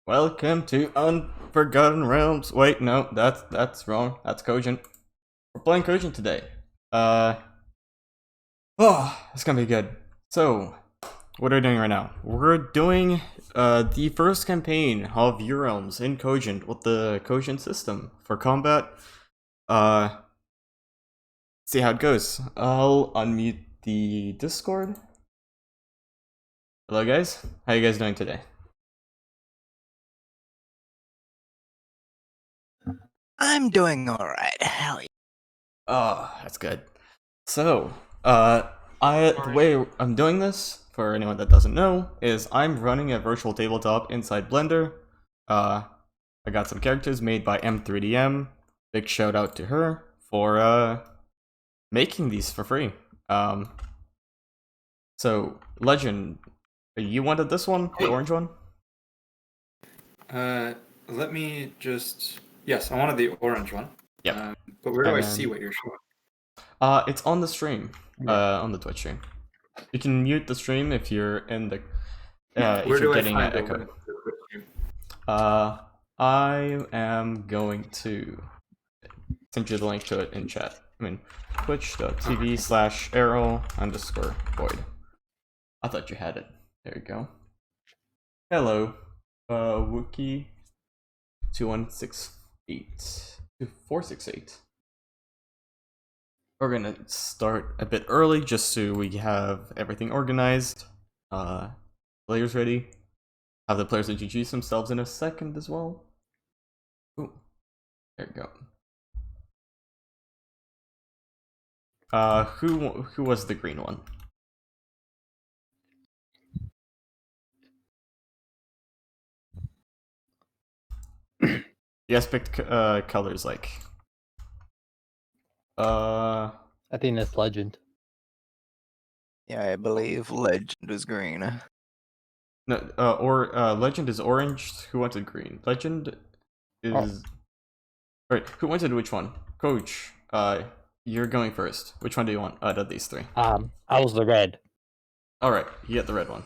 Welcome to Unforgotten Realms. Wait, no, that's wrong. That's Cogent. We're playing Cogent today. It's gonna be good. So, what are we doing right now? We're doing the first campaign of URealms in Cogent with the Cogent system for combat. See how it goes. I'll unmute the Discord. Hello, guys. How you guys doing today? I'm doing alright. Hell yeah. Oh, that's good. So, the way I'm doing this, for anyone that doesn't know, is I'm running a virtual tabletop inside Blender. I got some characters made by M3DM. Big shout out to her for making these for free. So Legend, you wanted this one, the orange one? Let me just. Yes, I wanted the orange one. Yeah. But where do I And see what you're showing? It's on the stream, on the Twitch stream. You can mute the stream if you're in the if Where you're do I getting an find the echo. link to the Twitch stream? I am going to send you the link to it in chat. I mean, twitch.tv/arrow_void. I thought you had it. There you go. Hello, Wookie 2168 We're gonna start a bit early just so we have everything organized. Players ready. Have the players introduce themselves in a second as well. Ooh, there you go. Who was the green one? You guys picked colors like. I think that's Legend. Yeah, I believe Legend was green. No, Legend is orange. Who wanted green? Legend is. Alright, who wanted which one? Coach, you're going first. Which one do you want out of these three? I was the red. Alright, you get the red one.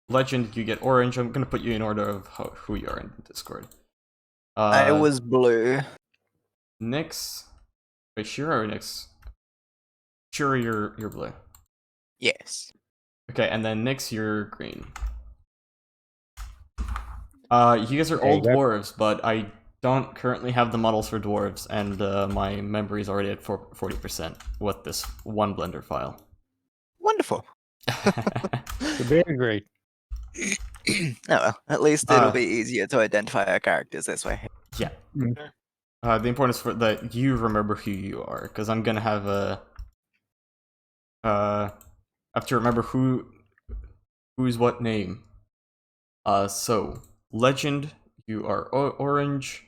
Legend, you get orange. I'm gonna put you in order of who you are in Discord. I was blue. Nyx. Wait, Shira or Nyx? Shira, you're blue. Yes. Okay, and then Nyx, you're green. You guys are all dwarves, but I don't currently have the models for dwarves, and my memory is already at 40% with this one Blender file. Wonderful. Very great. Oh well, at least it'll be easier to identify our characters this way. Yeah. The importance for that you remember who you are, because I'm gonna have a have to remember who's what name. So Legend, you are orange.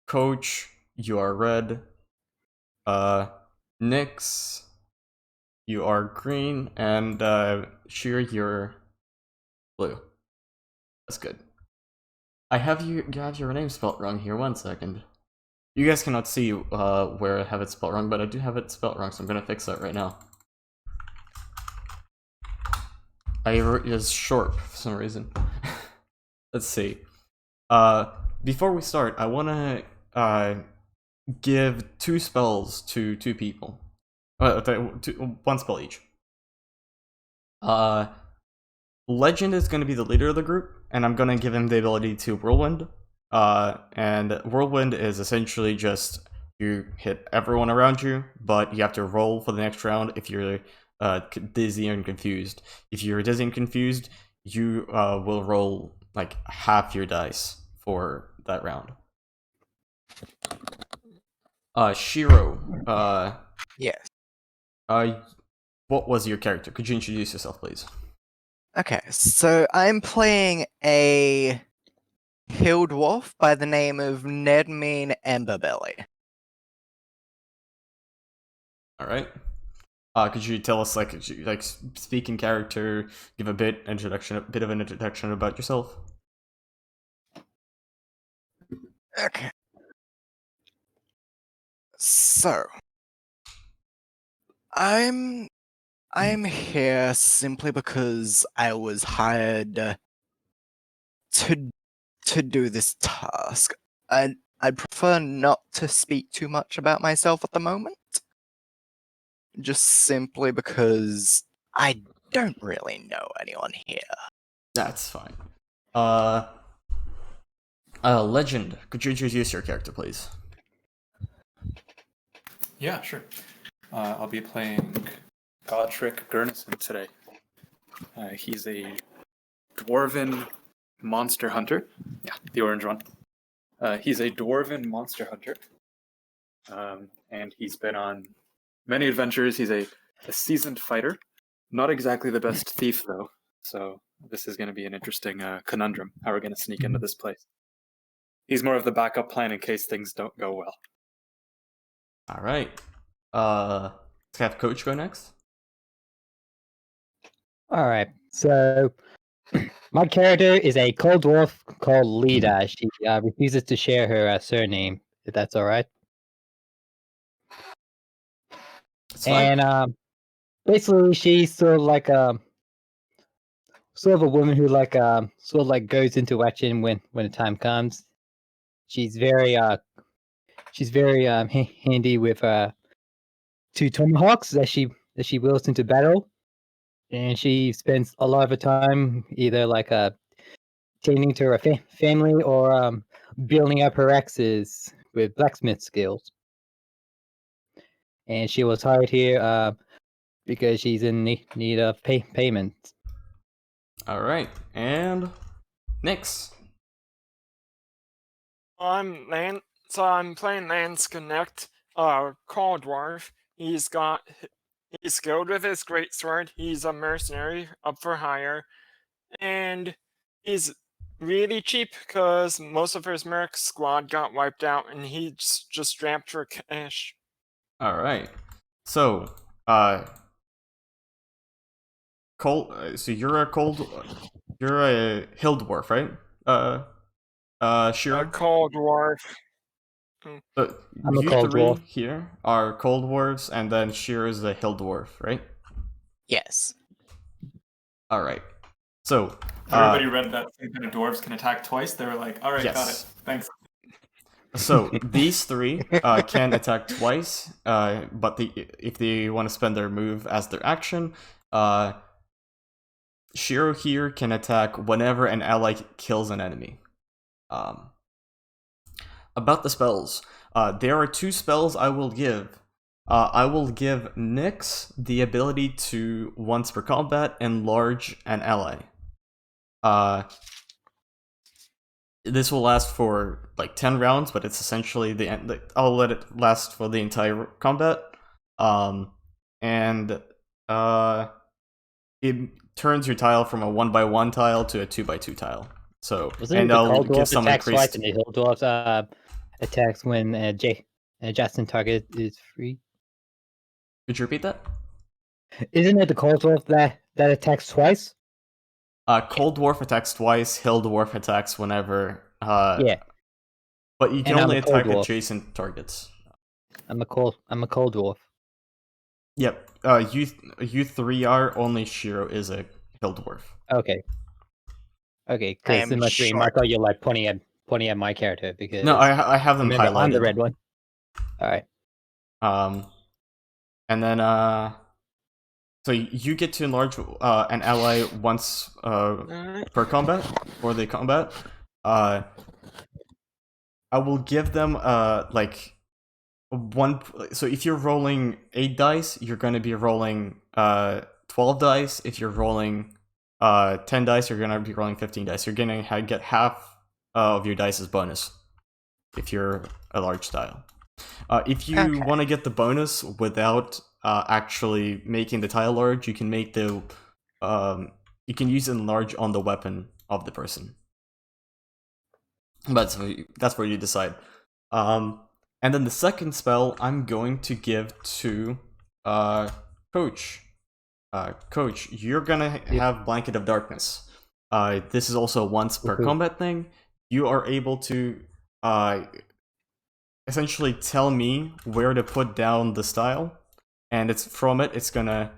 Coach, you are red. Nyx, you are green, and Sheer, you're blue. That's good. I have your name spelled wrong here. 1 second. You guys cannot see where I have it spelled wrong, but I do have it spelled wrong, so I'm gonna fix that right now. I wrote it as short for some reason. Let's see. Before we start, I wanna give 2 spells to 2 people. One spell each. Legend is going to be the leader of the group, and I'm going to give him the ability to Whirlwind. And Whirlwind is essentially just you hit everyone around you, but you have to roll for the next round if you're dizzy and confused. If you're dizzy and confused, you will roll like half your dice for that round. Shiro. Yes. What was your character? Could you introduce yourself, please? Okay, so I'm playing a Call Dwarf by the name of Nedmean Emberbelly. Alright. Could you tell us, like speak in character, give a bit of an introduction about yourself? Okay. So, I'm here simply because I was hired to do this task. I'd prefer not to speak too much about myself at the moment. Just simply because I don't really know anyone here. That's fine. Legend, could you introduce your character, please? Yeah, sure. I'll be playing Godric Gurnison today. He's a dwarven monster hunter. Yeah, the orange one. He's a dwarven monster hunter. And he's been on many adventures. He's a seasoned fighter. Not exactly the best thief, though. So this is going to be an interesting conundrum, how we're going to sneak into this place. He's more of the backup plan in case things don't go well. All right. Let's have Coach go next. All right. So my character is a Call Dwarf called Lida. She refuses to share her surname. If that's all right. It's fine. And basically, she's sort of like sort of a woman who sort of like goes into action when the time comes. She's very handy with two tomahawks that she wields into battle, and she spends a lot of her time either tending to her family or building up her axes with blacksmith skills. And she was hired here because she's in need of payment. All right, and Nyx. I'm playing Lance Connect, Call Dwarf. He's skilled with his greatsword. He's a mercenary up for hire, and he's really cheap because most of his merc squad got wiped out, and he's just strapped for cash. All right. So, so you're a hill dwarf, right? Shiro. Call Dwarf. So I'm a you Call three Dwarf. here are cold dwarves, and then Shiro's the hill dwarf, right? Yes. All right. So Everybody read that same kind of dwarves can attack twice. They were like, all right, got it. yes. Thanks. So these three can attack twice, but if they want to spend their move as their action, Shiro here can attack whenever an ally kills an enemy. About the spells, there are two spells I will give. I will give Nyx the ability to, once per combat, enlarge an ally. This will last for like 10 rounds, but it's essentially the end. I'll let it last for the entire combat. And it turns your tile from a 1x1 tile to a 2x2 tile. So, and I'll give some increased. And the Hill Dwarf attacks when adjacent target is free. Could you repeat that? Isn't it the Call Dwarf that attacks twice? Cold Dwarf attacks twice. Hill Dwarf attacks whenever. Yeah. But you can And I'm only a Cold attack Dwarf. adjacent targets. I'm a Call Dwarf. Yep. You three are. Only Shiro is a Hill Dwarf. Okay. Okay, because in my stream, I thought you like pointing at my character because No, I have them remember, highlighted. I'm the red one. All right. And then so you get to enlarge an ally once per combat for the combat. I will give them like one. So if you're rolling 8 dice, you're going to be rolling 12 dice. If you're rolling 10 dice, you're going to be rolling 15 dice. You're going to get half of your dice as bonus if you're a large tile. If you want to get the bonus without actually making the tile large, you can make the you can use enlarge on the weapon of the person. But that's where you decide. And then the second spell I'm going to give to Coach. Coach, you're gonna have Blanket of Darkness. This is also a once per combat thing. You are able to essentially tell me where to put down the style, and it's gonna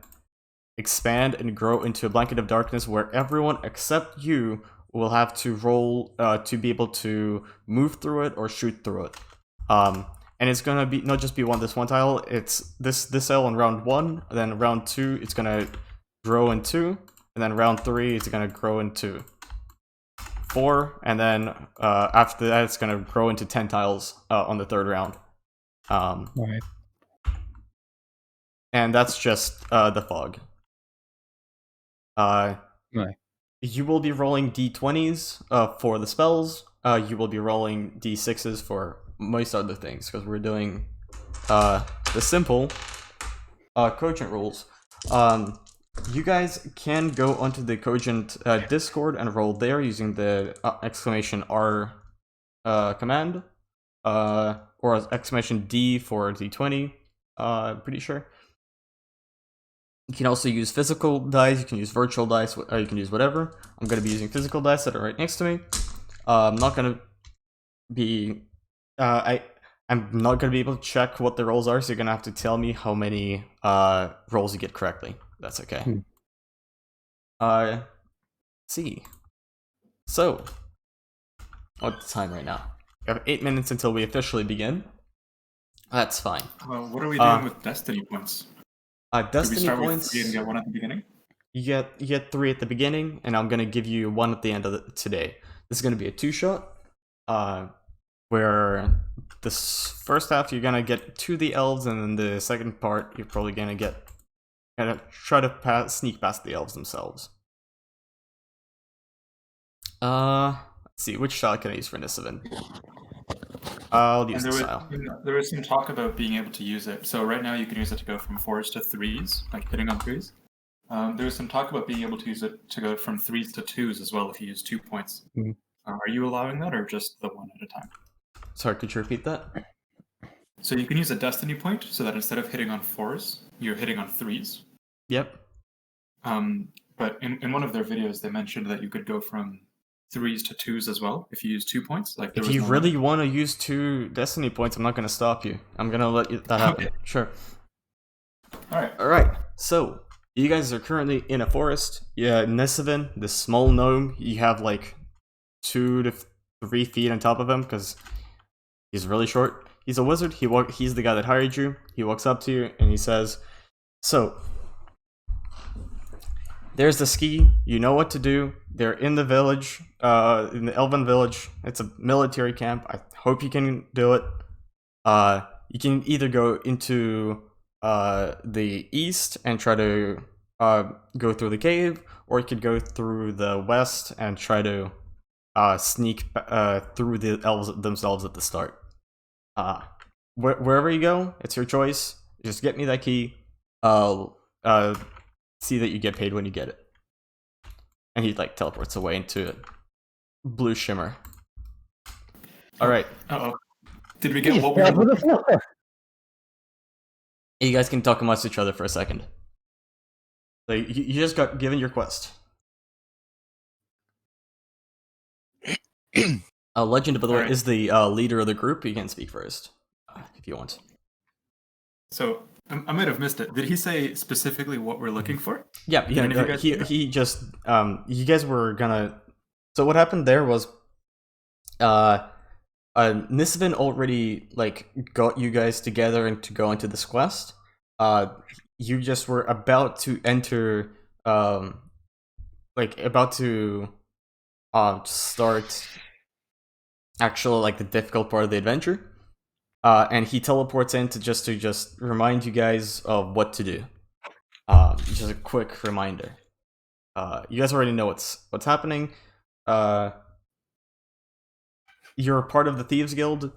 expand and grow into a Blanket of Darkness where everyone except you will have to roll to be able to move through it or shoot through it. And it's gonna be not just be this one tile. It's this tile in round 1. Then round 2, it's gonna grow in 2, and then round 3, it's gonna grow into 4, and then after that, it's gonna grow into 10 tiles on the 3rd round. Right. And that's just the fog. Right. You will be rolling d20s for the spells. You will be rolling d6s for most other things, because we're doing the simple Cogent rules. You guys can go onto the Cogent Discord and roll there using the !R command, or !D for d20, pretty sure. You can also use physical dice, you can use virtual dice, you can use whatever. I'm going to be using physical dice that are right next to me. I'm not going to be... I'm not going to be able to check what the rolls are, so you're going to have to tell me how many rolls you get correctly. That's okay. Let's see. So, what's the time right now? We have 8 minutes until we officially begin. That's fine. What are we doing with destiny points? Destiny Do we start points. with 3 and get 1 at the beginning? You get 3 at the beginning, and I'm gonna give you 1 at the end of today. This is gonna be a 2-shot, where this first half you're gonna get to the elves, and then the second part you're probably gonna try to sneak past the elves themselves. Let's see, which style can I use for Nisovin? I'll use this style. There was some talk about being able to use it. So right now you can use it to go from 4s to 3s, like hitting on 3s. There was some talk about being able to use it to go from 3s to 2s as well if you use 2 points. Are you allowing that, or just the 1 at a time? Sorry, could you repeat that? So you can use a destiny point so that instead of hitting on 4s, you're hitting on 3s. Yep. But in one of their videos, they mentioned that you could go from 3s to 2s as well if you use 2 points. Like if you really want to use 2 destiny points, I'm not going to stop you. I'm going to let that happen. Okay. Sure. All right. So you guys are currently in a forest. Yeah, Nisovin, this small gnome, you have like 2 to 3 feet on top of him because he's really short. He's a wizard. He's the guy that hired you. He walks up to you and he says, "So, there's the ski. You know what to do. They're in the village, in the Elven village. It's a military camp. I hope you can do it. You can either go into the east and try to go through the cave, or you could go through the west and try to sneak through the elves themselves at the start. Wherever you go, it's your choice. Just get me that key. See that you get paid when you get it." And he like teleports away into blue shimmer. All right. Uh-oh. Did we get what we were looking for? You guys can talk amongst each other for a second. So you just got given your quest. Legend, by the way, is the leader of the group. You can speak first, if you want. So, I might have missed it. Did he say specifically what we're looking for? Yeah. He just you guys were gonna. So what happened there was, Nisovin already like got you guys together and to go into this quest. You just were about to enter, start actually like the difficult part of the adventure. And he teleports in to just remind you guys of what to do. Just a quick reminder. You guys already know what's happening. You're part of the Thieves Guild.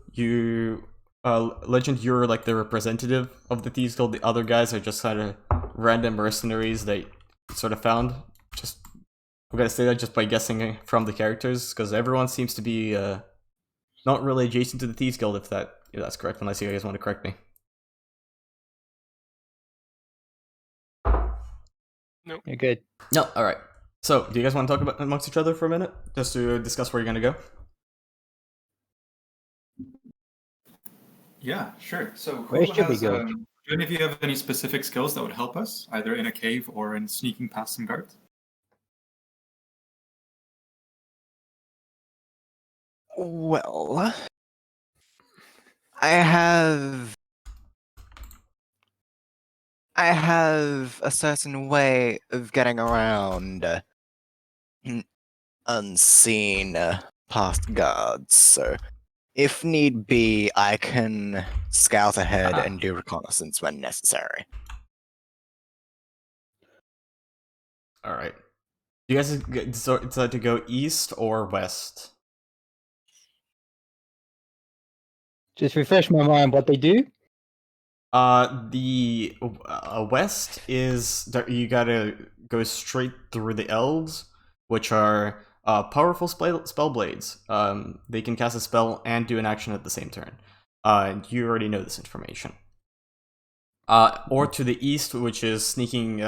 Legend, you're like the representative of the Thieves Guild. The other guys are just kind of random mercenaries that you sort of found. I'm gonna say that just by guessing from the characters, because everyone seems to be not really adjacent to the Thieves Guild, if that's correct, unless you guys want to correct me. Nope. You're good. No, alright. So, do you guys want to talk about amongst each other for a minute? Just to discuss where you're gonna go? Yeah, sure. So, Where should we go? do any of you have any specific skills that would help us, either in a cave or in sneaking past some guards? Well, I have a certain way of getting around unseen past guards, so if need be, I can scout ahead and do reconnaissance when necessary. All right. Do you guys decide to go east or west? Just refresh my mind what they do. The west is that you gotta go straight through the elves, which are powerful spell blades. They can cast a spell and do an action at the same turn. You already know this information. Or to the east, which is sneaking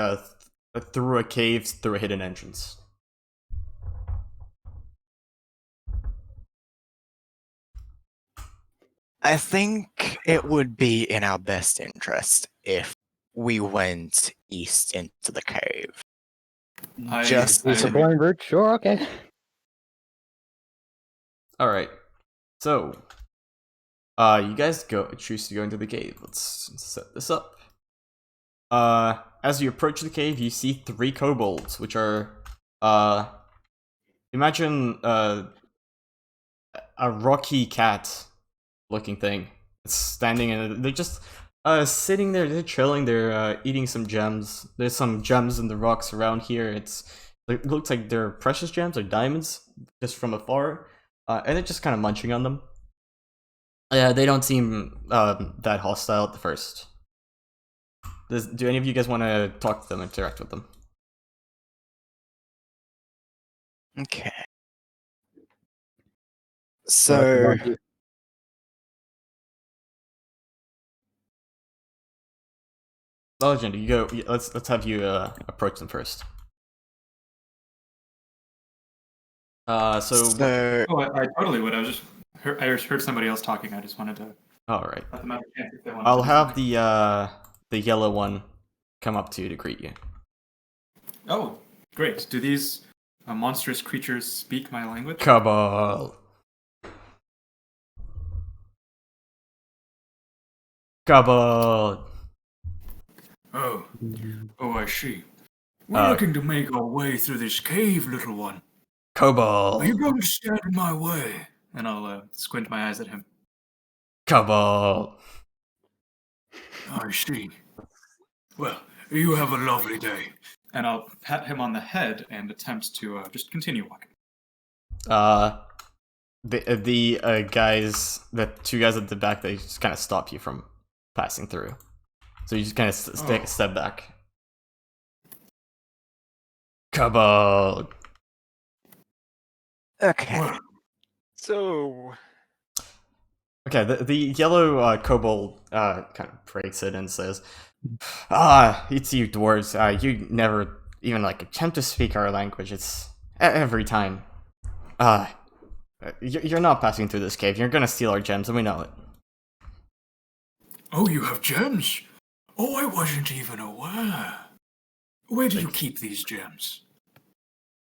through a cave through a hidden entrance. I think it would be in our best interest if we went east into the cave. Just It's a agree. blind route. Sure, okay. All right. So, you guys choose to go into the cave. Let's set this up. As you approach the cave, you see 3 kobolds, which are, imagine a rocky cat-looking thing. It's standing, and they're just sitting there. They're chilling. They're eating some gems. There's some gems in the rocks around here. It looks like they're precious gems or diamonds, just from afar, and they're just kind of munching on them. They don't seem that hostile at the first. Do any of you guys want to talk to them, interact with them? okay. What So do you do? Legend, you go. Let's have you approach them first. So Oh, I totally would. I just heard somebody else talking. I just wanted to all right. let them have a chance if they wanted I'll to do have something. the yellow one come up to you to greet you. Oh, great. Do these monstrous creatures speak my language? Cabal. Cabal. Oh, I see. We're looking to make our way through this cave, little one. Cabal. Are you going to stand in my way? And I'll squint my eyes at him. Cabal. I see. Well, you have a lovely day. And I'll pat him on the head and attempt to just continue walking. The guys, the 2 guys at the back, they just kind of stop you from passing through. So you just kind of take a step back. Cabal. okay. Well, So, Okay, the yellow kobold kind of breaks it and says, it's you dwarves. You never even attempt to speak our language. It's every time. You're not passing through this cave. You're gonna steal our gems, and we know it. oh, you have gems? Oh, I wasn't even aware. Where do you keep these gems?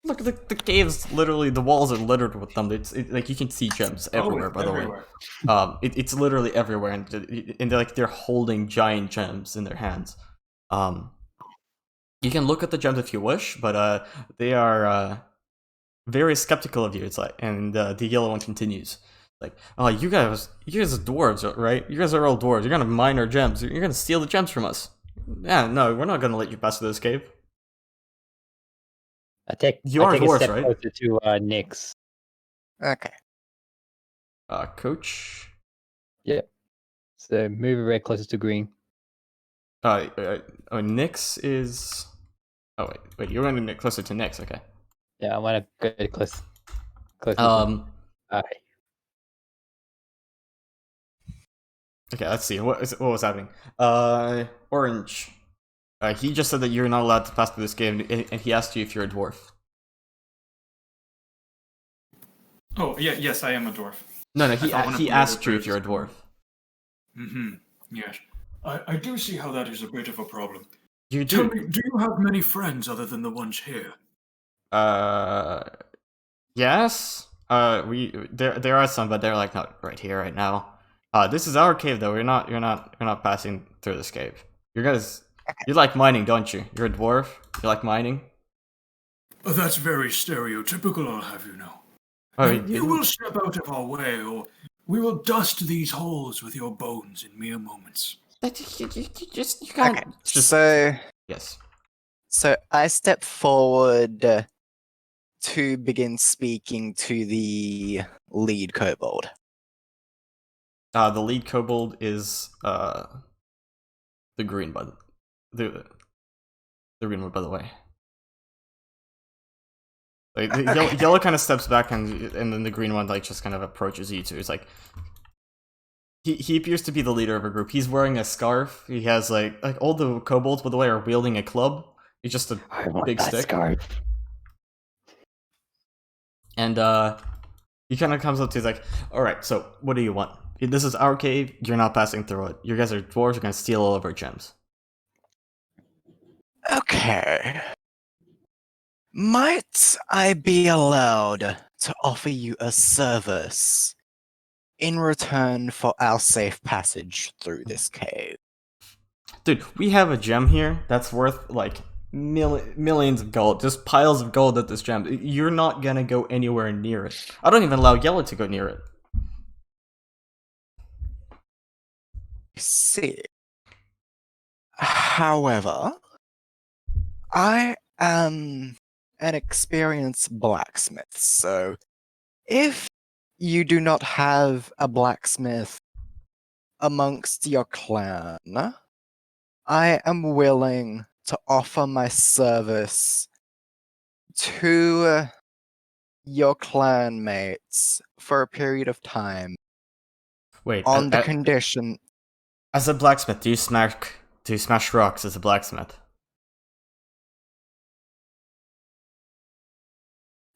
Look, the cave's literally, the walls are littered with them. You can see gems everywhere. By the way, it's literally everywhere, and they're holding giant gems in their hands. You can look at the gems if you wish, but they are very skeptical of you. It's and the yellow one continues. Oh, you guys are dwarves, right? You guys are all dwarves. You're gonna mine our gems. You're gonna steal the gems from us. Yeah, no, we're not gonna let you pass through this cave. I take You are a dwarves, step right? closer to Nyx. Okay. Coach. Yep. So move red closer to green. Nyx is. Oh wait, you're going to get closer to Nyx, okay? Yeah, I want to go close. Closer. Okay. Okay, let's see. What was happening? Orange. He just said that you're not allowed to pass through this game, and he asked you if you're a dwarf. Oh, yeah, yes, I am a dwarf. No, he asked you if you're a dwarf. Mm-hmm. Yes. I do see how that is a bit of a problem. You Tell do. me, do you have many friends other than the ones here? Yes. There are some, but they're like not right here right now. This is our cave though. You're not passing through this cave. You like mining, don't you? You're a dwarf. You like mining. Oh, that's very stereotypical, I'll have you know. Oh, Now, you will step out of our way, or we will dust these holes with your bones in mere moments. You can't. Okay, Just yes. So I step forward to begin speaking to the lead kobold. The lead kobold is the green the green one, by the way. Like the yellow kind of steps back, and then the green one like just kind of approaches you two. It's like he appears to be the leader of a group. He's wearing a scarf. He has like all the kobolds, by the way, are wielding a club. It's just a big stick. Scarf. And he kind of comes up to you, he's like, all right, so what do you want? This is our cave. You're not passing through it. You guys are dwarves. You're gonna steal all of our gems. Okay. Might I be allowed to offer you a service in return for our safe passage through this cave? Dude, we have a gem here that's worth like millions of gold, just piles of gold at this gem. You're not gonna go anywhere near it. I don't even allow Yellow to go near it. See. However, I am an experienced blacksmith, so if you do not have a blacksmith amongst your clan, I am willing to offer my service to your clan mates for a period of time Wait, on the condition. as a blacksmith, do you smash rocks as a blacksmith?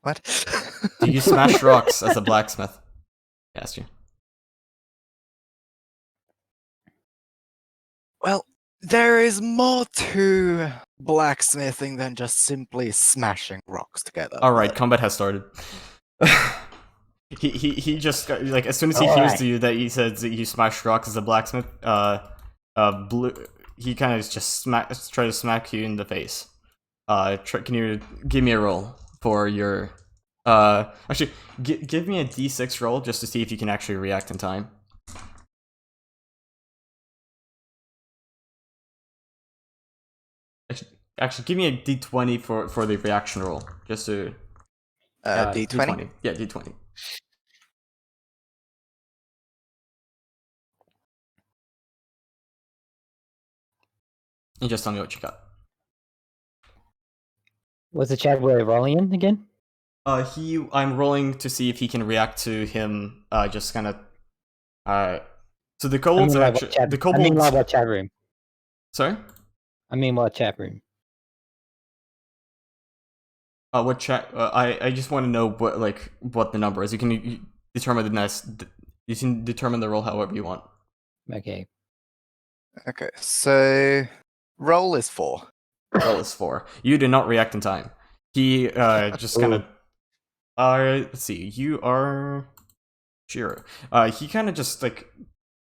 What? Do you smash rocks as a blacksmith? I asked you. Well, there is more to blacksmithing than just simply smashing rocks together. All right, but- combat has started. he just got, like as soon as he hears you that he says that you smash rocks as a blacksmith, blue. He kind of just try to smack you in the face. Can you give me a roll for your? Actually, give me a d6 roll just to see if you can actually react in time. Actually, give me a d20 for the reaction roll, just to. D20? Yeah, d20. And just tell me what you got. What's the chat we're rolling in again? I'm rolling to see if he can react to him. Just kind of. So the kobolds are actually the kobolds. I mean, what chat room? Sorry. I mean, what chat room? What chat? I just want to know what the number is. You can determine You can determine the roll however you want. Okay. Okay, so roll is 4. Roll is 4. You did not react in time. He just kind of. Let's see. You are Shiro. He kind of just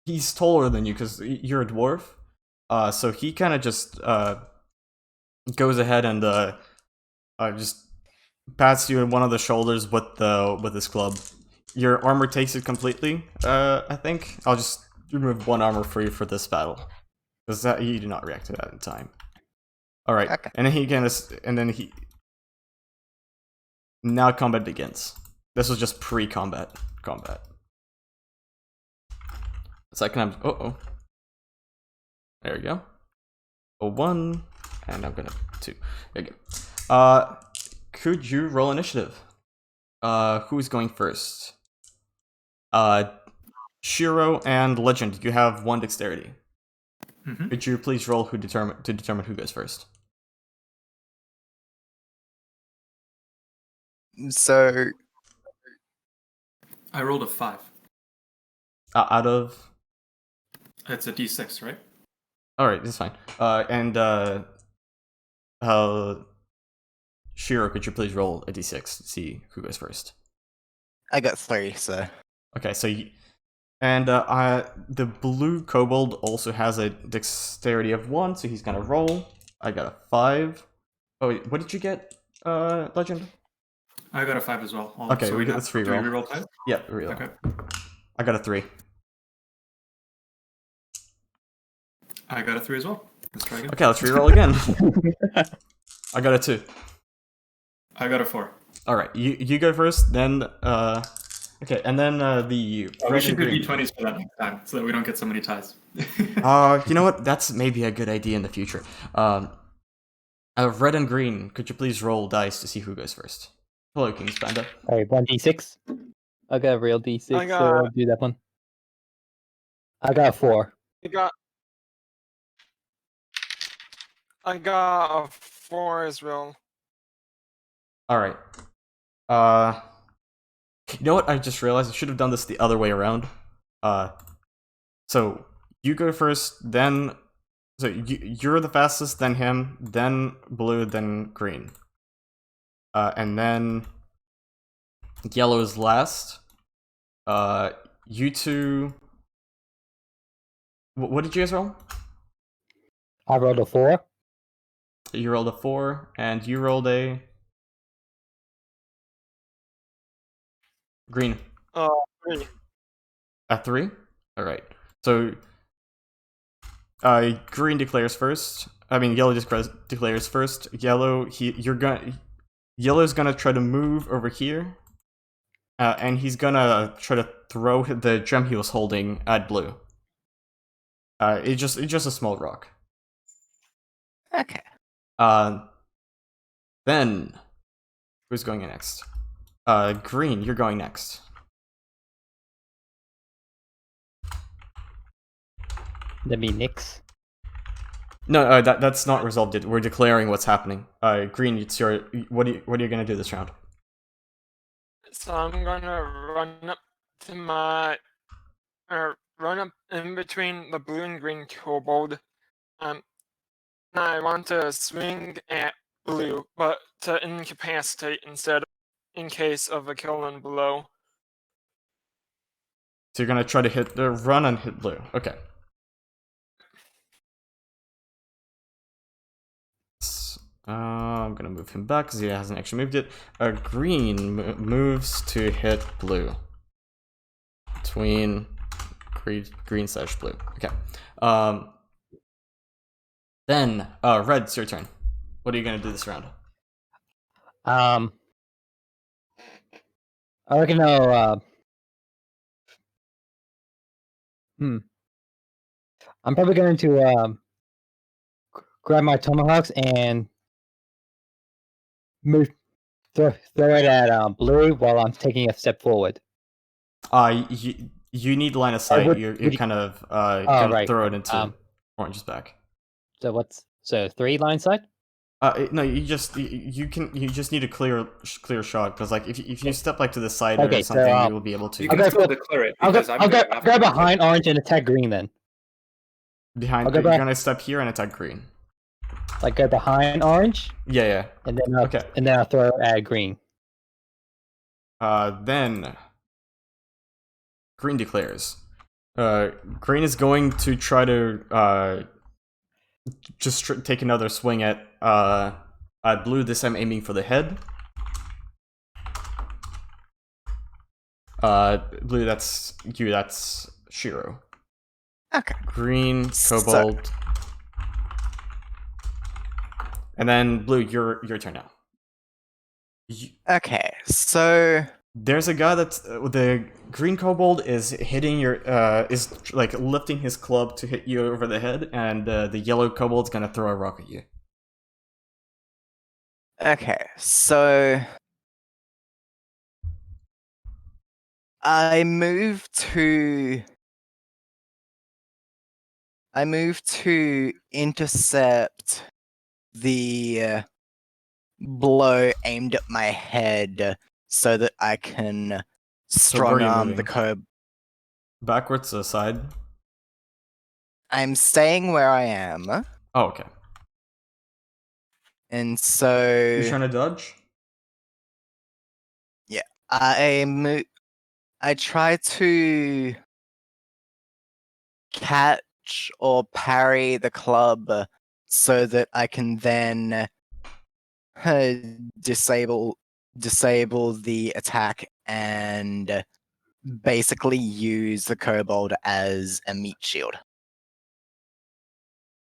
he's taller than you because you're a dwarf. So he kind of just goes ahead and just pats you in one of the shoulders with his club. Your armor takes it completely. I think I'll just remove 1 armor for you for this battle because you did not react to that in time. All right, Okay. and then now combat begins. This was just pre-combat combat. Second I'm oh. There you go. A 1, and I'm gonna 2. There you go. Could you roll initiative? Who's going first? Shiro and Legend, you have 1 dexterity. Mm-hmm. Could you please roll to determine who goes first? So, I rolled a 5. Out of. It's a d6, right? All right, that's fine. Shiro, could you please roll a d6 to see who goes first? I got 3, so Okay, so and the blue kobold also has a dexterity of 1, so he's gonna roll. I got a 5. Oh, wait, what did you get, Legend? I got a 5 as well. Okay, so let's do we reroll. reroll 5? Yeah, reroll. Okay. I got a 3. I got a 3 as well. Let's try again. Okay, let's reroll again. I got a 2. I got a 4. All right, you go first, then okay, and then the we red should and do green. d20s for that next time, so that we don't get so many ties. You know what? That's maybe a good idea in the future. Red and green, could you please roll dice to see who goes first? Hello, King's Panda. Alright, 1d6. I got a real d6, I so got- I'll do that one. I got a 4. I got a 4 as well. All right. You know what? I just realized I should have done this the other way around. So you go first, then so you're the fastest, then him, then blue, then green. And then yellow is last. You two. What did you guys roll? I rolled a 4. You rolled a 4, and you rolled a green. 3. A 3? Alright. So green declares first. I mean yellow declares first. Yellow's gonna try to move over here. And he's gonna try to throw the gem he was holding at blue. It's just a small rock. okay. Then who's going next? Green, you're going next. That'd be Nyx. No, that's not resolved yet. We're declaring what's happening. Green, it's your. What are you gonna do this round? So I'm gonna run up to run up in between the blue and green kobold. I want to swing at blue, but to incapacitate instead, in case of a kill and blow. So you're gonna try to run and hit blue. Okay. I'm gonna move him back because he hasn't actually moved yet. Green moves to hit blue. Between green / blue. Okay. Then red, it's your turn. What are you gonna do this round? I reckon I'll I'm probably going to grab my tomahawks and throw it at blue while I'm taking a step forward. You need line of sight. You're kind of gonna right. throw it into Orange's back. So 3 line side? No, you just need a clear shot because like if you step like to the side Okay, or something, so, you will be able to. You can still declare it. I'll go Because I'm going after behind orange and attack green then. Behind, I'll go you're back. gonna step here and attack green. Like go behind orange, Yeah. and then Okay. I'll throw it at green. Then green declares. Green is going to try to just take another swing at blue. This time aiming for the head. Blue, that's you. That's Shiro. Okay. Green, So- kobold, and then blue. Your turn now. Okay, so There's a guy that's the green kobold is hitting your is like lifting his club to hit you over the head, and the yellow kobold's gonna throw a rock at you. okay, so I move to intercept the blow aimed at my head so that I can where strong are you arm the moving? kobold. Backwards aside. I'm staying where I am, Oh, okay. and so You're trying to dodge. I move. I try to catch or parry the club so that I can then uh, disable the attack and basically use the kobold as a meat shield.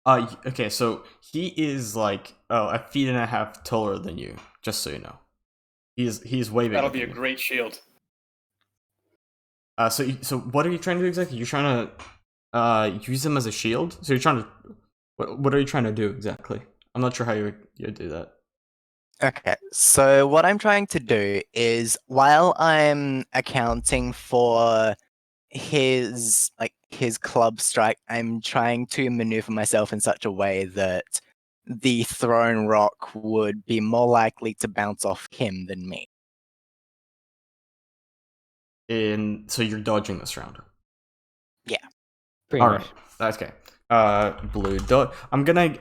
Okay, so he is like a feet and a half taller than you, just so you know. He's way bigger. That'll be a than you. great shield. So what are you trying to do exactly? You're trying to use him as a shield. So you're trying to what are you trying to do exactly? I'm not sure how you do that. Okay, so what I'm trying to do is while I'm accounting for his club strike, I'm trying to maneuver myself in such a way that the thrown rock would be more likely to bounce off him than me. So you're dodging this round. Pretty All much. right, that's okay. Blue. I'm gonna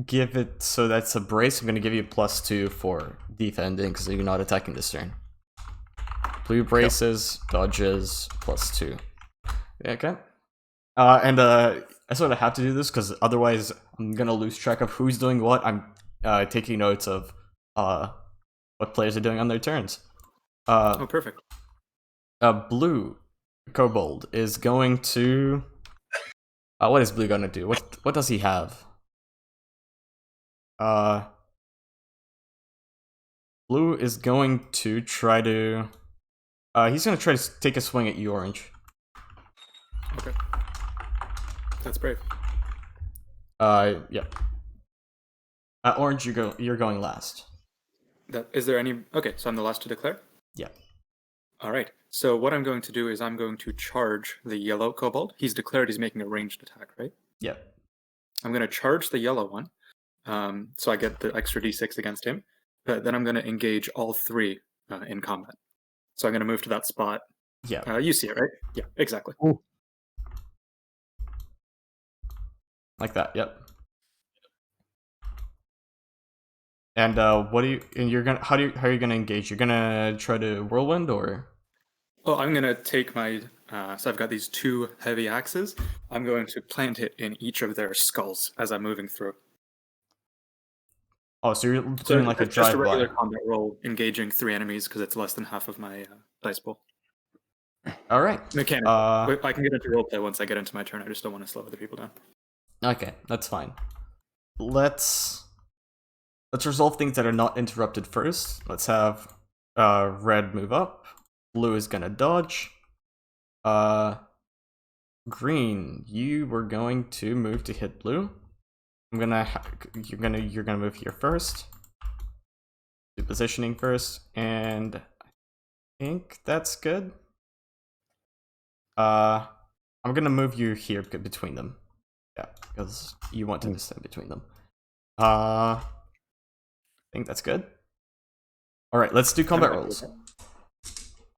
give it so that's a brace. I'm gonna give you +2 for defending because you're not attacking this turn. Blue braces, dodges, +2. Okay. I sort of have to do this because otherwise I'm gonna lose track of who's doing what. I'm taking notes of what players are doing on their turns. Oh, perfect. Blue Kobold is going to. What is Blue gonna do? What does he have? Blue is going to try to. He's gonna try to take a swing at you, Orange. Okay. That's brave. Yeah. Orange, you're going last. Is there any? Okay, so I'm the last to declare. Yeah. All right. So what I'm going to do is I'm going to charge the yellow kobold. He's declared he's making a ranged attack, right? Yeah. I'm going to charge the yellow one, so I get the extra d6 against him. But then I'm going to engage all three in combat. So I'm going to move to that spot. Yeah. You see it, right? Yeah, exactly. Ooh. Like that. Yep. And what do you? And you're gonna how are you gonna engage? You're gonna try to whirlwind or? Oh, I'm going to take my. So I've got these two heavy axes. I'm going to plant it in each of their skulls as I'm moving through. Oh, so you're doing like a it's just a drive-by. regular combat roll, engaging 3 enemies because it's less than half of my dice pool. All right. Mechanic. I can get into roleplay once I get into my turn. I just don't want to slow other people down. Okay, that's fine. Let's resolve things that are not interrupted first. Let's have red move up. Blue is gonna dodge. Green, you were going to move to hit blue. You're gonna move here first. Do positioning first, and I think that's good. I'm gonna move you here between them. Yeah, because you want to stand between them. I think that's good. All right, let's do combat rolls.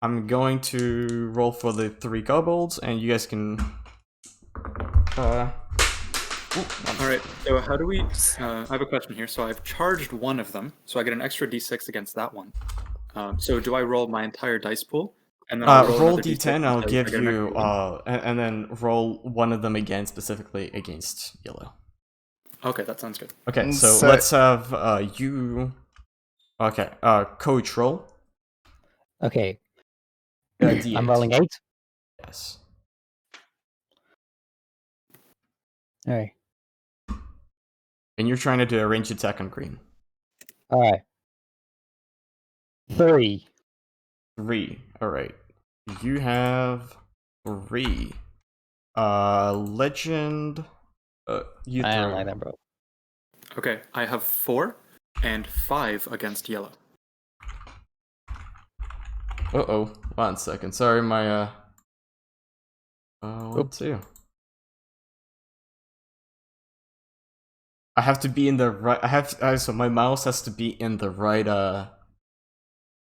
I'm going to roll for the 3 kobolds, and you guys can. All right. So how do we? I have a question here. So I've charged one of them, so I get an extra d6 against that one. So do I roll my entire dice pool? And then I'll roll another d10. I'll because I give get an you extra one? and then roll one of them again, specifically against yellow. Okay, that sounds good. Okay, so let's have you. Okay, coach roll. Okay. D8. I'm rolling 8. Yes. Alright. And you're trying to do a ranged attack on green. Alright. 3. 3. Alright. You have 3. Legend. You I don't throw. like that, bro. Okay, I have 4 and 5 against yellow. Uh-oh. 1 second. Sorry, my 1, 2. I have to be in the right. So my mouse has to be in the right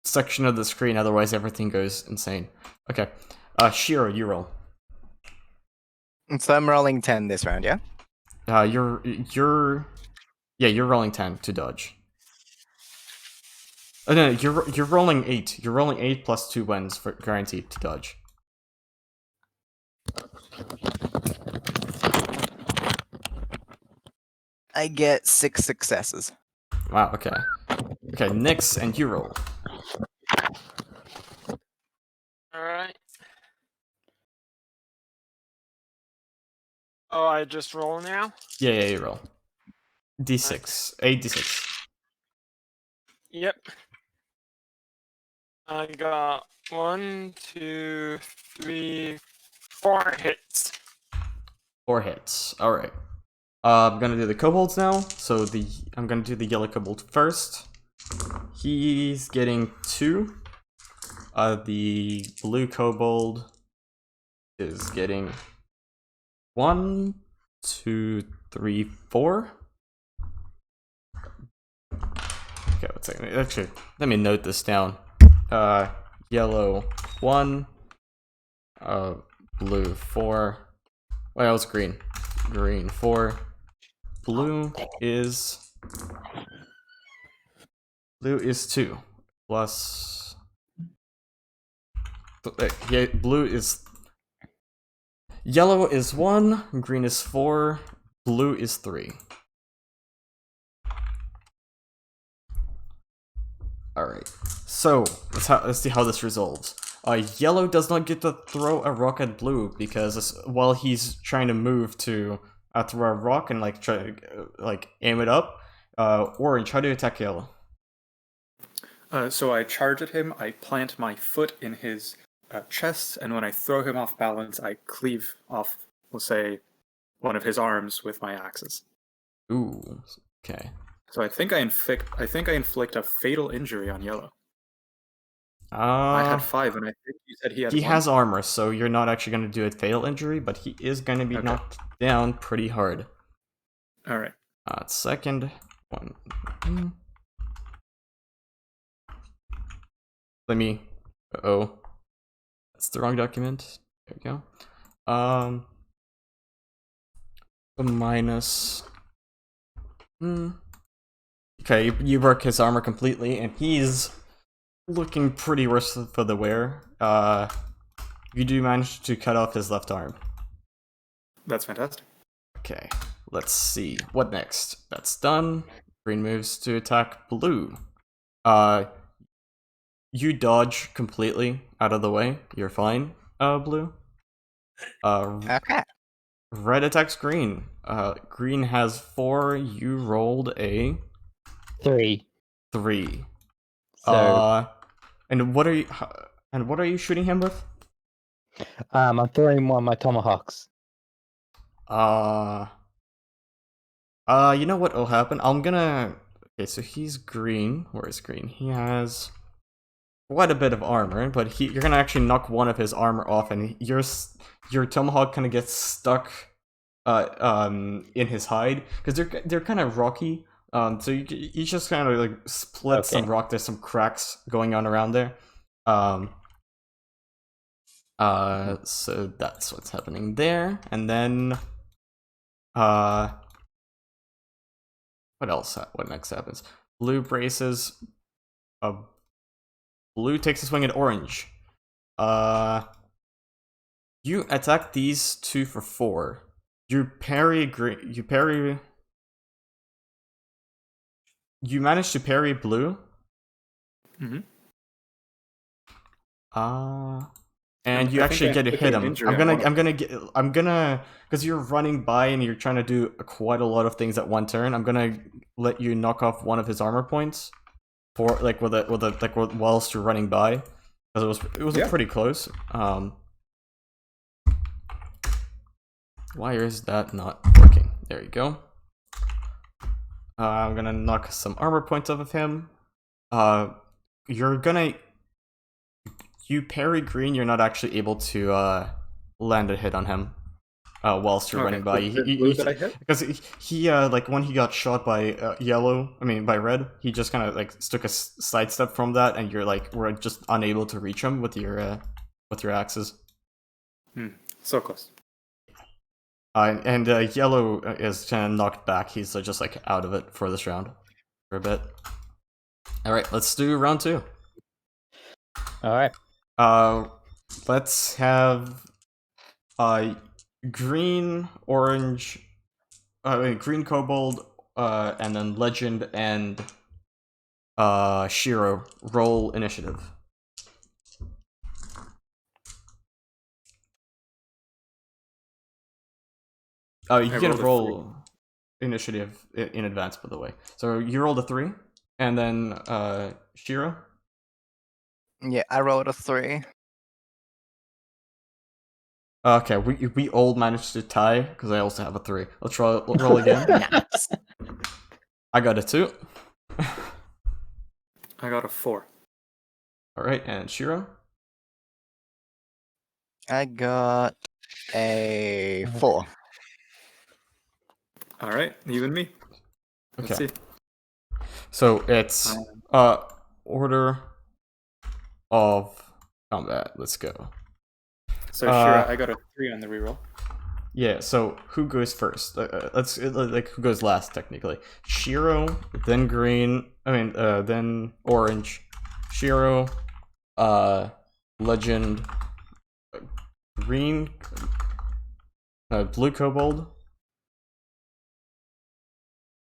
section of the screen, otherwise everything goes insane. Okay, Shiro, you roll. So I'm rolling 10 this round, yeah? You're rolling 10 to dodge. Oh, no, you're rolling 8. You're rolling 8 plus 2 wins for guaranteed to dodge. I get 6 successes. Wow, okay. Okay, Nyx, and you roll. Alright. Oh, I just roll now? Yeah, you roll. D6. 8d6. Yep. I got 1, 2, 3, 4 hits. 4 hits. Alright. I'm gonna do the kobolds now. So I'm gonna do the yellow kobold first. He's getting 2. The blue kobold is getting 1, 2, 3, 4. Okay, one second. Actually, let me note this down. Yellow 1, blue 4. What else? Green. Green 4. Blue is 2 plus. Yeah, blue is. Yellow is 1, green is 4, blue is 3. Alright, so let's see how this resolves. Yellow does not get to throw a rock at blue because while he's trying to move to throw a rock and like try to aim it up, orange, try to attack yellow. So I charge at him, I plant my foot in his chest, and when I throw him off balance, I cleave off, we'll say, one of his arms with my axes. Ooh, okay. So I think I inflict a fatal injury on yellow. I had 5, and I think you said he had He 1. has armor, so you're not actually going to do a fatal injury, but he is going to be Okay. knocked down pretty hard. Alright. Second one. Let me. Uh-oh. That's the wrong document. There we go. The minus. Okay, you work his armor completely, and he's looking pretty worse for the wear. You do manage to cut off his left arm. That's fantastic. Okay, let's see. What next? That's done. Green moves to attack blue. You dodge completely out of the way. You're fine, blue. Okay. Red attacks green. Green has 4. You rolled a 3. 3. So And what are you shooting him with? I'm throwing one of my tomahawks. You know what will happen? Okay, so he's green. Where is green? He has quite a bit of armor, but you're gonna actually knock one of his armor off, and your tomahawk kind of gets stuck, in his hide because they're kind of rocky. So you just kind of like split some rock. There's some cracks going on around there. So that's what's happening there, and then what else? What next happens? Blue braces. Blue takes a swing at orange. You attack these 2 for 4. You parry green. You manage to parry blue. Mm-hmm. And you I actually think get to I hit took an him. injury on I'm gonna, because you're running by and you're trying to do quite a lot of things at one turn. I'm gonna let you knock off one of his armor points for whilst you're running by, because it was pretty close. Why is that not working? There you go. I'm gonna knock some armor points off of him. You parry green, you're not actually able to land a hit on him whilst you're running by. Because he when he got shot by by red, he just kind of like took a sidestep from that, and we're just unable to reach him with your axes. So close. And yellow is kind of knocked back. He's just like out of it for this round for a bit. All right, let's do round 2. All right. Let's have green, orange, green kobold, and then legend and Shiro roll initiative. Oh, you I can rolled a roll initiative in advance, by the way. So you rolled a 3, and then Shiro. Yeah, I rolled a 3. Okay, we all managed to tie because I also have a 3. Let's roll again. Nice. I got a 2. I got a 4. All right, and Shiro. I got a 4. All right, you and me. Let's Okay. see. So it's order of combat. Let's go. So Shira, I got a 3 on the reroll. Yeah. So who goes first? Let's like who goes last technically. Shiro, then green. Then orange. Shiro, legend, green, blue kobold.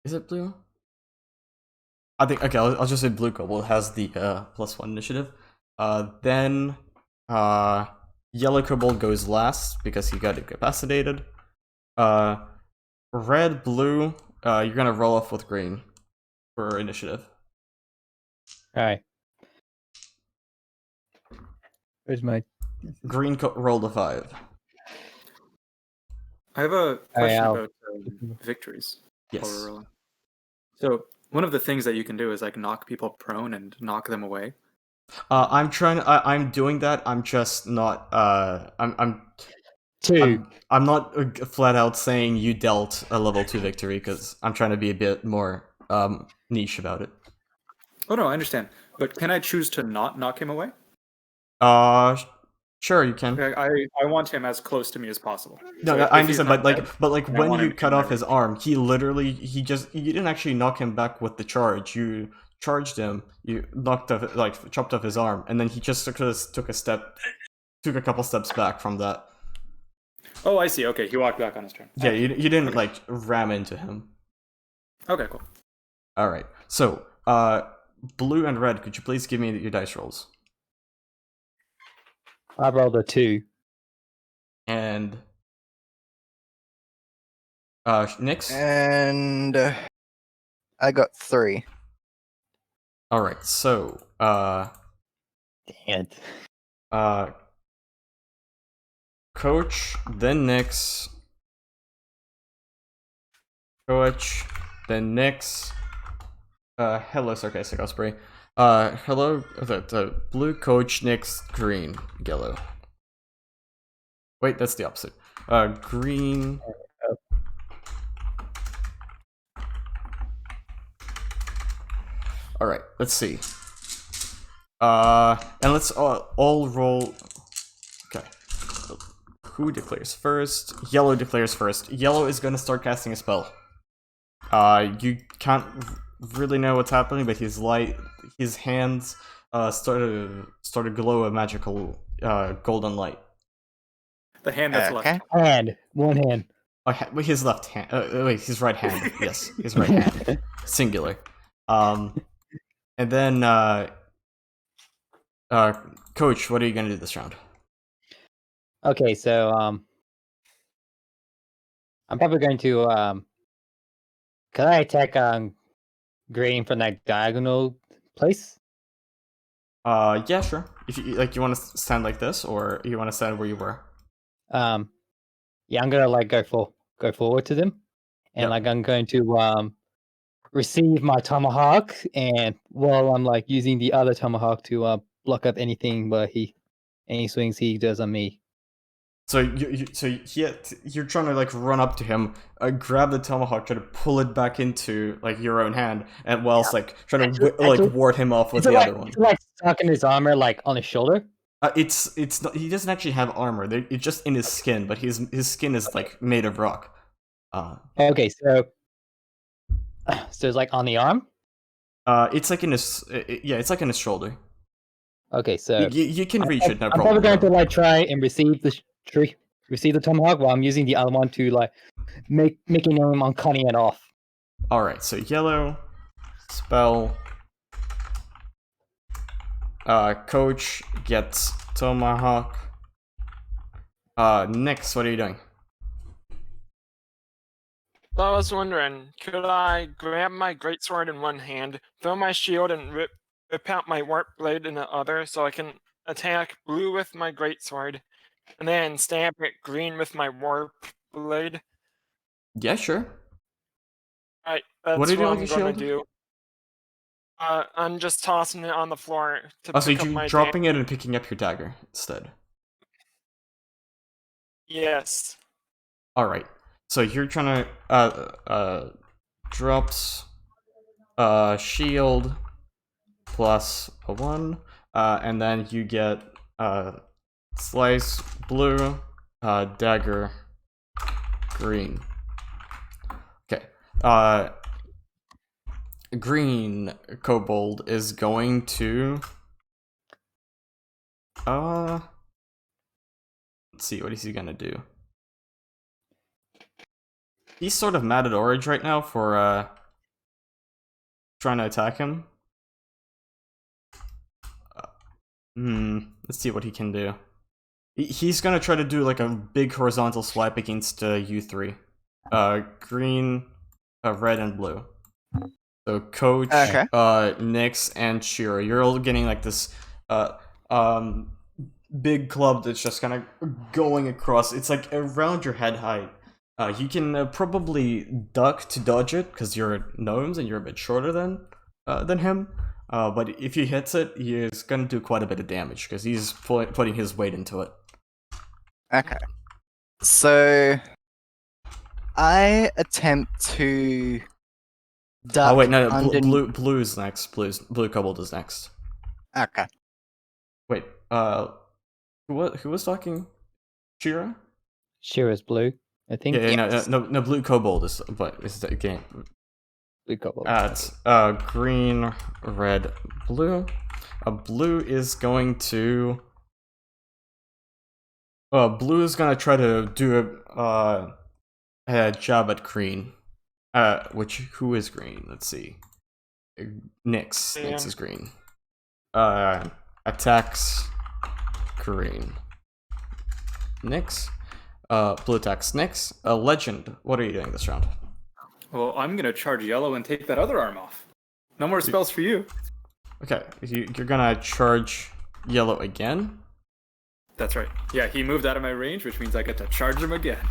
Is it blue? I think okay. I'll just say blue kobold has the +1 initiative. Then yellow kobold goes last because he got incapacitated. Red, blue. You're gonna roll off with green for initiative. All right. Where's my? Green rolled a 5. I have a All right, question I'll- about victories. while we're Yes. rolling. So one of the things that you can do is like knock people prone and knock them away. I'm doing that. I'm just not. Two. I'm not flat out saying you dealt a level 2 victory because I'm trying to be a bit more niche about it. Oh no, I understand. But can I choose to not knock him away? Sure you can. I want him as close to me as possible. No, So I if he's understand, not but dead, then I when want you him cut in my off his range. arm, you didn't actually knock him back with the charge. You charged him, you knocked off chopped off his arm, and then he just took a couple steps back from that. Oh, I see. Okay, he walked back on his turn. Yeah, you didn't like ram into him. Okay, cool. All right, so blue and red, could you please give me your dice rolls? I rolled a 2. And Nyx? And I got 3. All right, so Dang it. Coach, then Nyx, Coach, then Nyx. Hello, sarcastic osprey. Hello, the blue, Coach, Nyx, green, yellow. Wait, that's the opposite. Green. All right, let's see. And let's all roll. Okay. Who declares first? Yellow declares first. Yellow is gonna start casting a spell. You can't really know what's happening, but his hands start to glow a magical golden light. The hand that's Okay. left. Hand. One hand. Wait, his left hand. Wait, his right hand. Yes, his right hand. Singular. And then Coach, what are you gonna do this round? Okay, so I'm probably going to can I attack green from that diagonal place? Yeah, sure. If you like, you want to stand like this, or you want to stand where you were. Yeah, I'm gonna like go forward to them, and Yep. like I'm going to receive my tomahawk, and while I'm like using the other tomahawk to block up anything any swings he does on me. So you're trying to like run up to him, grab the tomahawk, try to pull it back into like your own hand, and whilst like trying to Actually, ward him off with It's the like, other one. it's like stuck in his armor, like on his shoulder. It's not, he doesn't actually have armor. It's just in his skin, but his skin is like made of rock. Okay, so it's like on the arm. It's like in his yeah, it's like in his shoulder. Okay, so You can reach it, no I'm problem. probably going to though. like try and receive the tomahawk while I'm using the other one to like making aim on cutting it off. All right, so yellow spell. Coach gets tomahawk. Next, what are you doing? So I was wondering, could I grab my greatsword in one hand, throw my shield, and rip out my warp blade in the other, so I can attack blue with my greatsword, and then stab at green with my warp blade? Yeah, sure. Right, What that's are you doing what with I'm your gonna shield? do. I'm just tossing it on the floor to Oh, so pick up you're my dropping it and picking up your dagger instead. Yes. All right. So you're trying to drops shield plus a 1, and then you get slice blue, dagger green. Okay. Green kobold is going to let's see, what is he gonna do? He's sort of mad at Orange right now for trying to attack him. Let's see what he can do. He's gonna try to do like a big horizontal swipe against you3. Green, red, and blue. So Coach, Okay. Nyx, and Shira, you're all getting like this big club that's just kind of going across. It's like around your head height. You can probably duck to dodge it because you're gnomes and you're a bit shorter than him. But if he hits it, he's gonna do quite a bit of damage because he's putting his weight into it. Okay. So I attempt to duck Oh wait, no, blue is next. Blue kobold is next. Okay. Wait, who was talking? Shira? Shira's blue, I think. Yeah, Yes. no, blue kobold is the game. Blue kobold. It's green, red, blue. Blue is going to. Blue is gonna try to do a job at green. Who is green? Let's see. Nyx. Nyx is green. Attacks green. Nyx. Blue attacks Nyx. Legend. What are you doing this round? Well, I'm gonna charge yellow and take that other arm off. No more spells for you. Okay, you're gonna charge yellow again. That's right. Yeah, he moved out of my range, which means I get to charge him again.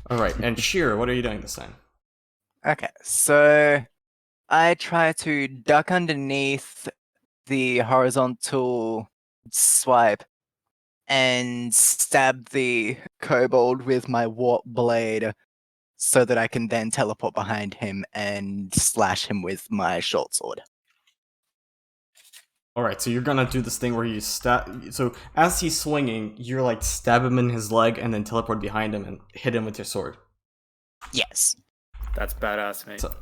All right, and Sheer, what are you doing this time? Okay. So I try to duck underneath the horizontal swipe and stab the kobold with my warp blade so that I can then teleport behind him and slash him with my short sword. All right, so you're gonna do this thing where you stab. So as he's swinging, you're like stab him in his leg and then teleport behind him and hit him with your sword. Yes. That's badass, mate. So,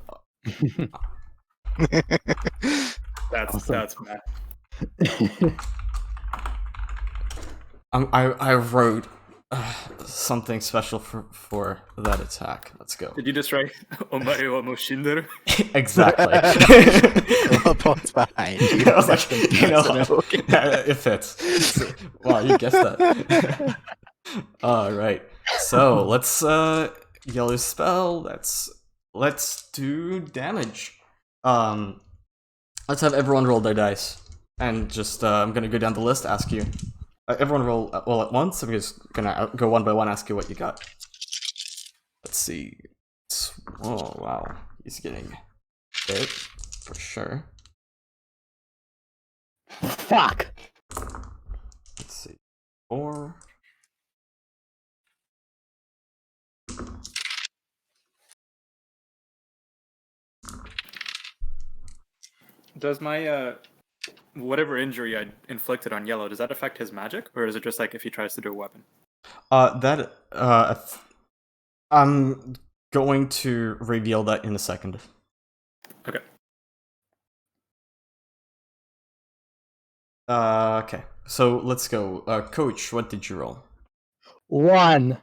That's mad. I wrote something special for that attack. Let's go. Did you just write Omae wa mo shinderu? Exactly. Teleports behind you. I was like, it fits. Wow, you guessed that. All right. So let's yellow spell. Let's do damage. Let's have everyone roll their dice, and just I'm gonna go down the list, ask you. Everyone roll all at once. I'm just gonna go one by one, ask you what you got. Let's see. Oh wow, he's getting hit for sure. Fuck. Let's see. 4. Does my whatever injury I inflicted on yellow, does that affect his magic, or is it just like if he tries to do a weapon? I'm going to reveal that in a second. Okay. Okay. So let's go. Coach, what did you roll? 1.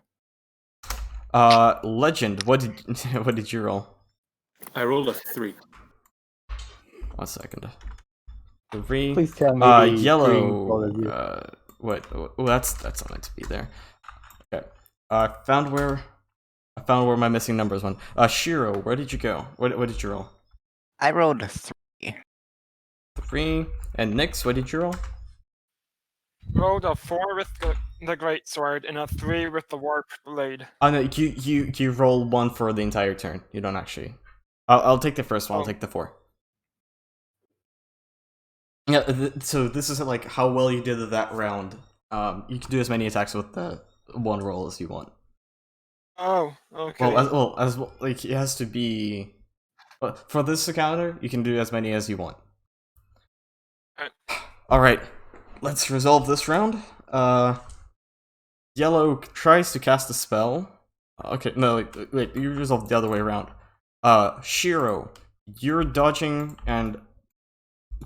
Legend, what did what did you roll? I rolled a 3. 1 second. 3. Please tell me the green Yellow. rolled a 0. What? Oh, that's not meant to be there. Okay. I found where my missing numbers went. Shiro, where did you go? What did you roll? I rolled a 3. 3. And Nyx, what did you roll? Rolled a 4 with the great sword and a 3 with the warp blade. Oh no, you roll 1 for the entire turn. You don't actually. I'll take the first one. I'll Oh. take the 4. Yeah. So this is like how well you did that round. You can do as many attacks with the 1 roll as you want. Oh, okay. As like it has to be. For this encounter, you can do as many as you want. All right, let's resolve this round. Yellow tries to cast a spell. Okay, no, wait, you resolve the other way around. Shiro, you're dodging and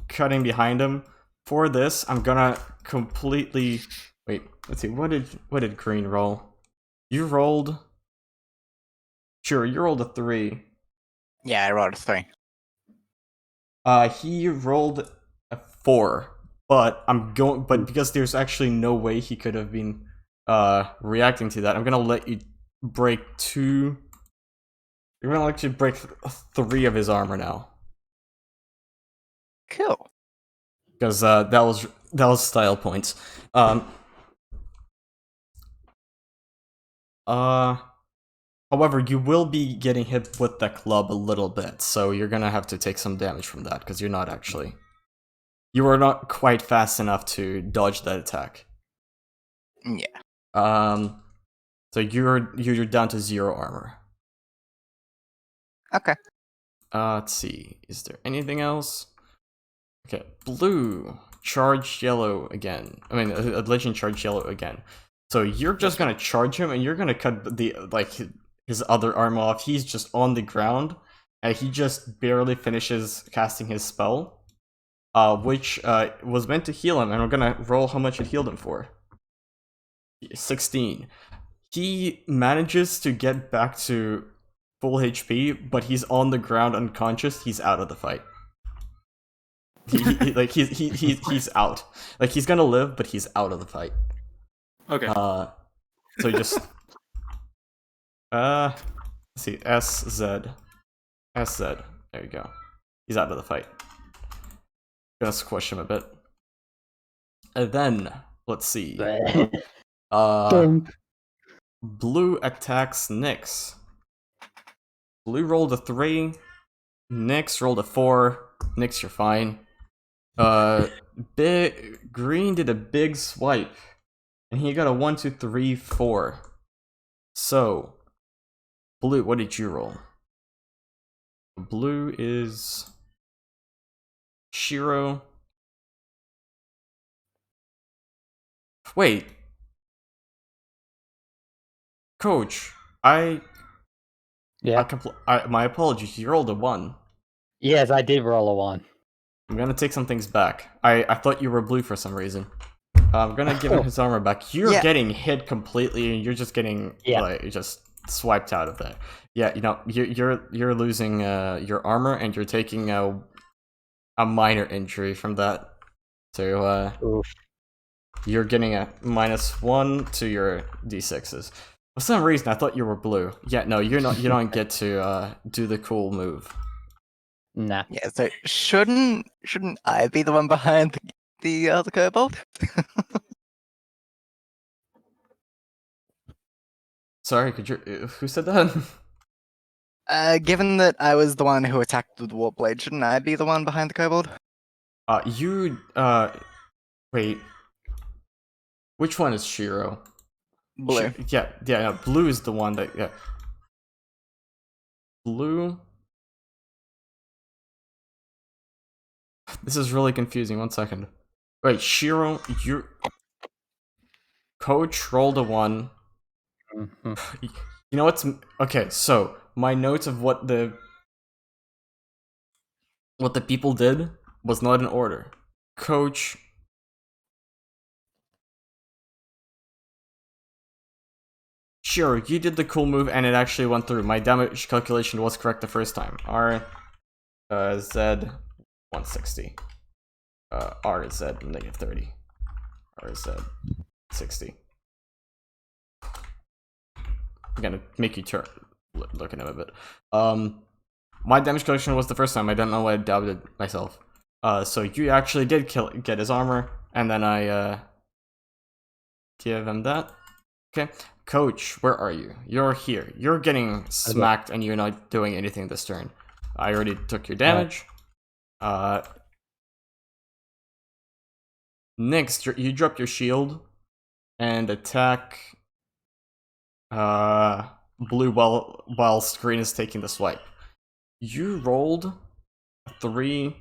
cutting behind him. For this, I'm gonna completely wait. Let's see. What did Green roll? You rolled. Sure, you rolled a 3. Yeah, I rolled a 3. He rolled a 4, but but because there's actually no way he could have been reacting to that, I'm gonna let you break 2. You're gonna let you break 3 of his armor now, Cool. because that was style points. However, you will be getting hit with the club a little bit, so you're gonna have to take some damage from that because you are not quite fast enough to dodge that attack. Yeah. So you're down to 0 armor. Okay. Let's see. Is there anything else? Okay, blue charge yellow again. I mean, a legend charge yellow again. So you're just gonna charge him, and you're gonna cut his other arm off. He's just on the ground, and he just barely finishes casting his spell, which was meant to heal him. And we're gonna roll how much it healed him for. 16. He manages to get back to full HP, but he's on the ground unconscious. He's out of the fight. He's out. Like he's gonna live, but he's out of the fight. Okay. So just let's see, SZ. There you go. He's out of the fight. Gonna squish him a bit. And then let's see. Blue attacks Nyx. Blue rolled a 3. Nyx rolled a 4. Nyx, you're fine. Green did a big swipe, and he got a 1, 2, 3, 4. So, blue, what did you roll? Blue is Shiro. Wait, Coach, Yeah. my apologies. You rolled a 1. Yes, I did roll a 1. I'm gonna take some things back. I thought you were blue for some reason. I'm gonna give him his armor back. You're getting hit completely, and you're just getting you're just swiped out of there. Yeah, you know, you're losing your armor, and you're taking a minor injury from that. So you're getting a -1 to your d6s. For some reason, I thought you were blue. Yeah, no, you're not. You don't get to do the cool move. Nah. Yeah, so shouldn't I be the one behind the other kobold? Sorry, could you? Who said that? Given that I was the one who attacked with the warp blade, shouldn't I be the one behind the kobold? Wait. Which one is Shiro? Blue. No, blue is the one that, Blue? This is really confusing, 1 second. Wait, Shiro, Coach rolled a 1. Mhm. You know what's... Okay, so, my notes of what the people did was not in order. Coach Sure, you did the cool move and it actually went through. My damage calculation was correct the first time. Z 160. RZ negative 30. RZ 60. I'm gonna make you turn look at him a bit. My damage calculation was the first time. I don't know why I doubted myself. So you actually did get his armor, and then I give him that. Okay, Coach, where are you? You're here. You're getting smacked, and you're not doing anything this turn. I already took your damage. Next, you drop your shield and attack blue while Green is taking the swipe. You rolled a 3.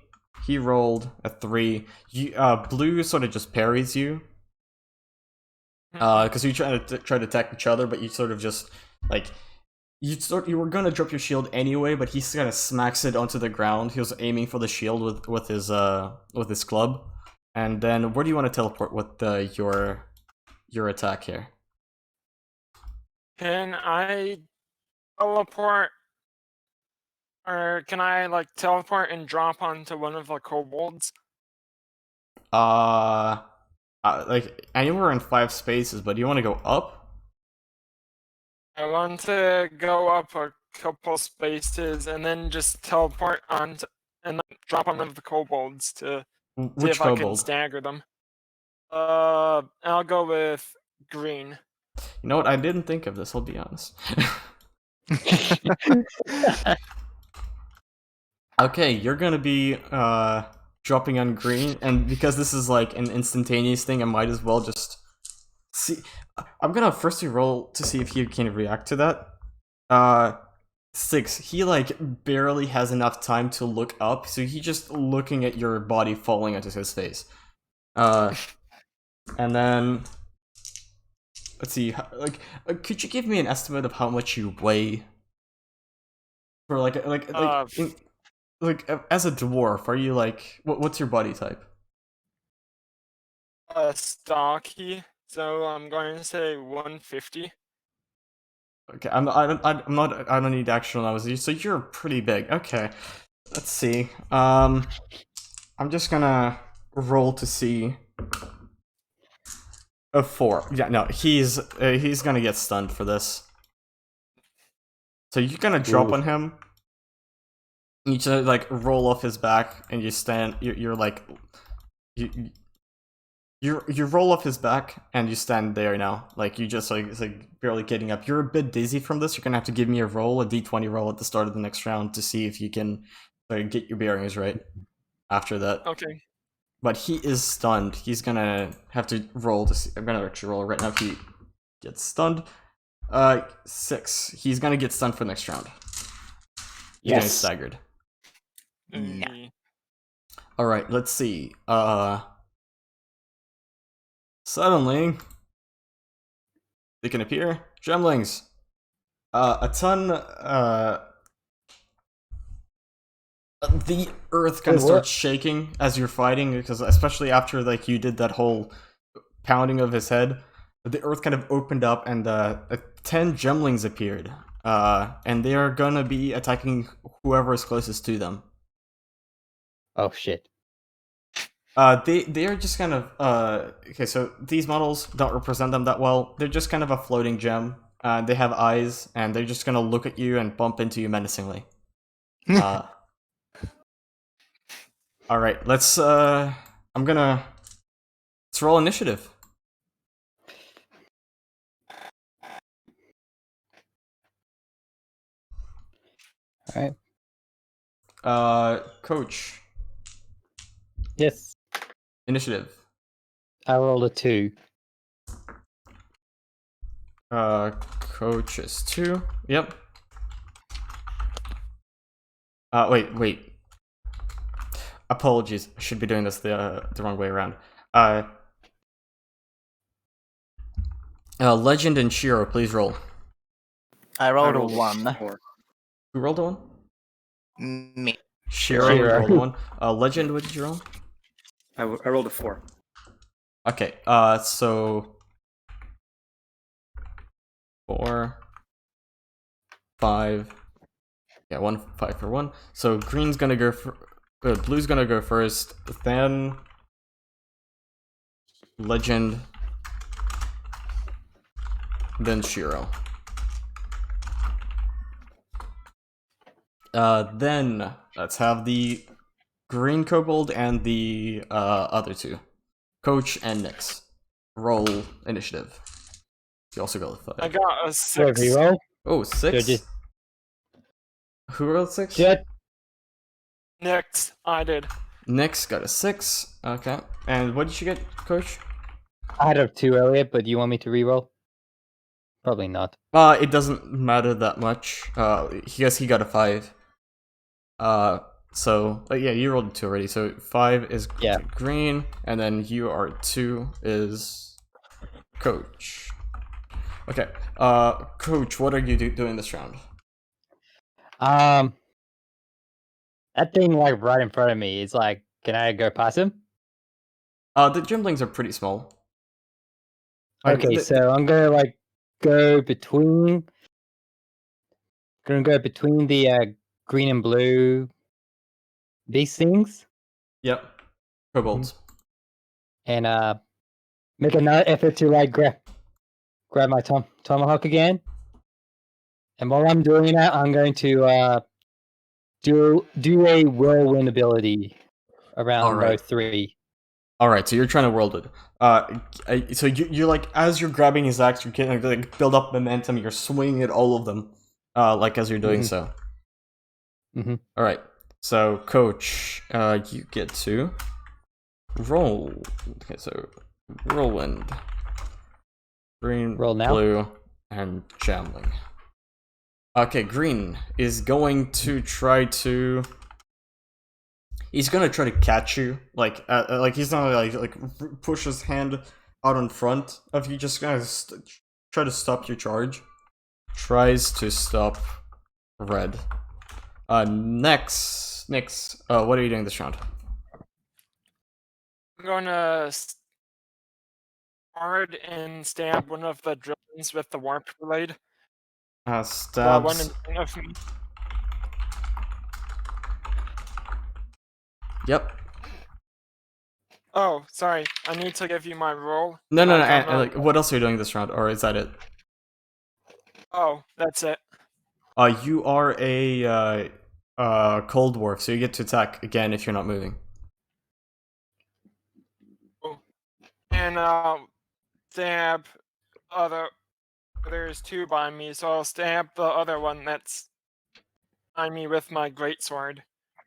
He rolled a 3. Blue sort of just parries you. Because you try to attack each other, but you sort of just like you were gonna drop your shield anyway, but he kind of smacks it onto the ground. He was aiming for the shield with his club. And then where do you want to teleport with your attack here? Can I teleport, or can I like teleport and drop onto one of the kobolds? Like anywhere in 5 spaces, but do you want to go up? I want to go up a couple spaces and then just teleport onto and then drop on one of the kobolds to see Which if I can kobold? stagger them. I'll go with Green. You know what? I didn't think of this. I'll be honest. Okay, you're gonna be dropping on Green, and because this is like an instantaneous thing, I might as well just see. I'm gonna firstly roll to see if he can react to that. 6. He like barely has enough time to look up, so he's just looking at your body falling onto his face. And then let's see. Like, could you give me an estimate of how much you weigh? For like as a dwarf, are you like what's your body type? Stocky. So I'm going to say 150. Okay, I don't need actual numbers. So you're pretty big. Okay, let's see. I'm just gonna roll to see. A 4. Yeah, no, he's gonna get stunned for this. So you're gonna drop on him. You just like roll off his back, and you stand. You're like you roll off his back, and you stand there now. Like you just like it's like barely getting up. You're a bit dizzy from this. You're gonna have to give me a roll, a d20 roll at the start of the next round to see if you can get your bearings right. After that. Okay. But he is stunned. He's gonna have to roll to see. I'm gonna actually roll right now if he gets stunned. 6. He's gonna get stunned for next round. He's getting staggered. Nah. Alright, let's see. Suddenly they can appear. Gemlings. A ton the earth kind of starts shaking as you're fighting, because especially after like you did that whole pounding of his head, the earth kind of opened up and 10 gemlings appeared, and they are gonna be attacking whoever is closest to them. Oh shit. They are just kind of okay. So these models don't represent them that well. They're just kind of a floating gem. They have eyes, and they're just gonna look at you and bump into you menacingly. All right, let's roll initiative. All right. Coach. Yes. Initiative. I rolled a 2. Coach is 2. Yep. Wait. Apologies. I should be doing this the wrong way around. Legend and Shiro, please roll. I rolled a 1. 4. Who rolled a 1? Me. Shiro rolled a 1. Legend, what did you roll? I rolled a 4. Okay, so 4, 5. Yeah, 1, 5 for 1. So green's gonna go for. Blue's gonna go first, then Legend, then Shiro. Then let's have the green kobold and the other two, Coach and Nyx. Roll initiative. You also got a I 5. got a Wait, 6. reroll? Oh, 6? just- Who rolled 6? Jet. Next, I did. Nyx got a 6. Okay. And what did you get, Coach? I had a 2 earlier, but do you want me to reroll? Probably not. It doesn't matter that much. Yes, he got a 5. So yeah, you rolled a 2 already. So 5 is Yeah. green, and then you are 2 is Coach. Okay. Coach, what are you doing this round? That thing like right in front of me is like, can I go past him? The gymlings are pretty small. Okay, so I'm gonna like go between. Gonna go between the green and blue. These things, Yep. Kobolds. and make another effort to like grab my tomahawk again. And while I'm doing that, I'm going to do a whirlwind ability around Alright. those 3. Alright, so you're trying to world it. So you're like, as you're grabbing his axe, you're getting like build up momentum, you're swinging at all of them. Like as you're doing so. Mhm. Alright. So Coach, you get to roll. Okay, so whirlwind. Green, Roll now? blue, and jamling. Okay, green is going to try to. He's gonna try to catch you, like he's gonna like push his hand out in front of you, just gonna try to stop your charge. Tries to stop red. Next, what are you doing this round? I'm gonna hard and stab one of the drillings with the warp blade. One in Stabs. front of me. Yep. Oh, sorry. I need to give you my roll. No, I'm not- like, what else are you doing this round, or is that it? Oh, that's it. You are a Call Dwarf, so you get to attack again if you're not moving. And stab other. There's 2 by me, so I'll stab the other one that's behind me with my greatsword.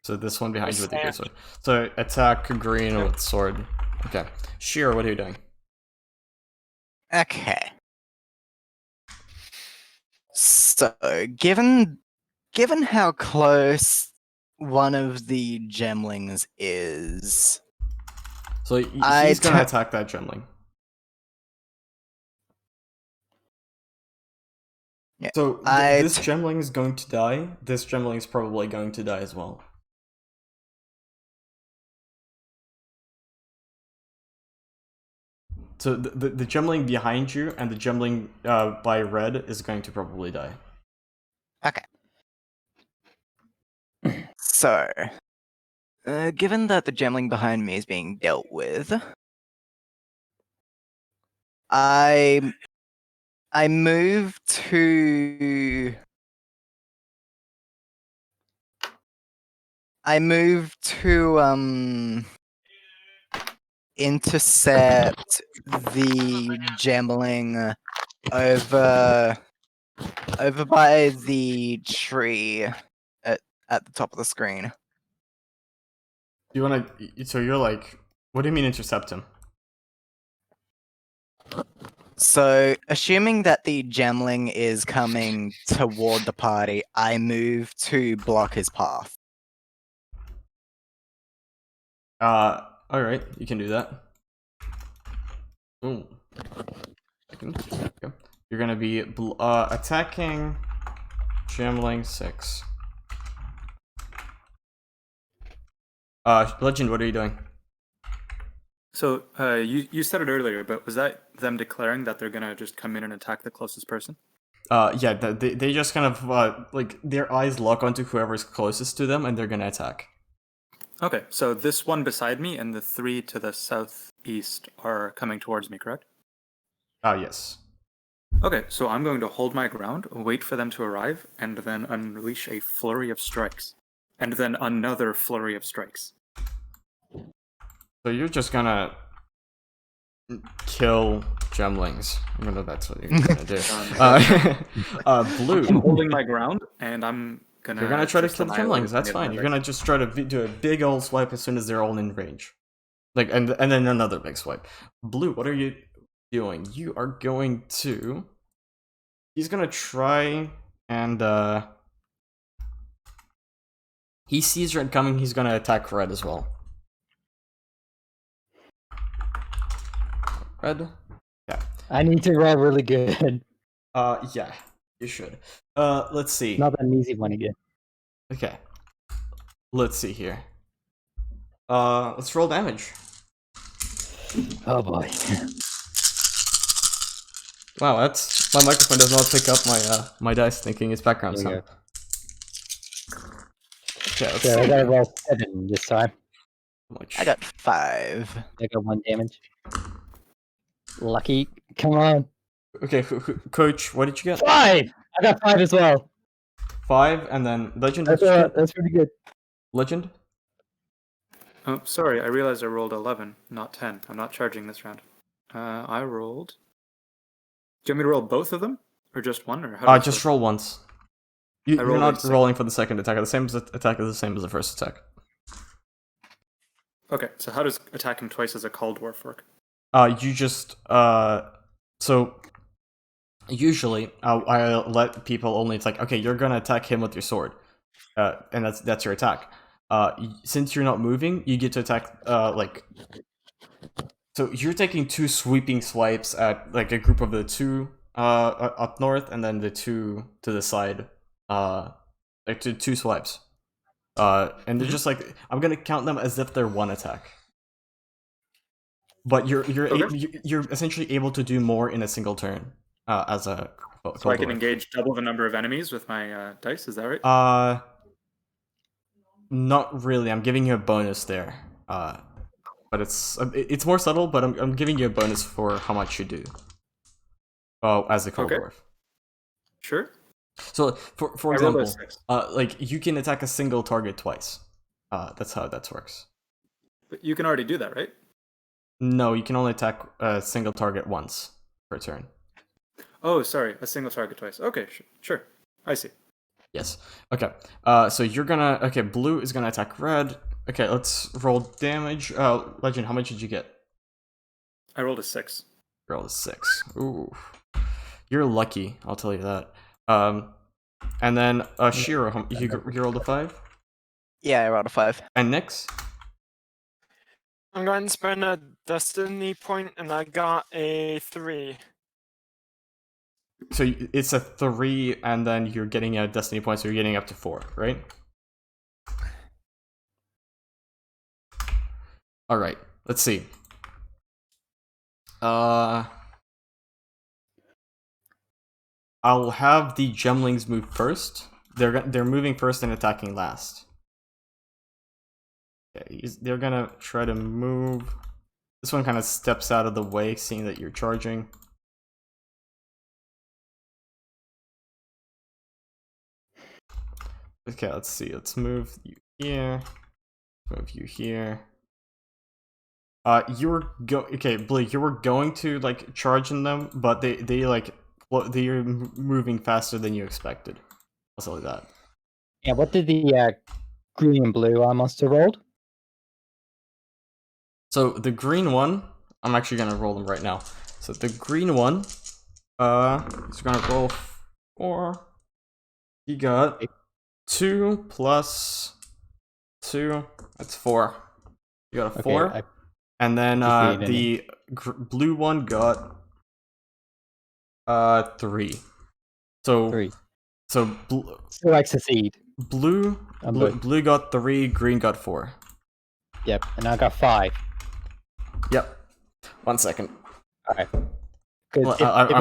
So this one behind you with the great Stab. sword. So attack green Yep. with sword. Okay. Shiro, what are you doing? Okay. So, given how close one of the gemlings is, So I he's gonna ta- attack that gemling. Yeah, So I this t- gemling is going to die. This gemling is probably going to die as well. So the gemling behind you and the gemling by red is going to probably die. okay. So, given that the gemling behind me is being dealt with, I move to intercept the gemling over by the tree at the top of the screen. You wanna? So you're like, what do you mean intercept him? So, assuming that the gemling is coming toward the party, I move to block his path. All right, you can do that. Ooh. Okay. You're gonna be attacking gemling 6. Legend, what are you doing? So you said it earlier, but was that them declaring that they're gonna just come in and attack the closest person? Yeah, they just kind of like their eyes lock onto whoever's closest to them, and they're gonna attack. Okay, so this one beside me and the 3 to the southeast are coming towards me, correct? Yes. Okay, so I'm going to hold my ground, wait for them to arrive, and then unleash a flurry of strikes. And then another flurry of strikes. So you're just gonna kill gemlings. I know that's what you're gonna do. Blue. I'm holding my ground, and I'm gonna... You're gonna try to just kill the annihilate gemlings, that's any of fine. my You're gonna just try to do a big old swipe as soon as they're all in range. Like, and then another big swipe. Blue, what are you doing? You are going to... He's gonna try and, he sees red coming, he's gonna attack red as well. Red? Yeah. I need to roll really good. Yeah, you should. Let's see. Not an easy one again. Okay. Let's see here. Let's roll damage. Oh boy. Wow, that's my microphone does not pick up my my dice thinking it's background There you sound. Okay, let's So I see. gotta roll 7 this time. How much? I got 5. I got 1 damage. Lucky. Come on. Okay, Coach, what did you get? 5! I got 5 as well. 5, and then Legend. What That's did you get? that's pretty good. Legend. Oh, sorry, I realized I rolled 11, not 10. I'm not charging this round. I rolled... Do you want me to roll both of them? Or just one? Or how does Just this roll once. You're rolled not a 6. rolling for the second attack. The same attack is the same as the first attack. work? Okay, so how does attacking twice as a Call Dwarf work? You just so usually I let people only. It's like, okay, you're gonna attack him with your sword, and that's your attack. Since you're not moving, you get to attack like. So you're taking 2 sweeping swipes at like a group of the 2 up north, and then the 2 to the side, like 2 swipes. And they're just like, I'm gonna count them as if they're 1 attack. But you're Okay. you're essentially able to do more in a single turn as a. So I can engage double the number of enemies with my dice, is that right? Not really. I'm giving you a bonus there. But it's more subtle. But I'm giving you a bonus for how much you do. Oh, as a Call Okay. Dwarf. Sure. So for I rolled a example, 6. like you can attack a single target twice. That's how that works. But you can already do that, right? No, you can only attack a single target once per turn. Oh, sorry, a single target twice. Okay, sure. I see. Yes. Okay. So you're gonna. Okay, blue is gonna attack red. Okay, let's roll damage. Legend, how much did you get? I rolled a 6. Roll a 6. Ooh. You're lucky, I'll tell you that. And then Shiro, you rolled a 5. Yeah, I rolled a 5. And Nyx? I'm going to spend a destiny point, and I got a 3. So it's a 3, and then you're getting a destiny point, so you're getting up to 4, right? All right. Let's see. I'll have the gemlings move first. They're moving first and attacking last. Okay, they're gonna try to move. This one kind of steps out of the way, seeing that you're charging. Okay, let's see. Let's move you here. Move you here. Okay, Blue. You were going to like charge in them, but they're moving faster than you expected. I'll tell you that. Yeah, what did the green and blue monster rolled? So the green one, I'm actually gonna roll them right now. So the green one, is gonna roll 4. He got 2 plus 2. That's 4. You got a 4. Okay, And then the blue one got 3. So 3. So Still like succeed. blue got 3, green got 4. Yep, and I got 5. Yep. 1 second. Alright. Because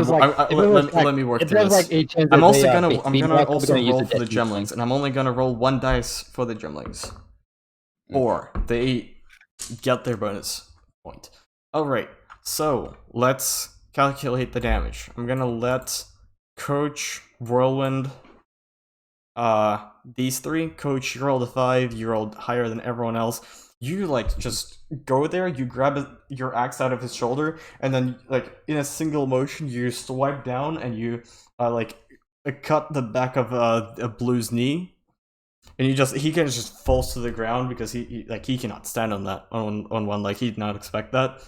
Well, it was like let me work if through there was this. like a chance I'm that also they, gonna beat I'm me, gonna I'm probably also gonna use roll the for the destiny point. gemlings, and I'm only gonna roll 1 dice for the gemlings. 4. They get their bonus point. Alright, so let's calculate the damage. I'm gonna let Coach, Whirlwind, these 3. Coach, you rolled a 5, you rolled higher than everyone else. You, like, just go there, you grab your axe out of his shoulder, and then, like, in a single motion, you swipe down and you, cut the back of Blue's knee. And he can just falls to the ground because he cannot stand on that on one, like, he did not expect that.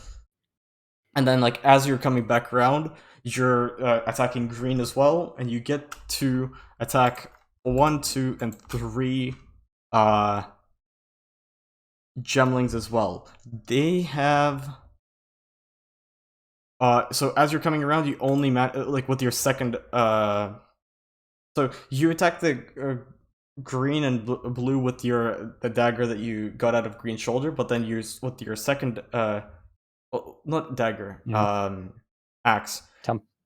And then, like, as you're coming back around, you're attacking green as well, and you get to attack 1, 2, and 3 gemlings as well. They have so as you're coming around, you only like with your second so you attack the green and blue with the dagger that you got out of green's shoulder, but then use with your second not dagger, axe,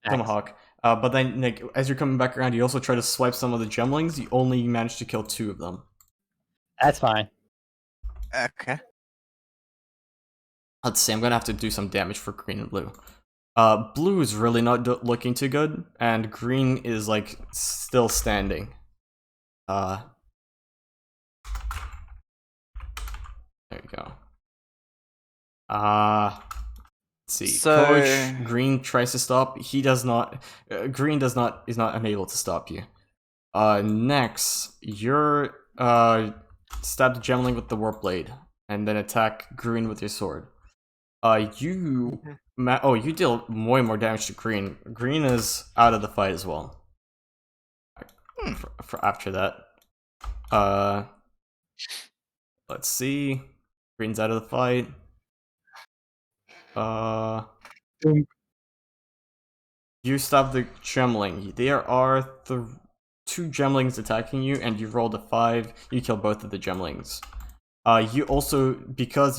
tomahawk. But then, like, as you're coming back around, you also try to swipe some of the gemlings. You only manage to kill 2 of them. That's fine. Okay. Let's see, I'm gonna have to do some damage for green and blue. Blue is really not looking too good, and green is, like, still standing. There you go. Let's see. So- Coach, green tries to stop. He does not. Green is not unable to stop you. Next, you're stab the gemling with the warp blade, and then attack green with your sword. You deal way more damage to green. Green is out of the fight as well. For after that, let's see. Green's out of the fight. You stop the gemling. There are 2 gemlings attacking you, and you rolled a 5. You kill both of the gemlings. You also, because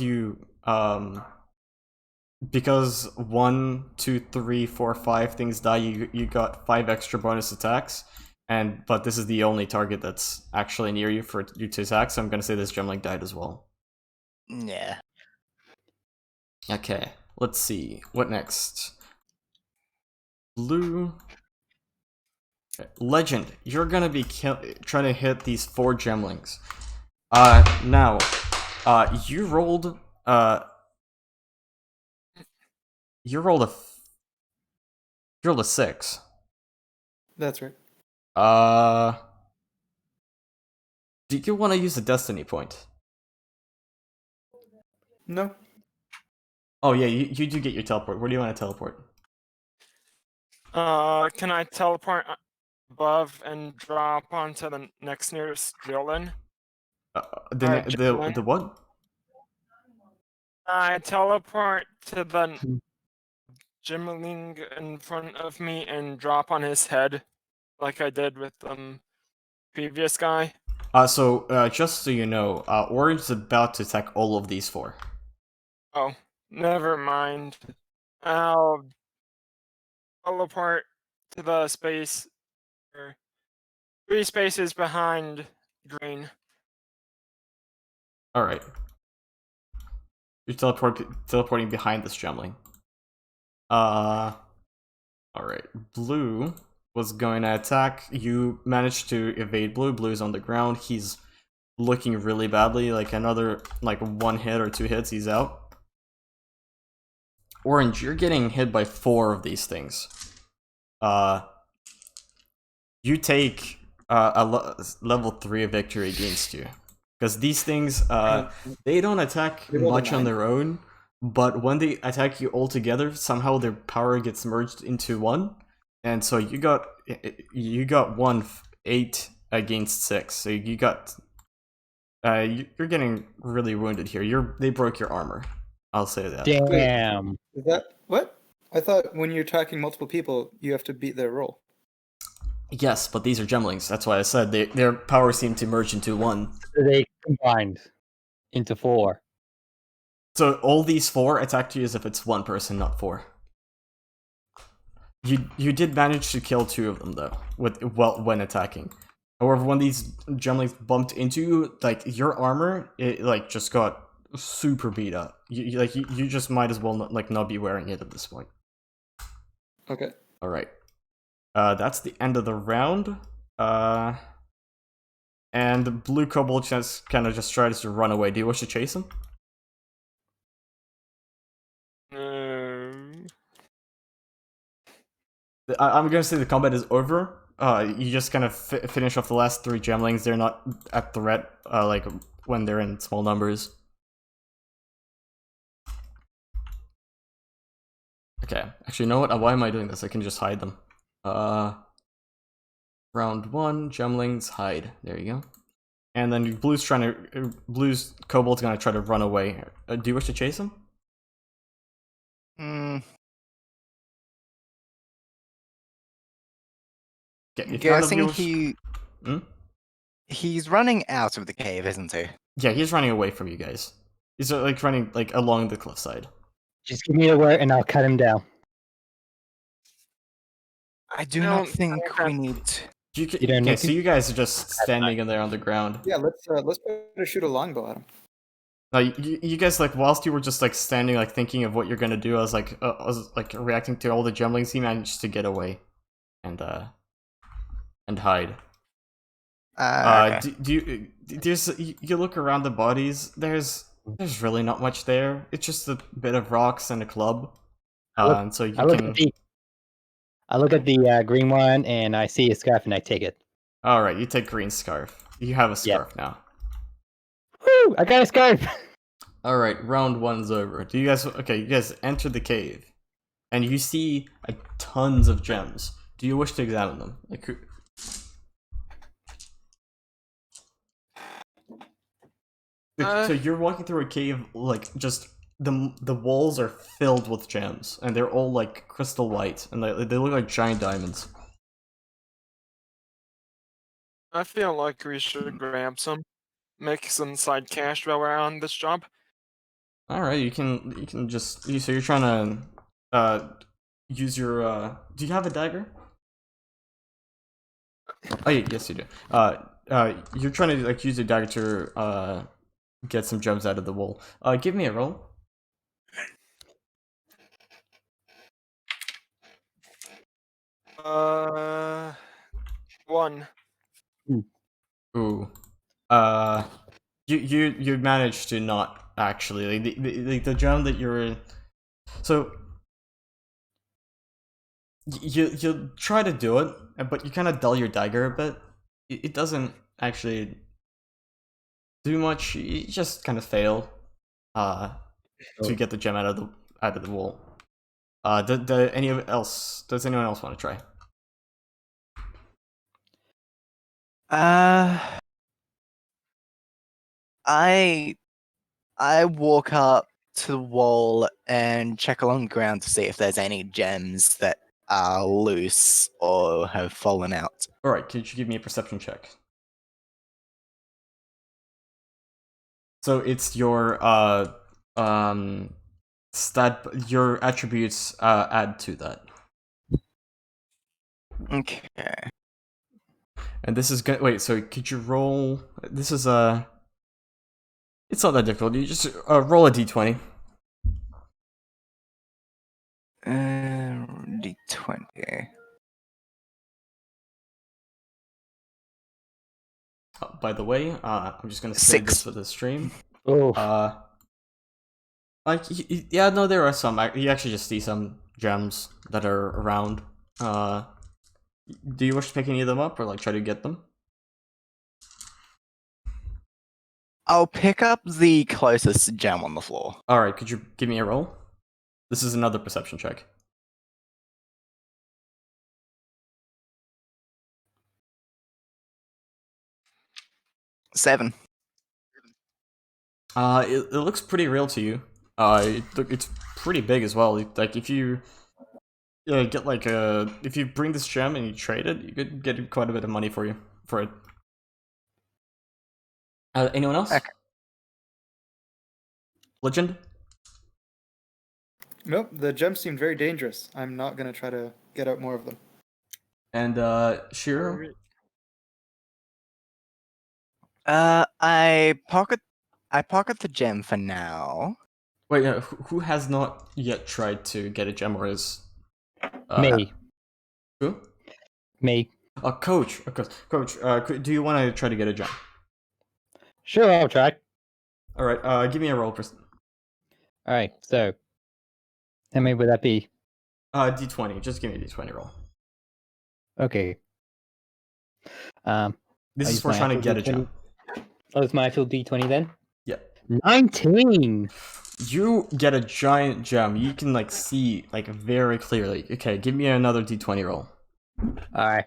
1, 2, 3, 4, 5 things die, you got 5 extra bonus attacks. But this is the only target that's actually near you for you to attack, so I'm gonna say this gemling died as well. Yeah. Okay, let's see. What next? Blue. Okay. Legend, you're gonna be trying to hit these 4 gemlings. Now, you rolled a 6. That's right. Do you want to use a destiny point? No. Oh yeah, you do get your teleport. Where do you want to teleport? Can I teleport above and drop onto the next nearest villain? The what? I teleport to the Gimling in front of me and drop on his head, like I did with previous guy. Just so you know, Orange is about to attack all of these 4. Oh, never mind. I'll teleport to the space, or 3 spaces behind green. Alright. You're teleporting behind this gemling. Alright. Blue was going to attack. You managed to evade Blue. Blue's on the ground. He's looking really badly. Like, another, like, 1 hit or 2 hits, he's out. Orange, you're getting hit by 4 of these things. You take a level 3 victory against you. Because these things, they don't attack much on their own, but when they attack you all together, somehow their power gets merged into 1. And so you got 8 against 6. So you got you're getting really wounded here. They broke your armor. I'll say that. Damn. Is that what? I thought when you're attacking multiple people, you have to beat their roll. Yes, but these are gemlings. That's why I said their powers seem to merge into 1. So they combined into 4. So all these 4 attack you as if it's 1 person, not 4. You did manage to kill 2 of them though, when attacking. However, when these gemlings bumped into you, like your armor, it like just got super beat up. You just might as well not be wearing it at this point. Okay. All right. That's the end of the round. And the blue kobold just kind of just tries to run away. Do you wish to chase him? I'm gonna say the combat is over. You just kind of finish off the last 3 gemlings. They're not at threat, like when they're in small numbers. Okay, actually, you know what? Why am I doing this? I can just hide them. Round 1, gemlings, hide. There you go. And then blue's kobold's gonna try to run away. Do you wish to chase him? Okay, Guessing he's running out of the cave, isn't he? Yeah, he's running away from you guys. He's like running like along the cliffside. Just give me a word and I'll cut him down. I do not think we need to. Okay, so you guys are just standing in there on the ground. Yeah, let's shoot a longbow at him. You guys, like, whilst you were just like standing, like thinking of what you're gonna do, I was like reacting to all the gemlings. He managed to get away, and hide. Okay. You look around the bodies. There's really not much there. It's just a bit of rocks and a club. And so I look at the green one and I see a scarf and I take it. All right, you take green scarf. You have a scarf now. Woo! I got a scarf. All right, round 1's over. You guys enter the cave, and you see tons of gems. Do you wish to examine them? So you're walking through a cave, like just the walls are filled with gems, and they're all like crystal white, and they look like giant diamonds. I feel like we should grab some, make some side cash while we're on this job. All right, you can just so you're trying to use your do you have a dagger? Oh yeah, yes you do. You're trying to like use your dagger to get some gems out of the wall. Give me a roll. One. Ooh. You managed to not actually the gem that you're. So you try to do it, but you kind of dull your dagger a bit. It doesn't actually do much. You just kind of fail. To get the gem out of the wall. Does anyone else want to try? I walk up to the wall and check along the ground to see if there's any gems that are loose or have fallen out. All right, could you give me a perception check? So it's your your attributes add to that. Okay. And this is good. Wait, so could you roll? This is it's not that difficult. You just roll a d20. D20. By the way, I'm just gonna save this 6. for the stream. Oh. Yeah, no, there are some. You actually just see some gems that are around. Do you wish to pick any of them up or like try to get them? I'll pick up the closest gem on the floor. All right, could you give me a roll? This is another perception check. Seven. It looks pretty real to you. It's pretty big as well. Like if you get like if you bring this gem and you trade it, you could get quite a bit of money for it. Anyone else? Okay. Legend? Nope, the gem seemed very dangerous. I'm not gonna try to get out more of them. And Shiro? I pocket the gem for now. Wait, who has not yet tried to get a gem or is... Me. Who? Me. Coach. Coach, do you want to try to get a gem? Sure, I'll try. Alright, give me a roll. Alright, so how many would that be? D20. Just give me a D20 roll. Okay. This I'll is use for my trying to actual get a gem. Oh, it's my actual D20 then? Yeah. 19! You get a giant gem. You can, like, see, like, very clearly. Okay, give me another D20 roll. Alright.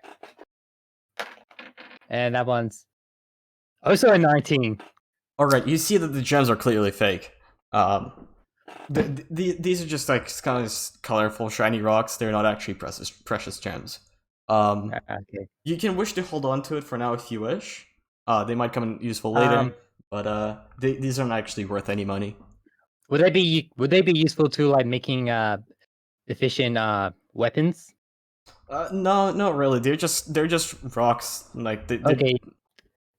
And that one's also a 19. Alright, you see that the gems are clearly fake. These are just, like, kind of colorful, shiny rocks. They're not actually precious gems. Okay. You can wish to hold on to it for now if you wish. They might come in useful later, but these aren't actually worth any money. Would they be useful to like making efficient weapons? No, not really. They're just rocks. Like Okay.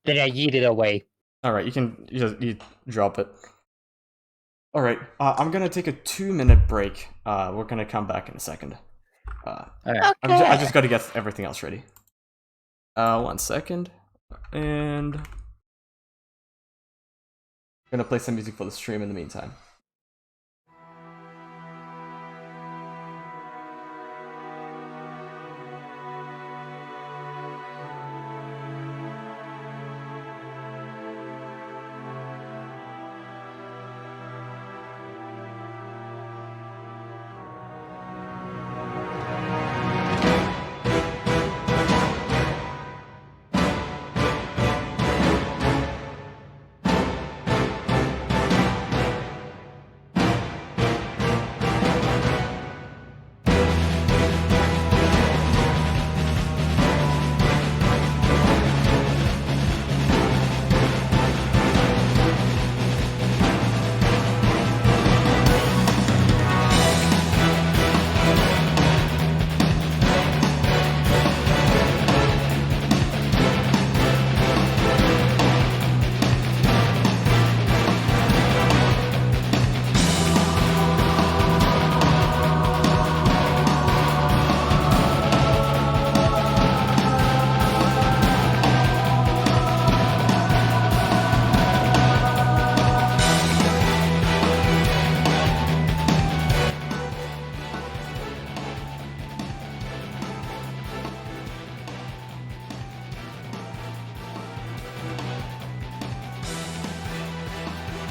Then I yeet it away. All right, you drop it. All right, I'm gonna take a 2-minute break. We're gonna come back in a second. Alright. I just gotta get everything else ready. 1 second, and I'm gonna play some music for the stream in the meantime.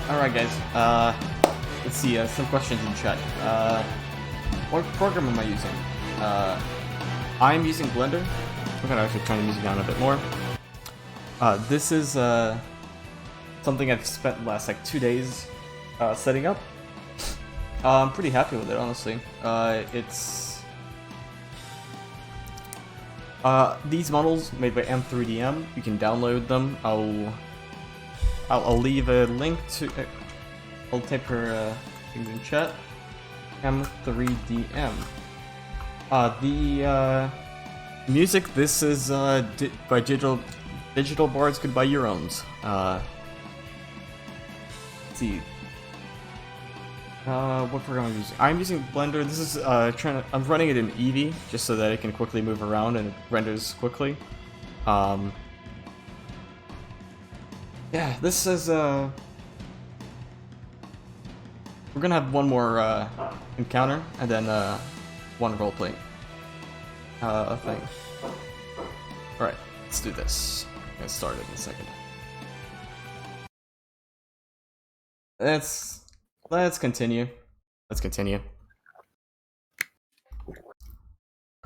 Alright guys, let's see, some questions in chat. What program am I using? I'm using Blender. We're gonna actually turn the music down a bit more. This is something I've spent the last like 2 days setting up. I'm pretty happy with it, honestly. It's these models made by M3DM. You can download them. I'll leave a link to. I'll type her things in chat. M3DM. The music. This is by Digital Bards. Goodbye URealms. Let's see. What program am I using? I'm using Blender. This is I'm running it in Eevee just so that it can quickly move around and it renders quickly. Yeah, this is we're gonna have one more encounter and then one roleplay thing. Alright, let's do this. I'm gonna start it in a second. Let's continue. Let's continue.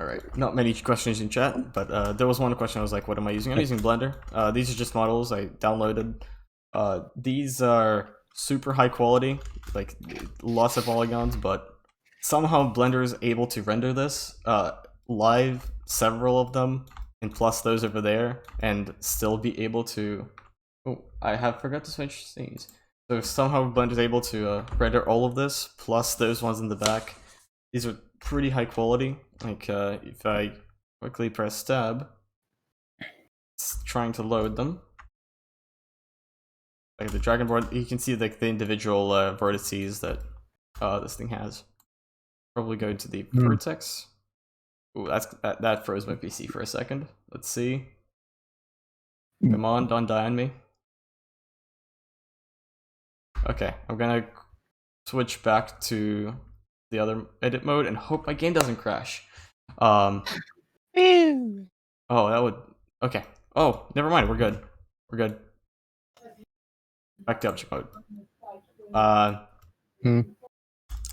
Alright, not many questions in chat, but there was one question I was like, what am I using? I'm using Blender. These are just models I downloaded. These are super high quality, like lots of polygons, but somehow Blender is able to render this live, several of them, and plus those over there, and still be able to... Oh, I forgot to switch scenes. So somehow Blender is able to render all of this, plus those ones in the back. These are pretty high quality. Like if I quickly press tab, it's trying to load them. Like the dragon board, you can see like the individual vertices that this thing has. Probably go to the vertex. Ooh, that froze my PC for a second. Let's see. Come on, don't die on me. Okay, I'm gonna switch back to the other edit mode and hope my game doesn't crash. Oh, that would... Okay. Oh, never mind, we're good. We're good. Back to object mode.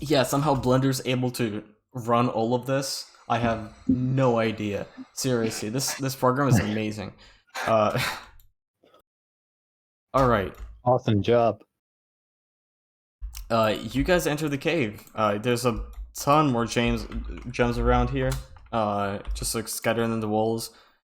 Yeah, somehow Blender's able to run all of this. I have no idea. Seriously, this program is amazing. Alright. Awesome job. You guys enter the cave. There's a ton more gems around here. Just like scattered in the walls.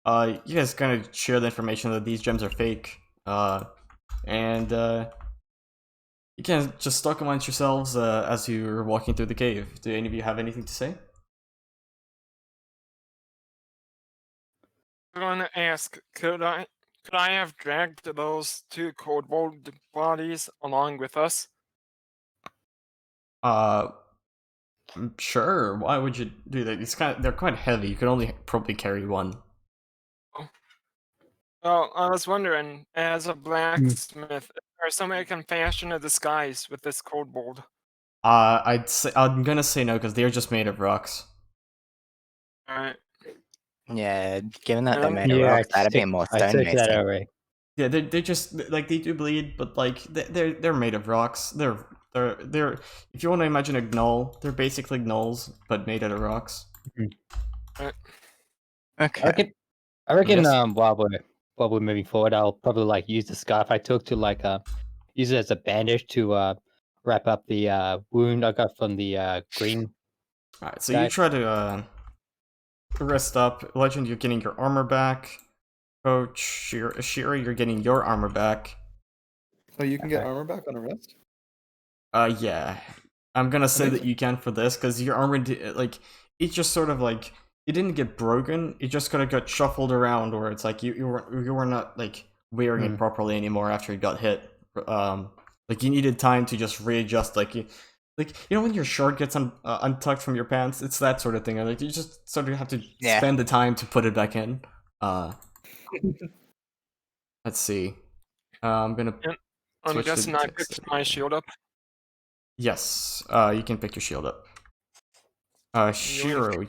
You guys kind of share the information that these gems are fake. And you can just talk amongst yourselves as you're walking through the cave. Do any of you have anything to say? I'm going to ask, could I have dragged those 2 cold-boiled bodies along with us? Sure. Why would you do that? They're quite heavy. You could only probably carry one. Well, I was wondering, as a blacksmith, is there some way I can fashion a disguise with this cold bolt? I'm gonna say no because they're just made of rocks. Alright. Yeah, given that they're Um, made of Yeah, rocks, that'd be more I searched that stonemason. already. Yeah, they're just like they do bleed, but like they're made of rocks. They're if you want to imagine a gnoll, they're basically gnolls but made out of rocks. Okay. I reckon Yes. while we're moving forward, I'll probably like use the scarf I took to like use it as a bandage to wrap up the wound I got from the green. Alright, so guy. you try to rest up. Legend, you're getting your armor back. Coach, Shira, you're getting your armor back. Oh, you can get Okay. armor back on a rest? Yeah. I'm gonna say that Amazing. you can for this, because your armor, like, it just sort of like, it didn't get broken, it just kind of got shuffled around, where it's like, you were not, like, wearing it properly anymore after you got hit. Like, you needed time to just readjust, like, you know when your shirt gets untucked from your pants? It's that sort of thing, like, you just sort of have to Yeah. spend the time to put it back in. Let's see. I'm gonna... I'm Switch to guessing I text picked my shield up. Yes, you can pick your shield up. Shiro,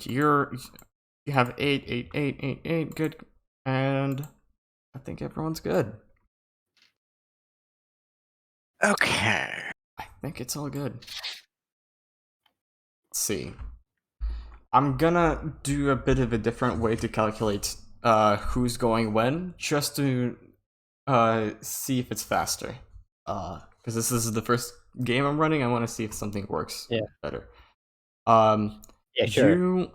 you have 8, 8, 8, 8, 8, good, and I think everyone's good. Okay. I think it's all good. Let's see. I'm gonna do a bit of a different way to calculate who's going when, just to see if it's faster. Because this is the first game I'm running, I want to see if something works better. Yeah, sure. You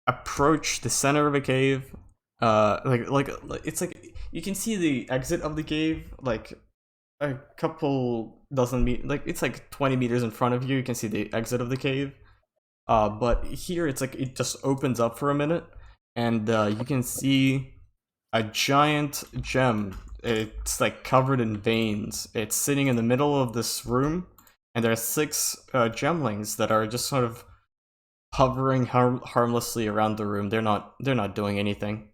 approach the center of a cave. Like it's like you can see the exit of the cave, like a couple dozen like it's like 20 meters in front of you. You can see the exit of the cave. But here it's like it just opens up for a minute, and you can see a giant gem. It's like covered in veins. It's sitting in the middle of this room, and there are 6 gemlings that are just sort of hovering harmlessly around the room. They're not doing anything.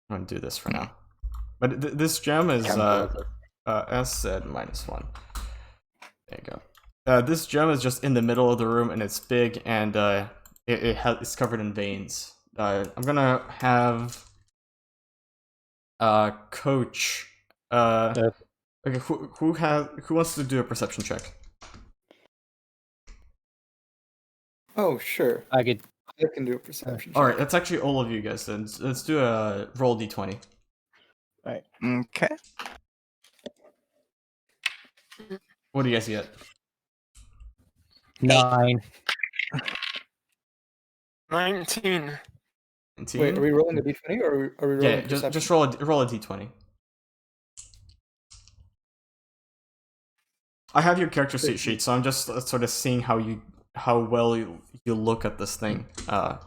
I'm gonna do this for now. But this gem is as said -1. There you go. This gem is just in the middle of the room, and it's big, and it's covered in veins. I'm gonna have Coach. Okay, who wants to do a perception check? Oh, sure. I could. I can do a perception check. All right, that's actually all of you guys. Then let's do a roll d20. Okay. What do you guys get? 9. 19. 19? Wait, are we rolling a d20 or are we rolling Yeah, perception? just roll a d20. I have your character sheet, so I'm just sort of seeing how how well you look at this thing. I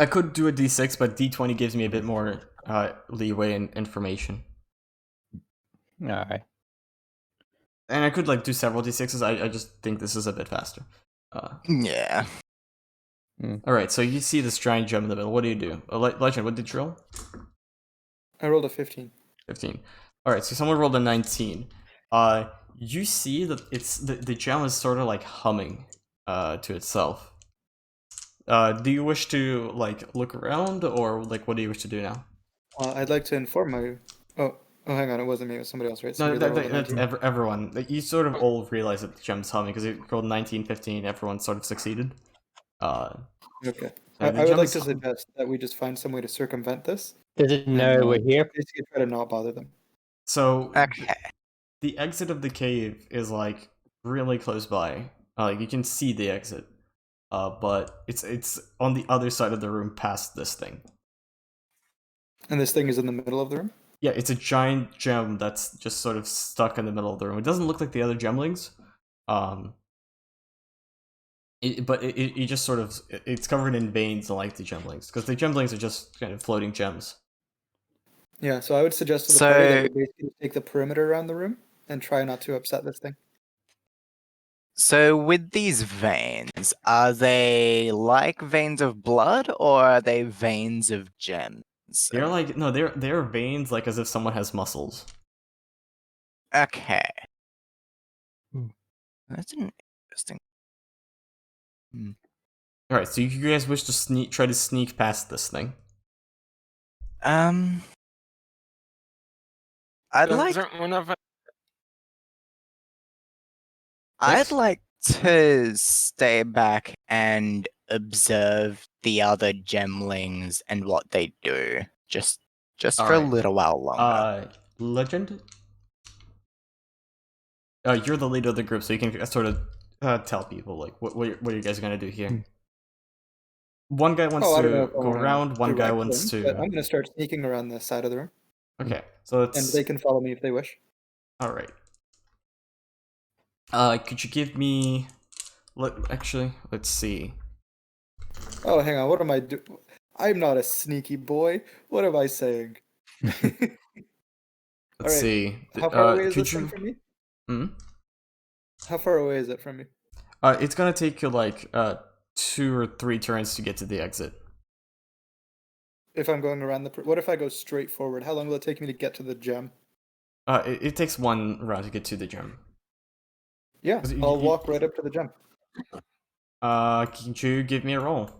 could do a d6, but d20 gives me a bit more leeway and information. Alright. And I could like do several d6s. I just think this is a bit faster. Yeah. Alright, so you see this giant gem in the middle. What do you do? Legend, what did you roll? I rolled a 15. 15. Alright, so someone rolled a 19. You see that it's the gem is sort of like humming to itself. Do you wish to like look around, or like what do you wish to do now? I'd like to inform my. Oh, hang on, it wasn't me. It was somebody else, right? No, Somebody that rolled a that's 19. everyone. Like, you sort of all realize that the gem's humming because it rolled 19, 15. Everyone sort of succeeded. Okay. Yeah, the I would gem like is to hum- suggest that we just find some way to circumvent this. Does it know we're here? Basically, try to not bother them. So Okay. the exit of the cave is like really close by. Like you can see the exit, but it's on the other side of the room past this thing. And this thing is in the middle of the room. Yeah, it's a giant gem that's just sort of stuck in the middle of the room. It doesn't look like the other gemlings, but it just sort of it's covered in veins like the gemlings, because the gemlings are just kind of floating gems. Yeah, so I would suggest to the party that we basically take the perimeter around the room and try not to upset this thing. So with these veins, are they like veins of blood or are they veins of gems? They're like they're veins, like as if someone has muscles. Okay. Hmm. That's an interesting. All right, so you guys wish to try to sneak past this thing. I'd like Doesn't one of I'd like to stay back and observe the other gemlings and what they do. Just for a Alright. little while longer. Legend. You're the leader of the group, so you can sort of tell people like what are you guys gonna do here. One guy wants I don't know to if I go wanna around. One guy direct wants them, but to. I'm going to start sneaking around the side of the room, Okay, so and it's they can follow me if they wish. all right. Could you give me? Actually, let's see. Oh, hang on. What am I doing? I'm not a sneaky boy. What am I saying? Let's Alright, see. How far away is could this thing you? from me? Hmm? How far away is it from me? It's gonna take you like 2 or 3 turns to get to the exit. If I'm going around the... What if I go straight forward? How long will it take me to get to the gem? It takes 1 round to get to the gem. Yeah, 'Cause I'll walk right up to the gem. Can you give me a roll?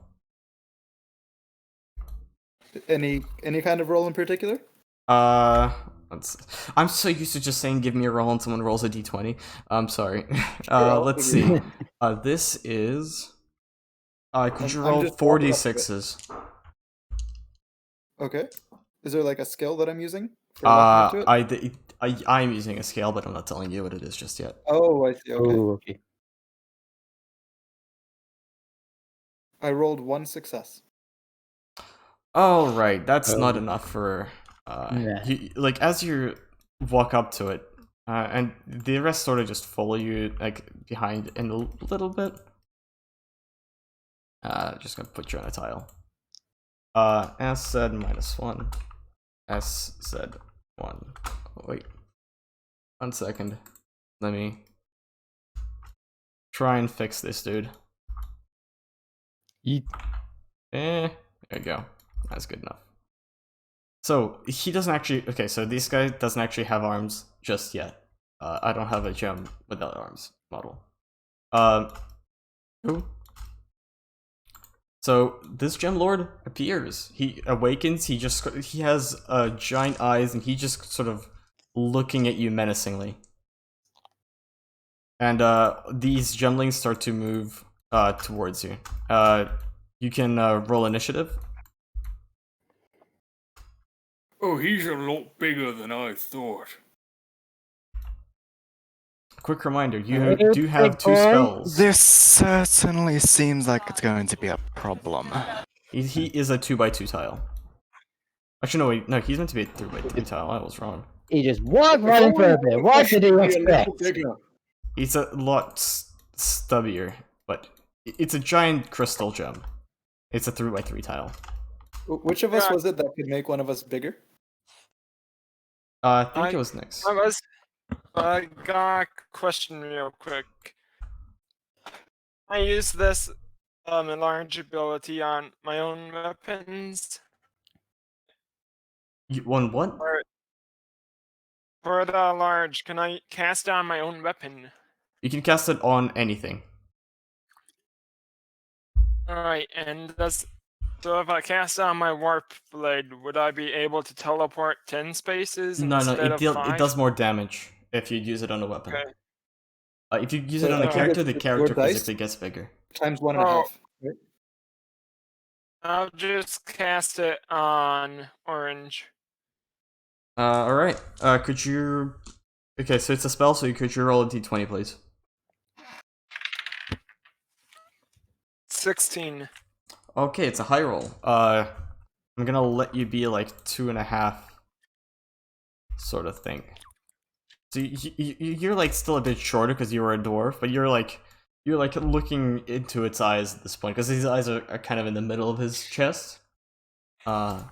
Any kind of roll in particular? I'm so used to just saying give me a roll and someone rolls a d20. I'm sorry. I'll Let's figure see. This is. Could you I'm roll just 4 walking up to it. d6s? Okay. Is there like a skill that I'm using? For walking up to it? I'm using a scale, but I'm not telling you what it is just yet. Oh, I see. Okay. Oh, okay. I rolled 1 success. Oh right, that's not Oh. enough for. Yeah. Like as you walk up to it, and the rest sort of just follow you like behind in a little bit. Just gonna put you on a tile. S said -1. S said 1. Oh, wait. 1 second. Let me try and fix this, dude. There you go. That's good enough. So he doesn't actually. Okay, so this guy doesn't actually have arms just yet. I don't have a gem without arms model. Who? So this gem lord appears. He awakens. He has giant eyes, and he just sort of looking at you menacingly. And these gemlings start to move towards you. You can roll initiative. Oh, he's a lot bigger than I thought. Quick reminder: you Hey, do have big 2 boy. spells. This certainly seems like it's going to be a problem. He is a 2x2 tile. Actually, no, wait, no, he's meant to be a 3x3 tile. I was wrong. He just walked right in front of it. What did he expect? It's a lot stubbier, but it's a giant crystal gem. It's a 3x3 tile. Which of us Yeah. was it that could make one of us bigger? I think it was Nyx. I got a question real quick. I use this enlarge ability on my own weapons. You won what? For the large, can I cast on my own weapon? You can cast it on anything. Alright, and so if I cast on my warp blade, would I be able to teleport 10 spaces No, instead of 5? it does more damage if you use it on a weapon. Okay. If you use So it on a I think character, it's the your character dice physically gets bigger. times 1.5. Right? I'll just cast it on orange. Alright. Could you... Okay, so it's a spell, so could you roll a d20, please? 16. Okay, it's a high roll. I'm gonna let you be like 2.5 sort of thing. So you're like still a bit shorter because you were a dwarf, but you're like looking into its eyes at this point because his eyes are kind of in the middle of his chest. You're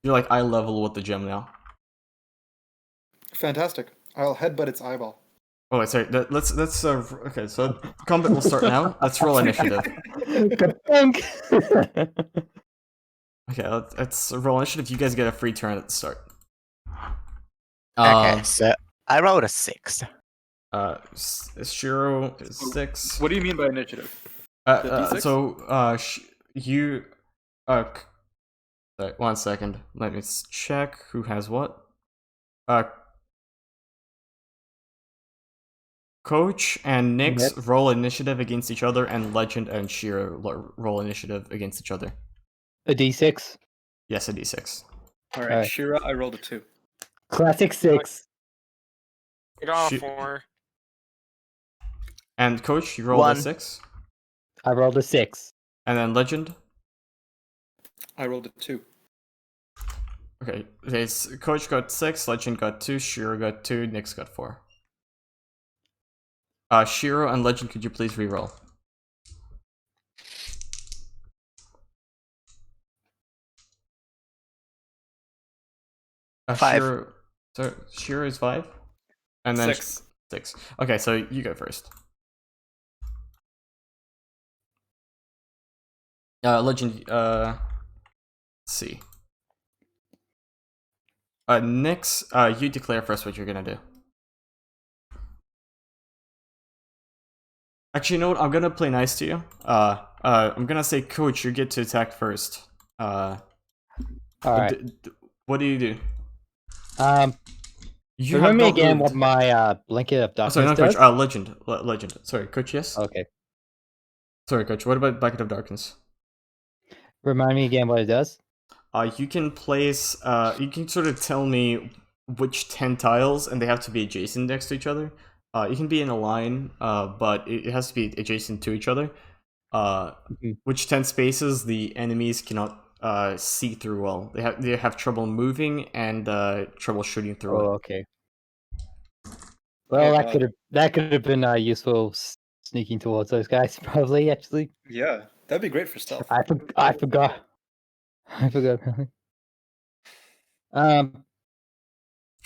like eye level with the gem now. Fantastic. I'll headbutt its eyeball. Oh wait, sorry. Let's okay. So combat will start now. Let's roll initiative. Ka-thunk! Okay, let's roll initiative. You guys get a free turn at the start. Okay, so I rolled a 6. Shiro is 6. What do you mean by initiative? D6? So you sorry, 1 second. Let me check who has what. Coach and Nyx roll initiative against each other, and Legend and Shiro roll initiative against each other. A d6. Yes, a d6. Alright, Alright. Shira, I rolled a 2. Classic 6. I got a Shoot. 4. And Coach, you rolled a 1. 6. I rolled a 6. And then Legend. I rolled a 2. Okay, so Coach got 6, Legend got 2, Shiro got 2, Nyx got 4. Shiro and Legend, could you please reroll? Five. Shiro is 5? And then 6. 6. Okay, so you go first. Legend, let's see. Nyx, you declare first what you're gonna do. Actually, you know what? I'm gonna play nice to you. I'm gonna say, Coach, you get to attack first. Alright. What do you do? You Remind me not again moved. what my Blanket of Oh, Darkness sorry, not does? Coach. Legend. Legend. Sorry, Coach, yes? Okay. Sorry, Coach, what about Bucket of Darkness? Remind me again what it does? You can place, you can sort of tell me which 10 tiles, and they have to be adjacent next to each other. You can be in a line, but it has to be adjacent to each other. Which 10 spaces the enemies cannot see through well. They have trouble moving and trouble shooting through it. Oh, okay. Well, that could have been useful sneaking towards those guys, probably, actually. Yeah, that'd be great for stealth. I forgot. I forgot.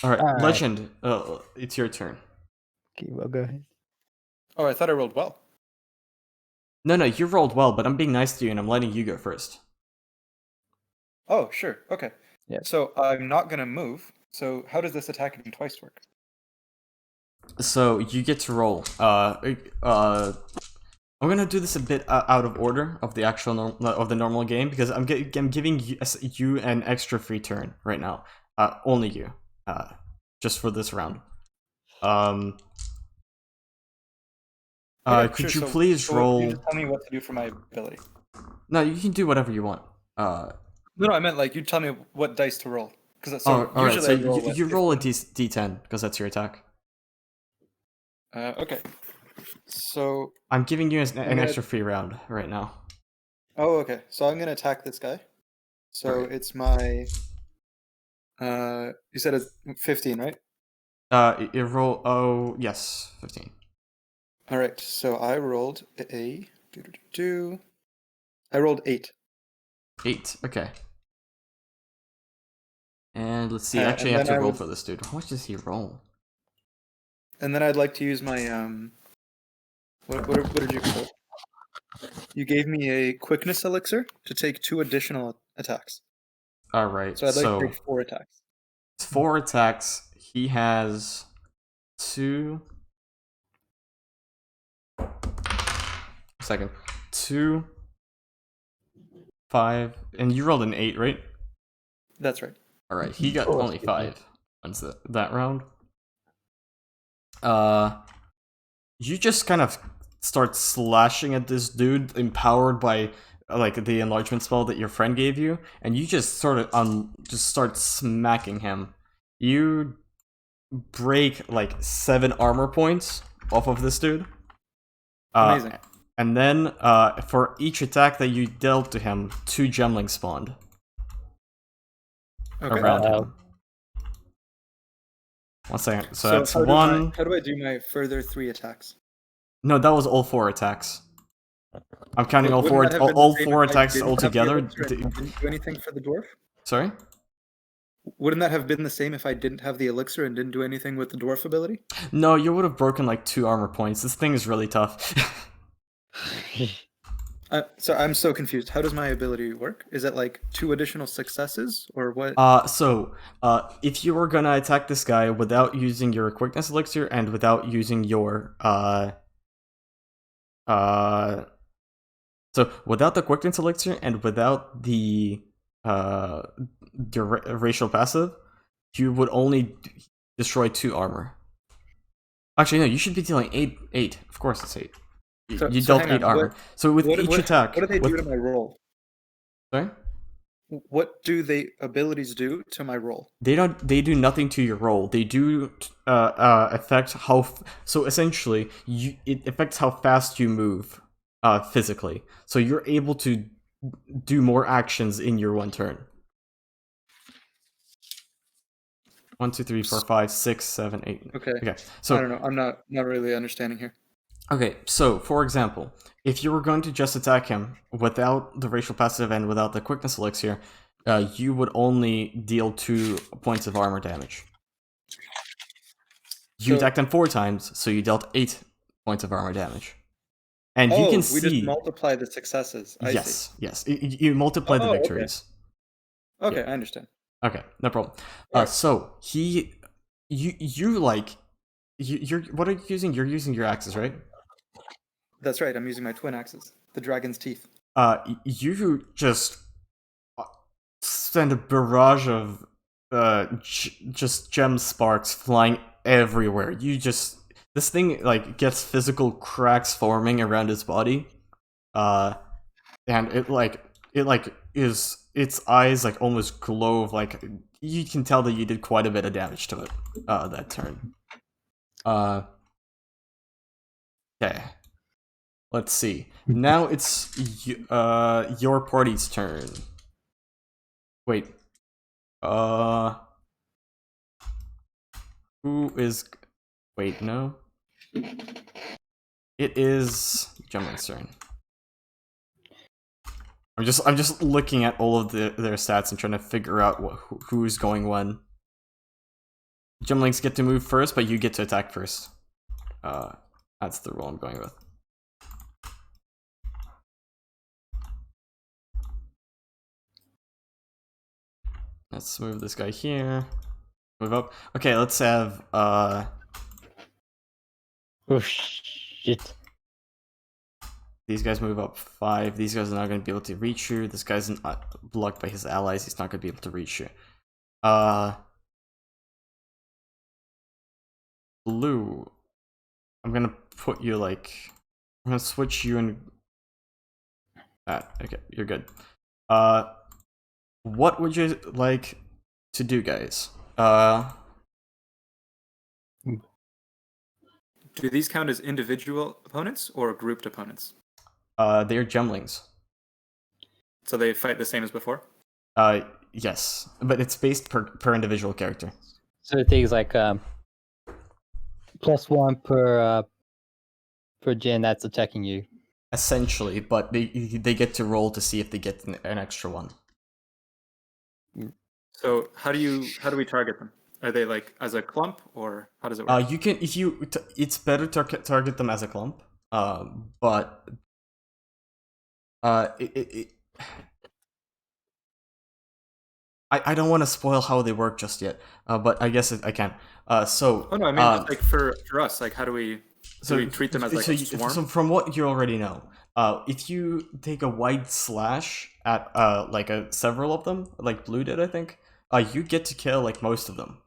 Alright, Legend, it's your turn. Okay, well, go ahead. Oh, I thought I rolled well. No, you rolled well, but I'm being nice to you and I'm letting you go first. Oh, sure. Okay. Yeah. So I'm not gonna move. So how does this attacking twice work? So you get to roll. I'm gonna do this a bit out of order of the actual of the normal game because I'm giving you an extra free turn right now. Only you, just for this round. Could you please roll? You just tell me what to do for my ability. No, you can do whatever you want. No, I meant like you tell me what dice to roll. Because alright, so I roll you roll a d10 because that's your attack. Okay. So I'm giving you an extra free round right now. Oh, okay. So I'm gonna attack this guy. So Alright. it's my You said it's 15, right? You roll. Oh, yes, 15. All right. So I rolled I rolled 8. 8. Okay. And let's see. And Actually, I have then to I roll would, for this dude. How much does he roll? and then I'd like to use my What did you call it? You gave me a quickness elixir to take 2 additional attacks. All right. So I'd like to So take 4 attacks. it's 4 attacks. He has 2. Second. 2, 5, and you rolled an 8, right? That's right. All right. He got Oh, only excuse me. 5 once that round. You just kind of start slashing at this dude, empowered by like the enlargement spell that your friend gave you, and you just sort of just start smacking him. You break like 7 armor points off of this dude. Amazing. And then for each attack that you dealt to him, 2 gemlings spawned Okay. around Wow. him. 1 second. So So that's how 1. do I do my further 3 attacks? No, that was all 4 attacks. I'm counting all Wouldn't 4 that have been all the same 4 if I attacks didn't have the altogether. elixir and didn't do anything for the dwarf? Sorry? Wouldn't that have been the same if I didn't have the elixir and didn't do anything with the dwarf ability? No, you would have broken like 2 armor points. This thing is really tough. So I'm so confused. How does my ability work? Is it like 2 additional successes or what? If you were gonna attack this guy without using your quickness elixir and without using your so without the quickness elixir and without the your racial passive, you would only destroy 2 armor. Actually, no, you should be dealing 8. Of course, it's 8. You dealt hang 8 on, armor. So with each attack, what do they do to my roll? sorry, What do the abilities do to my roll? they do nothing to your roll. They do affect how. So essentially, it affects how fast you move, physically. So you're able to do more actions in your 1 turn. 1, 2, 3, 4, 5, 6, 7, 8. Okay. Okay. So I don't know. I'm not really understanding here. okay, so for example, if you were going to just attack him without the racial passive and without the quickness elixir, you would only deal 2 points of armor damage. You So- attacked him 4 times, so you dealt 8 points of armor damage. And you can we see. just multiply the successes. I see. Yes. You multiply the Oh, okay. victories. Okay, Yeah. I understand. Okay, no problem. Alright. So you like you're what are you using? You're using your axes, right? That's right. I'm using my twin axes, the dragon's teeth. You just send a barrage of just gem sparks flying everywhere. This thing like gets physical cracks forming around its body, and its eyes like almost glow. Like you can tell that you did quite a bit of damage to it that turn. Okay. Let's see. Now it's your party's turn. Wait. Who is? Wait, no. It is Gemling's turn. I'm just looking at all of their stats and trying to figure out who's going when. Gemlings get to move first, but you get to attack first. That's the rule I'm going with. Let's move this guy here. Move up. Okay, let's have Oh shit. these guys move up 5. These guys are not going to be able to reach you. This guy's not blocked by his allies. He's not going to be able to reach you. Blue. I'm going to put you like... I'm going to switch you and... okay, you're good. What would you like to do, guys? Do these count as individual opponents or grouped opponents? They're gemlings. So they fight the same as before? Yes, but it's based per individual character. So things like +1 per gen that's attacking you. Essentially, but they get to roll to see if they get an extra one. So how do we target them? Are they like as a clump, or how does it work? You can it's better to target them as a clump. But I don't want to spoil how they work just yet. But I guess I can. So Oh no, I mean just like for us, like how do we treat them as like a swarm? So from what you already know, if you take a wide slash at like several of them, like Blue did, I think, you get to kill like most of them.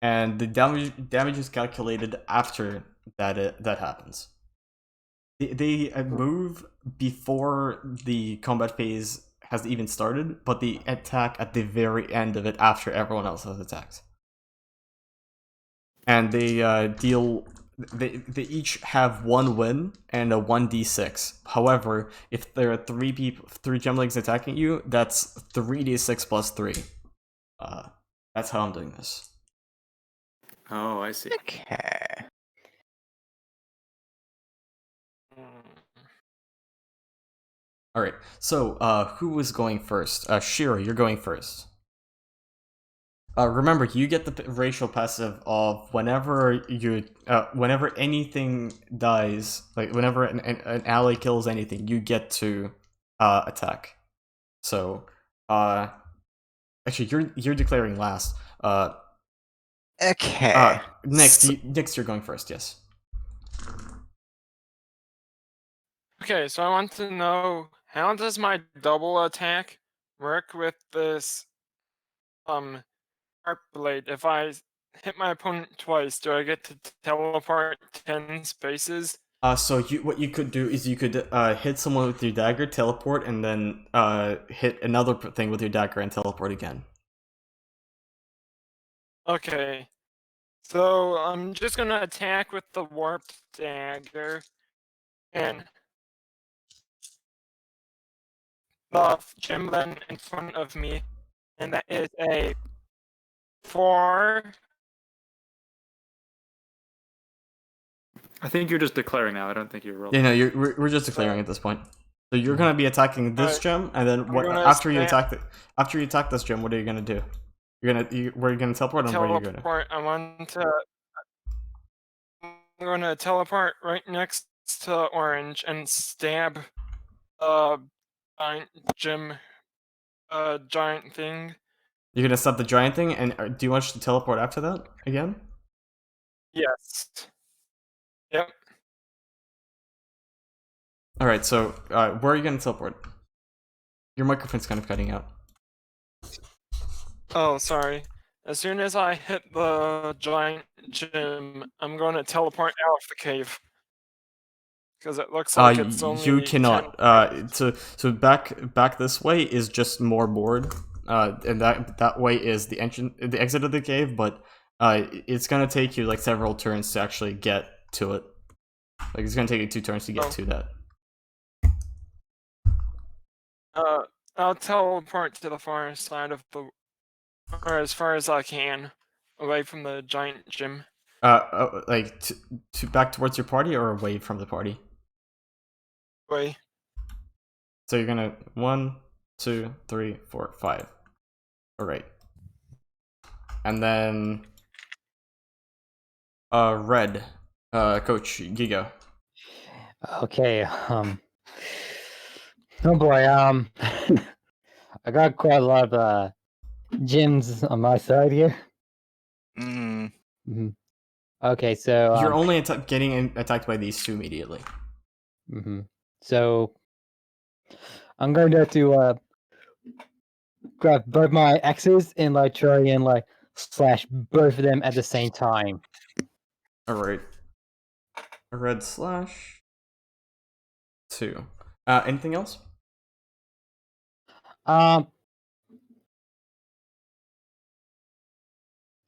And the damage is calculated after that happens. They move before the combat phase has even started, but they attack at the very end of it after everyone else has attacked. And they deal. They each have 1 win and a 1d6. However, if there are 3 gemlings attacking you, that's 3d6 plus 3. That's how I'm doing this. Oh, I see. Okay. All right. So, who was going first? Shira, you're going first. Remember, you get the racial passive of whenever anything dies, like whenever an ally kills anything, you get to attack. So, actually, you're declaring last. Okay. Next, you're going first. Yes. Okay, so I want to know, how does my double attack work with this arc blade? If I hit my opponent twice, do I get to teleport 10 spaces? So what you could do is you could hit someone with your dagger, teleport, and then hit another thing with your dagger and teleport again. Okay. So I'm just gonna attack with the warped dagger and the gem then in front of me, and that is a 4. I think you're just declaring now. I don't think you're rolling. Yeah, no, we're just declaring at this point. So you're gonna be attacking this gem, and then after you attack this gem, what are you gonna do? Where are you gonna teleport, and where are you gonna? I'm gonna teleport right next to orange and stab giant gem giant thing. You're gonna stop the giant thing, and do you want to teleport after that again? Yes. Yep. All right. So where are you gonna teleport? Your microphone's kind of cutting out. Oh, sorry. As soon as I hit the giant gem, I'm going to teleport out of the cave. Because it looks like it's only you cannot. So back this way is just more board. And that way is the exit of the cave, but it's gonna take you like several turns to actually get to it. Like it's gonna take you 2 turns to get to that. I'll teleport to the far side of the, or as far as I can, away from the giant gym. Like to back towards your party or away from the party? Away. So you're gonna 1, 2, 3, 4, 5. All right. And then red, Coach Gigo. Okay. Oh boy. I got quite a lot of gyms on my side here. Mm. Okay, so you're only getting attacked by these 2 immediately. So I'm going to have to grab both my axes and like try and like slash both of them at the same time. All right. A red slash. 2. Anything else? I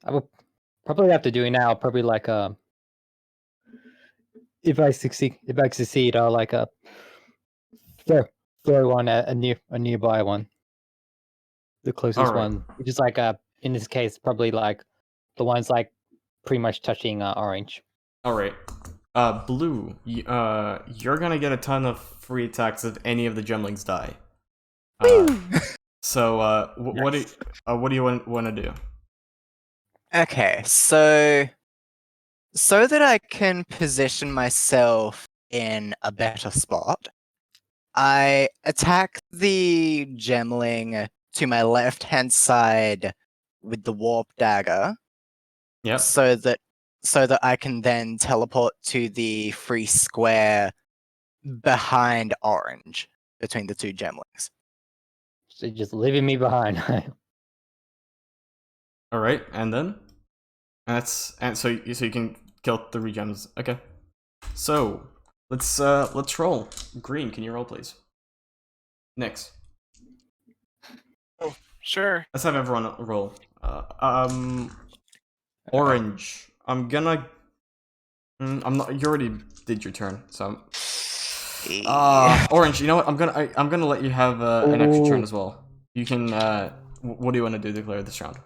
would probably have to do it now. Probably like if I succeed, I'll like throw one at a nearby one. the closest Alright. one, which is like in this case probably like the ones like pretty much touching orange. Alright. Blue, you're gonna get a ton of free attacks if any of the gemlings die. So, what do you want to do? Okay, so that I can position myself in a better spot, I attack the gemling to my left-hand side with the warp dagger, Yep. so that I can then teleport to the free square behind orange, between the two gemlings. So you're just leaving me behind. Alright, and then? So you can kill 3 gems. Okay. So, let's roll. Green, can you roll, please? Next. Sure. Let's have everyone roll. Orange. I'm gonna. I'm not. You already did your turn, so. Orange. You know what? I'm gonna let you have an extra turn as well. You can. What do you want to do to declare this round?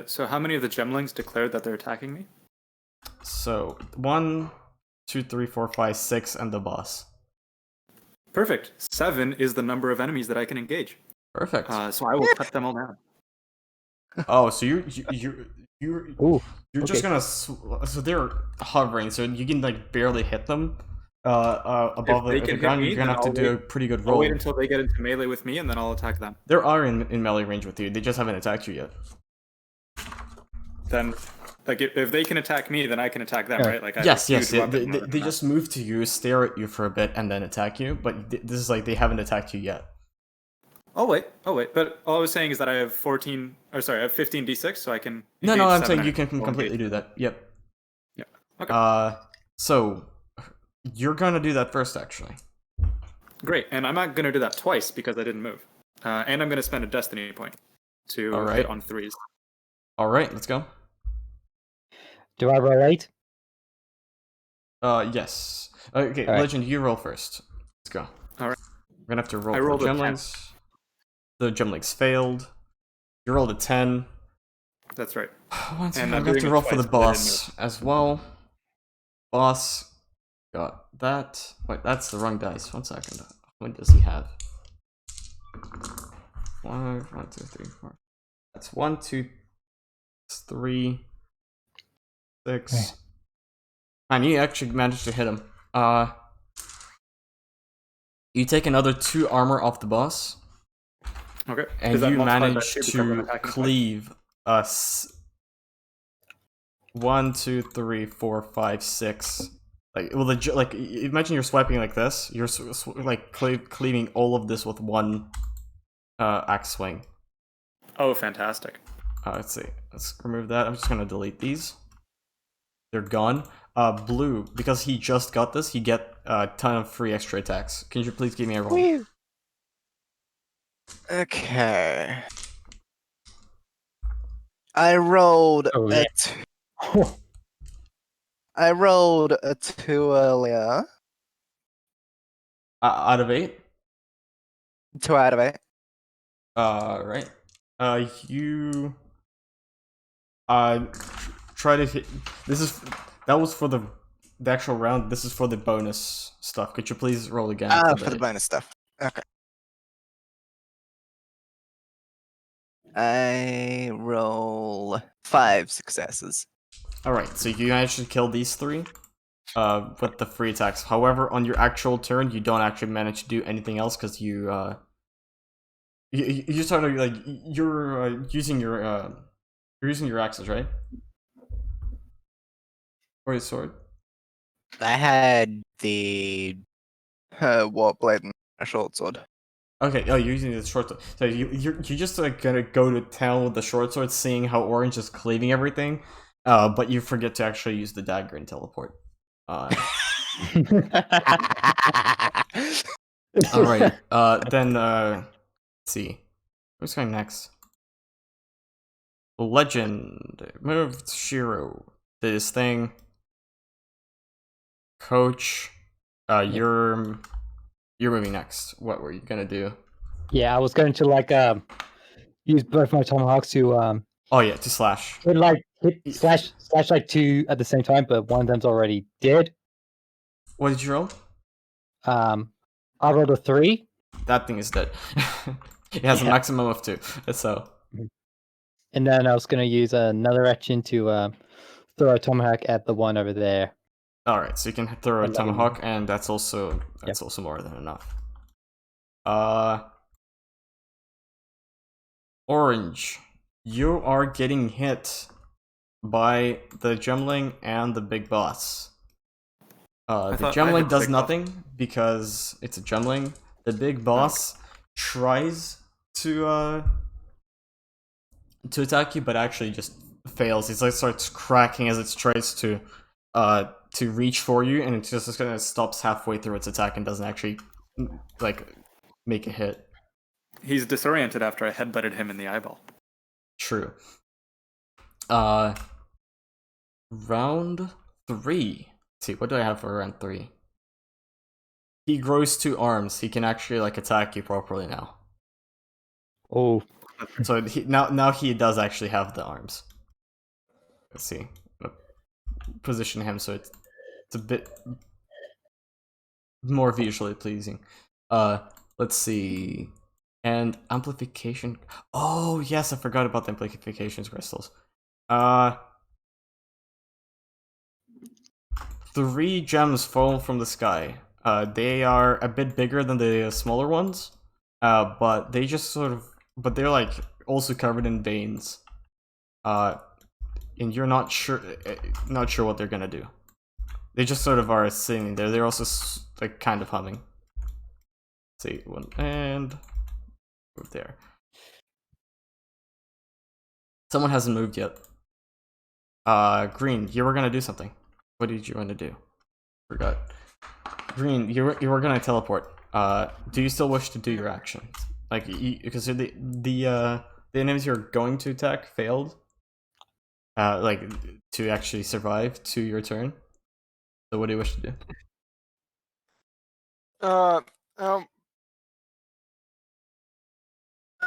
So how many of the gemlings declared that they're attacking me? So 1, 2, 3, 4, 5, 6, and the boss. Perfect. 7 is the number of enemies that I can engage. Perfect. So I will cut them all down. Oh, so you're Ooh, just okay. gonna so they're hovering, so you can like barely hit them above they the can ground. hit me, You're gonna then have to I'll do a wait- pretty good I'll roll. wait until they get into melee with me, and then I'll attack them. They are in melee range with you. They just haven't attacked you yet. Then, like, if they can attack me, then I can attack them, Yeah. right? Like, I have Yes, a yes. huge weapon They rather they than just move to you, stare at you for a bit, and then attack you. But this is like they haven't attacked you yet. that. Oh wait. But all I was saying is that I have 14, or sorry, I have 15 d6, so I can. No, engage I'm 7 saying you enemies. can I'll completely engage do that. Yep. Yeah. Okay. So you're gonna do that first, actually. Great, and I'm not gonna do that twice because I didn't move, and I'm gonna spend a destiny point to All right. hit on 3s. All right, let's go. Do I roll 8? Yes. Okay, All right. Legend, you roll first. Let's go. All right. We're gonna have to roll I for rolled a 10. gemlings. The gemlings failed. You rolled a 10. That's right. One second, And I'm I'm gonna have doing to it roll for the twice, boss but I as well. Boss got that. Wait, that's the wrong dice. 1 second. What does he have? 5, 1, 2, 3, 4. That's 1, 2, 3, 6. Okay. And you actually managed to hit him. You take another 2 armor off the boss, Okay. and Does that you multiply by manage 2 because I'm to attacking twice? cleave us 1, 2, 3, 4, 5, 6. Like, well, imagine you're swiping like this. You're like cleaving all of this with 1 axe swing. Oh, fantastic. Let's see. Let's remove that. I'm just gonna delete these. They're gone. Blue, because he just got this, he get a ton of free extra attacks. Can you please give me a roll? Okay. I rolled Oh, a yeah. I rolled a 2 earlier. Out of 8. 2 out of 8. Right. You try to hit. That was for the actual round. This is for the bonus stuff. Could you please roll again? For the bonus stuff. Okay. I roll 5 successes. All right. So you managed to kill these 3. With the free attacks. However, on your actual turn, you don't actually manage to do anything else because you sort of like you're using your axes, right? Or your sword. I had the warp blade and a short sword. Okay, oh, you're using the short sword. So you're just like gonna go to town with the short sword, seeing how Orange is cleaving everything, but you forget to actually use the dagger and teleport. All right. Then let's see. Who's going next? Legend moved Shiro did his thing. Coach, you're moving next. What were you gonna do? Yeah, I was going to like use both my tomahawks to Oh yeah, to slash. hit slash like two at the same time, but one of them's already dead. What did you roll? I rolled a 3. That thing is dead. It has a Yeah. maximum of 2. So And then I was going to use another action to throw a tomahawk at the one over there. all right, so you can throw a 11. tomahawk, and that's also more than enough. Orange, you are getting hit by the gemling and the big boss. The thought I gemling hit the does big boss. nothing because it's a gemling. The big boss tries to attack you, but actually just fails. It like starts cracking as it tries to reach for you, and it just kind of stops halfway through its attack and doesn't actually like make a hit. He's disoriented after I headbutted him in the eyeball. True. Round 3. Let's see, what do I have for round 3? He grows 2 arms. He can actually like attack you properly now. Oh, So now he does actually have the arms. Let's see. Position him so it's a bit more visually pleasing. Let's see. And amplification. Oh yes, I forgot about the amplification crystals. 3 gems fall from the sky. They are a bit bigger than the smaller ones. But they just but they're like also covered in veins. And you're not sure what they're gonna do. They just sort of are sitting there. They're also like kind of humming. Let's see, one and move there. Someone hasn't moved yet. Green, you were gonna do something. What did you want to do? Forgot. Green, you were gonna teleport. Do you still wish to do your action? Like, because the enemies you're going to attack failed. Like to actually survive to your turn. So what do you wish to do?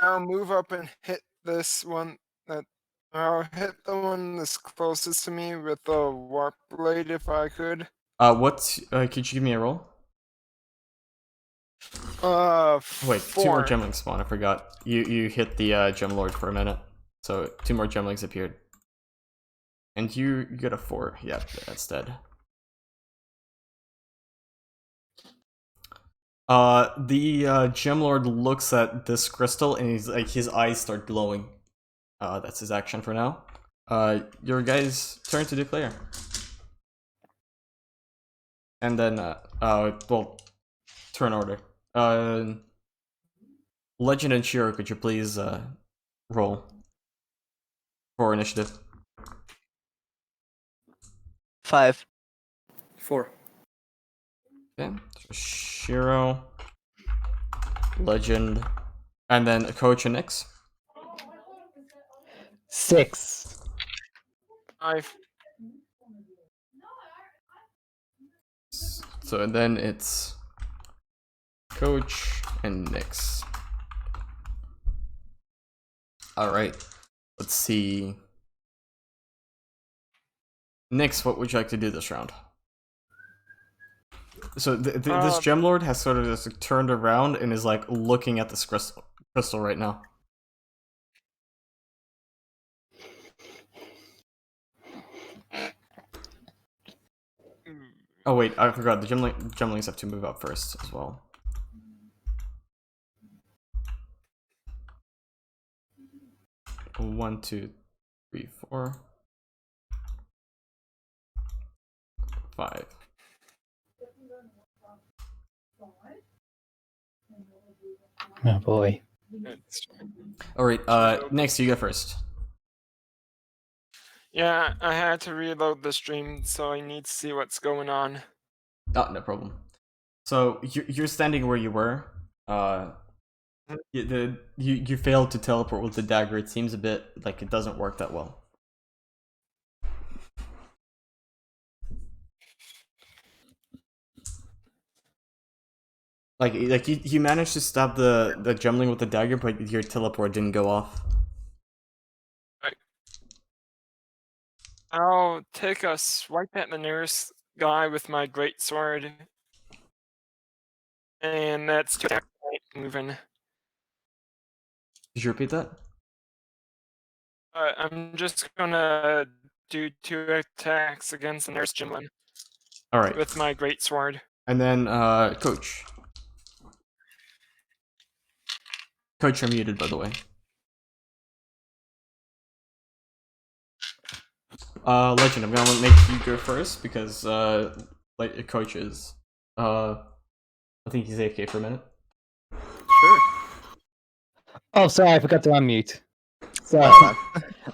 I'll move up and hit this one. I'll hit the one that's closest to me with the warp blade if I could. Could you give me a roll? Wait, 2 more 4. gemlings spawn. I forgot. You hit the gem lord for a minute, so 2 more gemlings appeared, and you get a 4. Yeah, that's dead. The gem lord looks at this crystal and he's like his eyes start glowing. That's his action for now. Your guys' turn to declare. And then well, turn order. Legend and Shiro, could you please roll for initiative? 5. 4. Okay, so Shiro, Legend, and then Coach and Nix. 6. 5. So then it's Coach and Nix. Alright, let's see. Nix, what would you like to do this round? So this gem lord has sort of just turned around and is like looking at this crystal right now. Oh wait, I forgot. The gemlings have to move up first as well. One, 2, 3, 4, 5. Oh boy. Alright, next you go first. Yeah, I had to reload the stream, so I need to see what's going on. Oh, no problem. So you're standing where you were. You failed to teleport with the dagger. It seems a bit like it doesn't work that well. Like you managed to stop the gemling with the dagger, but your teleport didn't go off. I'll take a swipe at the nearest guy with my great sword. And that's 2 attack moving. Could you repeat that? I'm just gonna do 2 attacks against the nearest gymlin All right. with my great sword. And then Coach. Coach, you're muted, by the way. Legend, I'm gonna make you go first because like Coach is I think he's AFK for a minute. Sure. Oh, sorry, I forgot to unmute. So, Oh,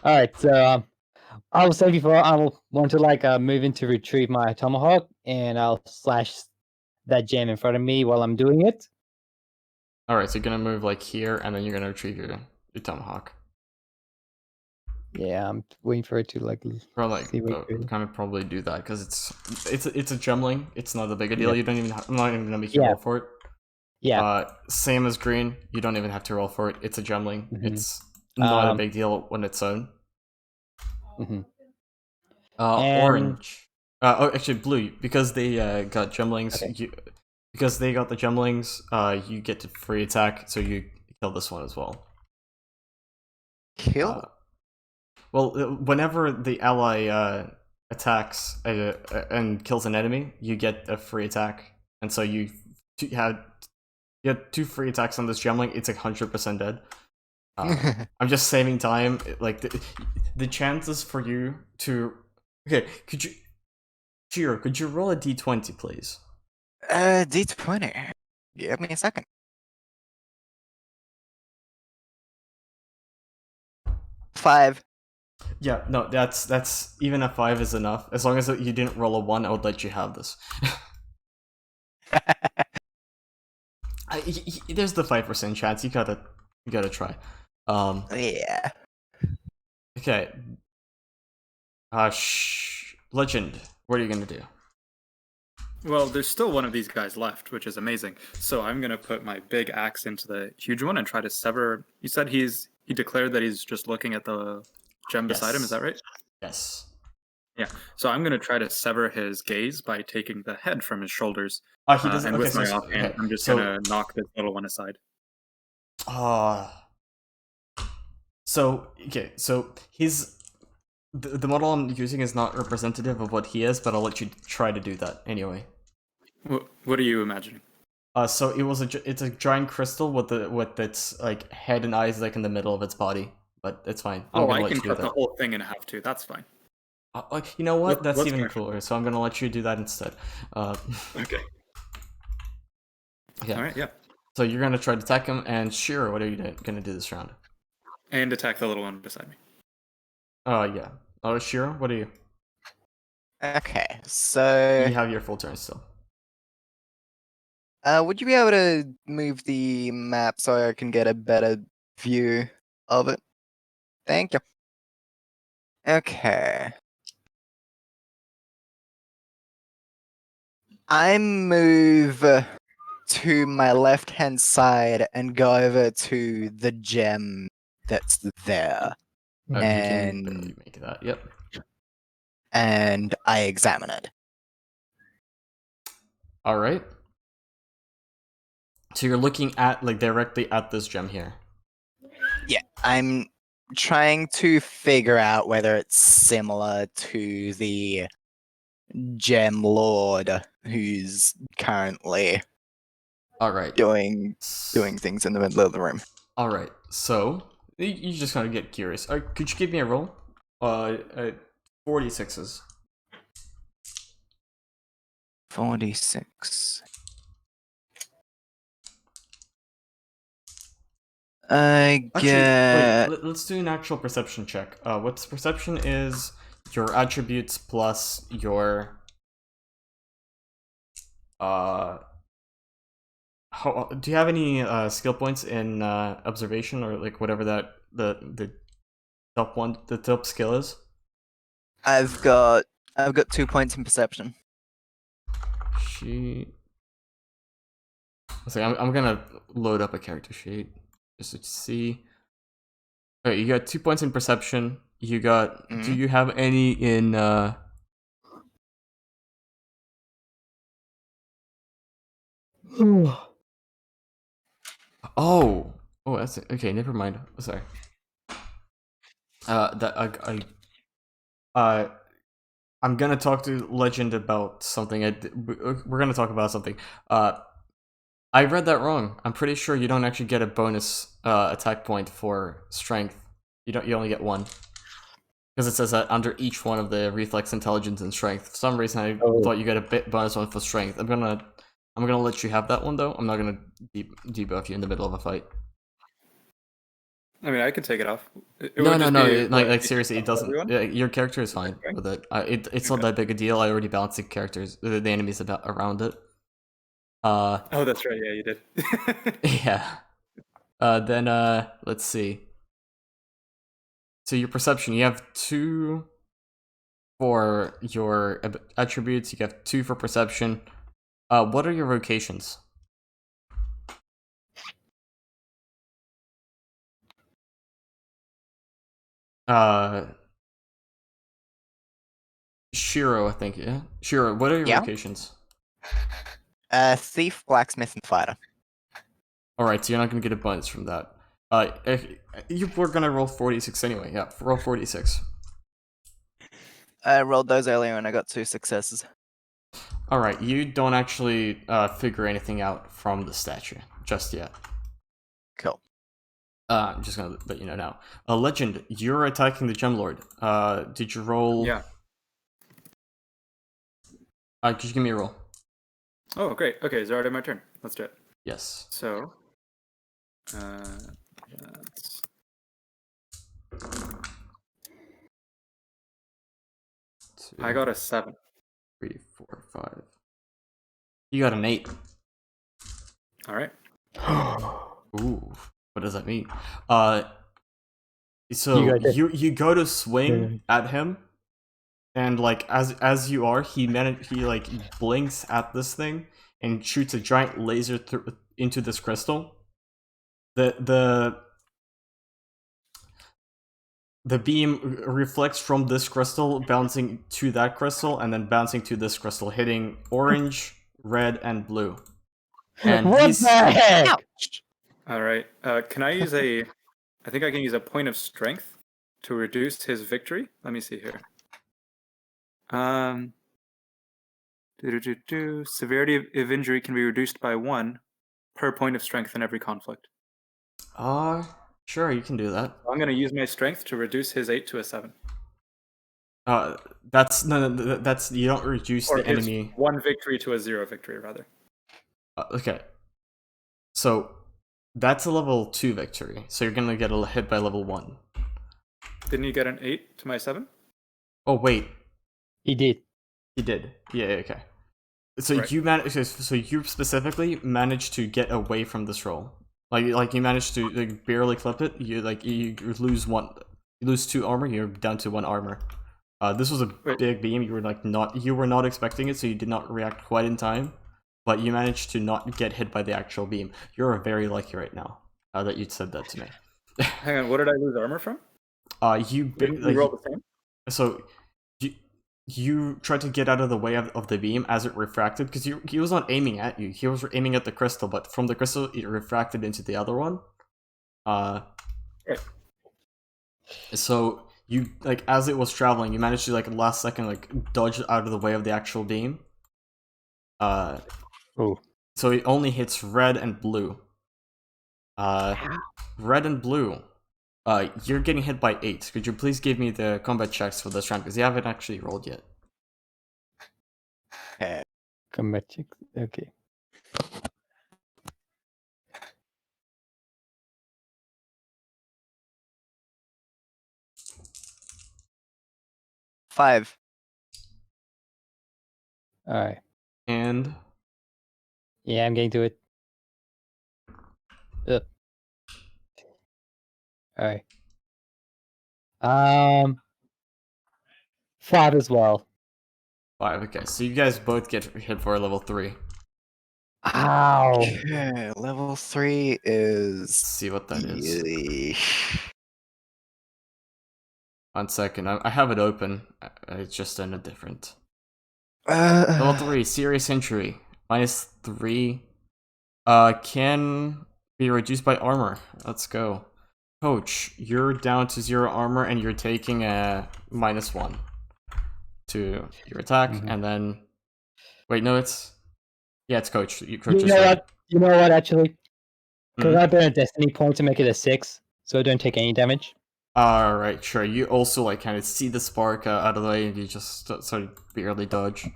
alright, so I will say before I will want to like move in to retrieve my tomahawk, and I'll slash that gem in front of me while I'm doing it. All right, so you're gonna move like here, and then you're gonna retrieve your tomahawk. Yeah, I'm waiting for it to like. Or like, See what you do. kind of probably do that because it's a gemling. It's not a big a deal. Yeah. You don't even. I'm not even gonna make you Yeah. roll for it. Yeah. Same as green. You don't even have to roll for it. It's a gemling. Mhm. It's not a Um, big deal when it's own. Mhm. And- Orange. Oh, actually, blue. Because they got gemlings. Okay. Because they got the gemlings. You get to free attack, so you kill this one as well. kill? Well, whenever the ally attacks and kills an enemy, you get a free attack, and so you get 2 free attacks on this gemling. It's 100% dead. I'm just saving time. Like the chances for you to could you, Jiro, could you roll a d20, please? D20. Give me a second. 5. Yeah, no, that's even a 5 is enough. As long as you didn't roll a 1, I would let you have this. There's the 5% chance. You gotta try. Yeah. Okay. Legend. What are you gonna do? Well, there's still one of these guys left, which is amazing. So I'm gonna put my big axe into the huge one and try to sever. You said he declared that he's just looking at the gem beside him. Is that right? Yes. Yeah. So I'm gonna try to sever his gaze by taking the head from his shoulders. He doesn't. And Okay, with my so offhand, okay, I'm just so, gonna knock this little one aside. So okay, so the model I'm using is not representative of what he is, but I'll let you try to do that anyway. What are you imagining? So it's a giant crystal with its like head and eyes like in the middle of its body, but it's fine. I'm gonna I let can you do cut the that. whole thing in half too. That's fine. You know what? That's what's even my- cooler. So I'm gonna let you do that instead. Okay. Okay. All right. Yeah. So you're gonna try to attack him, and Shiro, what are you gonna do this round? And attack the little one beside me. Yeah. Oh, Shiro, what are you? Okay, so You have your full turn still. would you be able to move the map so I can get a better view of it? Thank you. Okay. I move to my left-hand side and go over to the gem that's there, You can and barely make that. Yep. and I examine it. All right. So you're looking at like directly at this gem here. Yeah, I'm trying to figure out whether it's similar to the gem lord who's currently All right. doing things in the middle of the room. All right. So you just kind of get curious. Could you give me a roll? 46s. 46. I Actually, get. wait. Let's do an actual perception check. What's perception is your attributes plus your do you have any skill points in observation or like whatever that the top skill is? I've got 2 points in perception. So I'm gonna load up a character sheet just to see. Alright, you got 2 points in perception. You got. Do you have any in? Oh, that's it. Okay. Never mind. Sorry. I'm gonna talk to Legend about something. We're gonna talk about something. I read that wrong. I'm pretty sure you don't actually get a bonus attack point for strength. You don't. You only get one. Because it says that under each one of the reflex, intelligence, and strength. For some reason, I thought you get a bit bonus one for strength. I'm gonna let you have that one though. I'm not gonna debuff you in the middle of a fight. I mean, I can take it off. It No, would no, just no. be, Like seriously, it doesn't. everyone? Your character is fine Okay. with it. It's not that big a deal. I already balanced the characters, the enemies around it. Oh, that's right. Yeah, you did. Yeah. Then let's see. So your perception, you have 2 for your attributes. You have 2 for perception. What are your vocations? Shiro, I think. Yeah, Shiro. What are your Yeah. vocations? Thief, blacksmith, and fighter. All right, so you're not gonna get a bonus from that. You were gonna roll 46 anyway. Yeah, roll 46. I rolled those earlier and I got 2 successes. All right, you don't actually figure anything out from the statue just yet. Cool. I'm just gonna let you know now. Legend, you're attacking the Gemlord. Did you roll? Yeah. Could you give me a roll? Oh, great. Okay, it's already my turn. Let's do it. Yes. So, that's... I got a 7. 3, 4, 5. You got an 8. All right. Ooh, what does that mean? So You got that- you go to swing at him, and like as you are, he like blinks at this thing and shoots a giant laser into this crystal. The beam reflects from this crystal, bouncing to that crystal, and then bouncing to this crystal, hitting orange, red, and blue. And What the heck? Ouch! All right. Can I use a... I think I can use a point of strength to reduce his victory. Let me see here. Severity of injury can be reduced by 1 per point of strength in every conflict. Sure, you can do that. I'm going to use my strength to reduce his 8 to a 7. That's that's you don't reduce Or the his enemy. 1 victory to a 0 victory, rather. Okay. So that's a level 2 victory. So you're gonna get a hit by level 1. Didn't you get an 8 to my 7? Oh wait, He did. he did. Yeah. Okay. So Right. you managed. So you specifically managed to get away from this roll. Like you managed to like, barely clip it. You lose 1. You lose 2 armor. You're down to 1 armor. This was a Wait. big beam. You were not expecting it, so you did not react quite in time. But you managed to not get hit by the actual beam. You're very lucky right now that you said that to me. Hang on, what did I lose armor from? Didn't we roll the same? So you tried to get out of the way of the beam as it refracted, because he was not aiming at you. He was aiming at the crystal, but from the crystal it refracted into the other one. Right. So you like as it was traveling, you managed to like last second like dodge out of the way of the actual beam. Oh. So it only hits red and blue. Red and blue. You're getting hit by 8. Could you please give me the combat checks for this round? Because you haven't actually rolled yet. Okay. Combat check. Okay. Five. All right. And Yeah, I'm getting to it. Ugh. All right. 5 as well. 5. Okay, so you guys both get hit for a level 3. Ow. Okay, level 3 is. Let's see what that is. Yeesh. 1 second, I have it open. It's just in a different. Level 3, serious injury. -3. Can be reduced by armor. Let's go. Coach, you're down to 0 armor and you're taking a -1 to your attack, Mhm. and then. Wait, no, it's. Yeah, it's Coach. You Coach is know right. what? You know what? Actually, could Mhm. I burn a destiny point to make it a 6, so I don't take any damage? Alright, sure. You also like kind of see the spark out of the way and you just sort of barely dodge.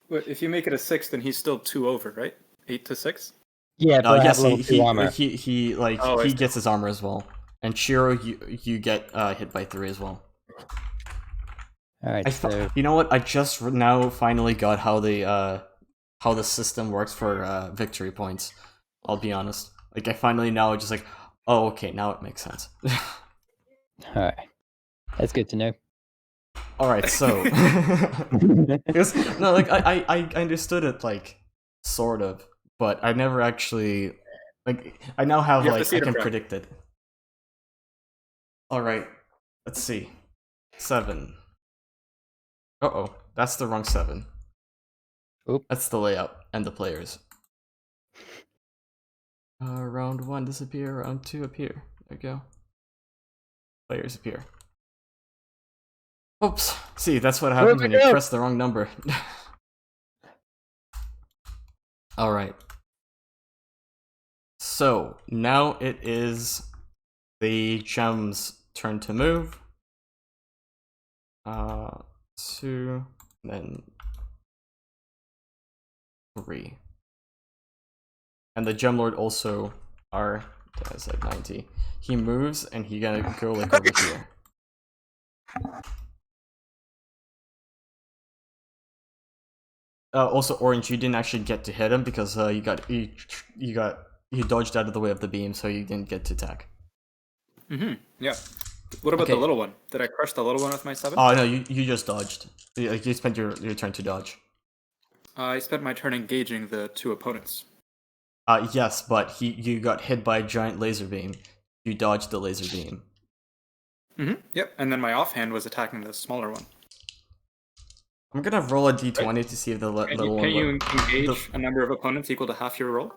But if you make it a 6, then he's still 2 over, right? 8 to 6? Yeah, but I have Yes, level 2 armor. he Oh, I he see. gets his armor as well. And Shiro, you get hit by 3 as well. Alright, so You know what? I just now finally got how the system works for victory points. I'll be honest. Like I finally now just like, oh okay, now it makes sense. alright. That's good to know. All right, so because no, like I understood it like sort of, but I never actually like I now have You have to like see I it in can practice. predict it. All right, let's see, 7. Oh, that's the wrong 7. Oop. That's the layout and the players. Round 1 disappear, round 2 appear. There we go. Players appear. Oops. See, that's what happens when you go. press the wrong number. Alright. So, now it is the gem's turn to move. 2, then 3. And the gem lord also are, I said 90. He moves and he gonna go like over here. Also, Orange, you didn't actually get to hit him because you dodged out of the way of the beam, so you didn't get to attack. Yeah. What about Okay. the little one? Did I crush the little one with my 7? Oh no, you just dodged. You spent your turn to dodge. I spent my turn engaging the 2 opponents. Yes, but you got hit by a giant laser beam. You dodged the laser beam. Yep. And then my offhand was attacking the smaller one. I'm gonna roll a d20 to see if the little one. Can you engage a number of opponents equal to half your roll?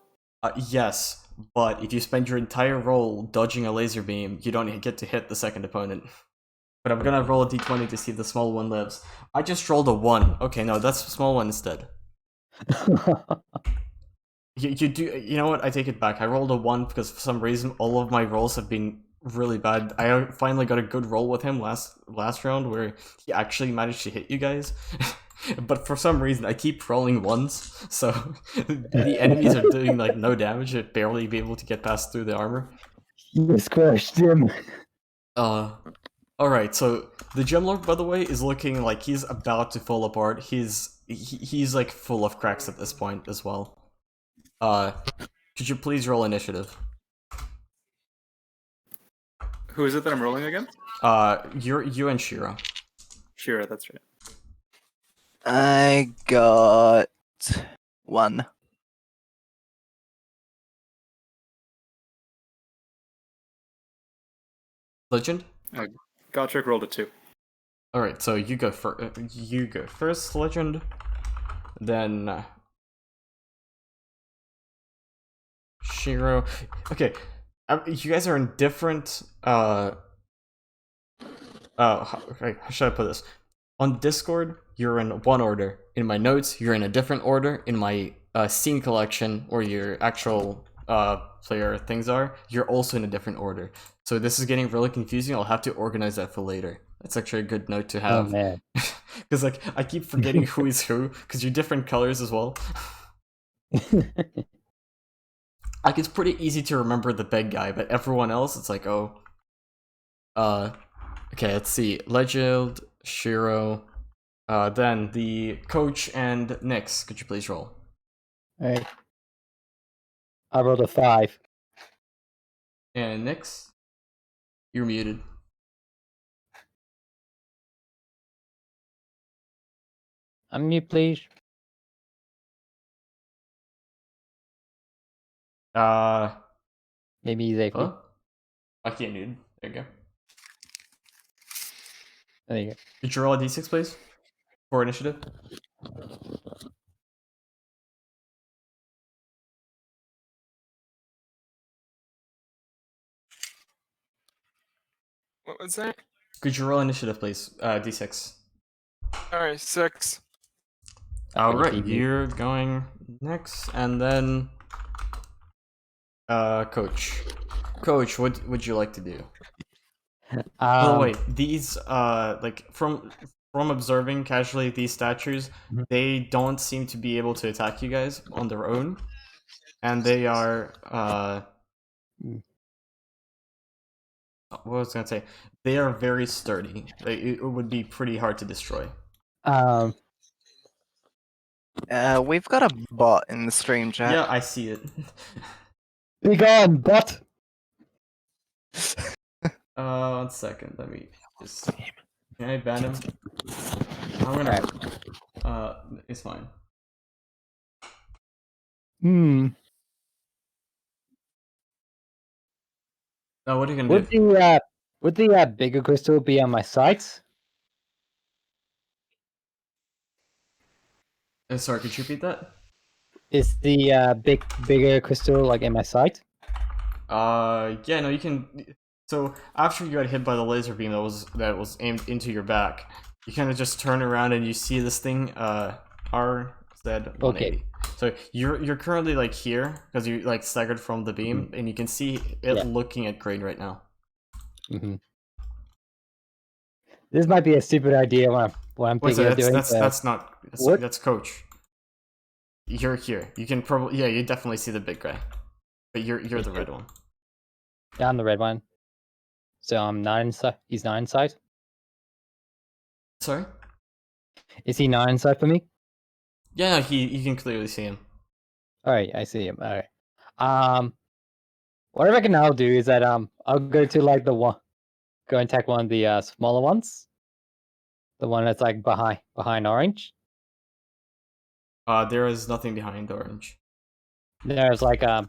Yes, but if you spend your entire roll dodging a laser beam, you don't get to hit the second opponent. But I'm gonna roll a d20 to see if the small one lives. I just rolled a 1. Okay, no, that's the small one instead. You do. You know what? I take it back. I rolled a 1 because for some reason all of my rolls have been really bad. I finally got a good roll with him last round where he actually managed to hit you guys. But for some reason I keep rolling 1s, so the enemies are doing like no damage. They'd barely be able to get past through the armor. You crushed him. Alright, so the Gemlord, by the way, is looking like he's about to fall apart. He's like full of cracks at this point as well. Could you please roll initiative? Who is it that I'm rolling against? You and Shira. Shira, that's right. I got 1. Legend? Gotrek rolled a 2. Alright, so you go first, Legend. Then Shiro. Okay, you guys are in different. How should I put this? On Discord, you're in one order. In my notes, you're in a different order. In my scene collection, where your actual player things are, you're also in a different order. So this is getting really confusing. I'll have to organize that for later. That's actually a good note to Oh have. man. Because like I keep forgetting who is who, because you're different colors as well. Like it's pretty easy to remember the big guy, but everyone else, it's like, oh. Okay, let's see. Legend, Shiro, then the coach and Nyx. Could you please roll? Alright. I rolled a 5. And Nyx, you're muted. Unmute, please. Maybe he's AFK. Huh? I can't, dude. There you go. There you go. Could you roll a d6, please? For initiative? What was that? Could you roll initiative, please? D6. Alright, 6. Alright, TV. you're going next, and then Coach. Coach, what would you like to do? By the way, these like from observing casually these statues, Mhm. they don't seem to be able to attack you guys on their own, and they are what was I gonna say? They are very sturdy. It would be pretty hard to destroy. We've got a bot in the stream chat. Yeah, I see it. Be gone, bot. 1 second. Let me just. Can I ban him? I'm gonna. It's fine. What are you gonna do? Would the bigger crystal be on my sights? Sorry, could you repeat that? Is the bigger crystal like in my sight? Yeah, no, you can. So after you got hit by the laser beam that was aimed into your back, you kind of just turn around and you see this thing, RZ180. Okay. So you're currently like here because you like staggered from the beam, and you can see it looking at Crane right now. Mm-hmm. This might be a stupid idea what I'm thinking of doing. That's Coach. You're here. You can probably you definitely see the big guy, but you're the red one. Yeah, I'm the red one. So I'm not inside. He's not inside. Sorry? Is he not inside for me? Yeah, no, you can clearly see him. All right, I see him. All right. What I reckon I'll do is that I'll go to like go and attack one of the smaller ones. The one that's like behind orange. There is nothing behind orange. There's like No,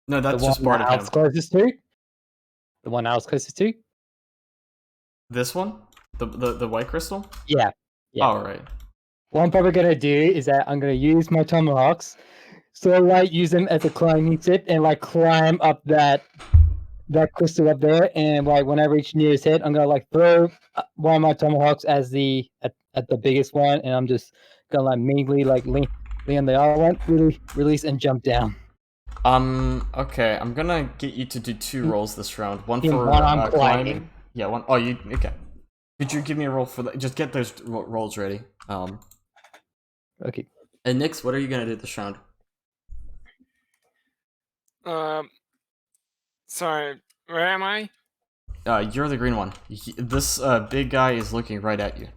that's the just one part of I him. was closest to. The one I was closest to. This one? The white crystal? Yeah. Yeah. All right. What I'm probably gonna do is that I'm gonna use my tomahawks, so like use them as a climbing tip and like climb up that crystal up there, and like when I reach near his head, I'm gonna like throw one of my tomahawks as at the biggest one, and I'm just gonna like mainly like lean on the other one, really release and jump down. Okay, I'm gonna get you to do 2 rolls this round. One In for one, I'm climbing. Yeah, one. Oh, you okay? Could you give me a roll for that? Just get those rolls ready. Okay. And Nix, what are you gonna do this round? Sorry, where am I? You're the green one. This big guy is looking right at you.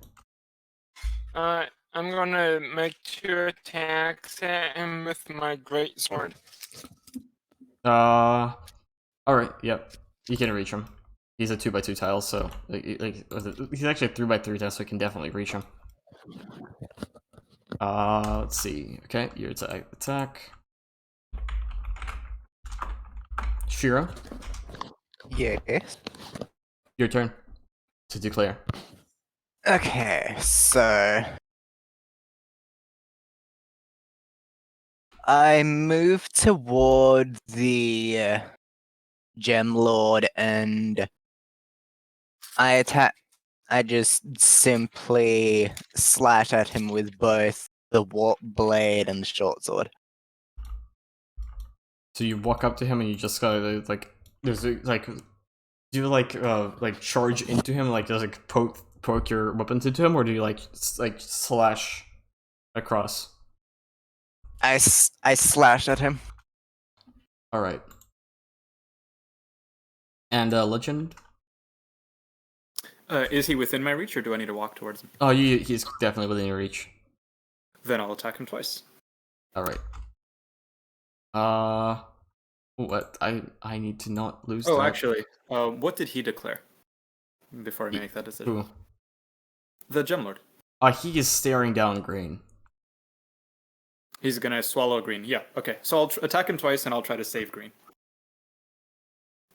I'm gonna make 2 attacks at him with my greatsword. All right. Yep. You can reach him. He's a 2x2 tile, so he's actually a 3x3 tile, so you can definitely reach him. Let's see. Okay, your attack. Shiro, Yes. your turn to declare. Okay, so I move toward the Gem Lord and I attack. I just simply slash at him with both the warp blade and the short sword. So you walk up to him and you just gotta like, there's like, do you like charge into him, like does like poke your weapons into him, or do you like slash across? I slash at him. All right. And legend. Is he within my reach, or do I need to walk towards him? Oh, he's definitely within your reach. Then I'll attack him twice. All right. What? I need to not lose. Oh, that. actually, what did he declare before I make that decision? Who? The Gemlord. He is staring down green. He's gonna swallow green. Yeah. Okay. So I'll attack him twice, and I'll try to save green.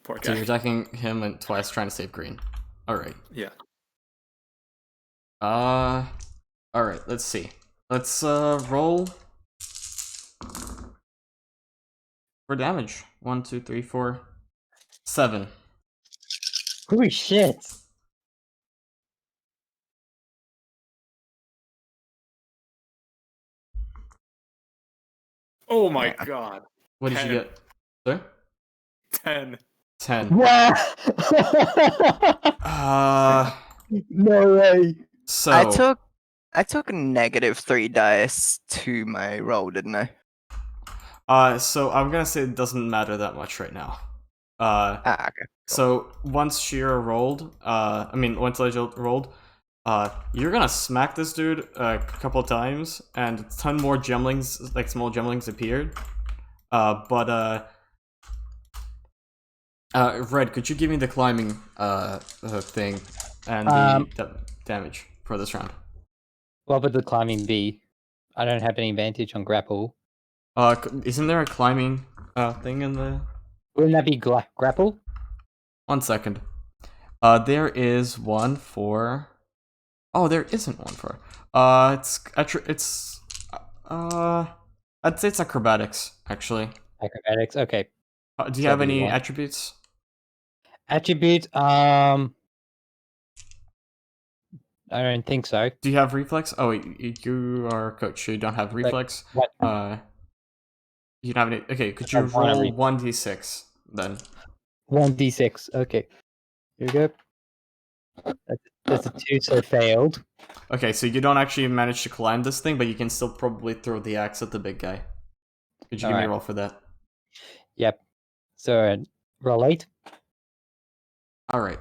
Poor So guy. you're attacking him and twice trying to save green. Alright. Yeah. Alright, let's see. Let's roll for damage. 1, 2, 3, 4, 7. Holy shit! Oh my Yeah. god. What did you 10. get? Sorry? 10. 10. Wow! No way! So I took -3 dice to my roll, didn't I? so I'm gonna say it doesn't matter that much right now. Okay. So once Shira rolled, once Legend rolled, you're gonna smack this dude a couple times, and a ton more gemlings, like small gemlings, appeared. Red, could you give me the climbing thing and the damage for this round? What would the climbing be? I don't have any advantage on grapple. Isn't there a climbing thing in the? Wouldn't that be grapple? 1 second. There is one for. Oh, there isn't one for. I'd say it's acrobatics actually. Acrobatics. Okay. Do you So have do you any want- attributes? Attribute. I don't think so. Do you have reflex? Oh, wait, you are coach. So you don't have reflex. What? You don't have any. Okay, could I you want a roll reflex. 1d6 then? 1d6. Okay. Here we go. That's a 2, so failed. Okay, so you don't actually manage to climb this thing, but you can still probably throw the axe at the big guy. Could you give me a Alright. roll for that? Yep. So roll 8. All right.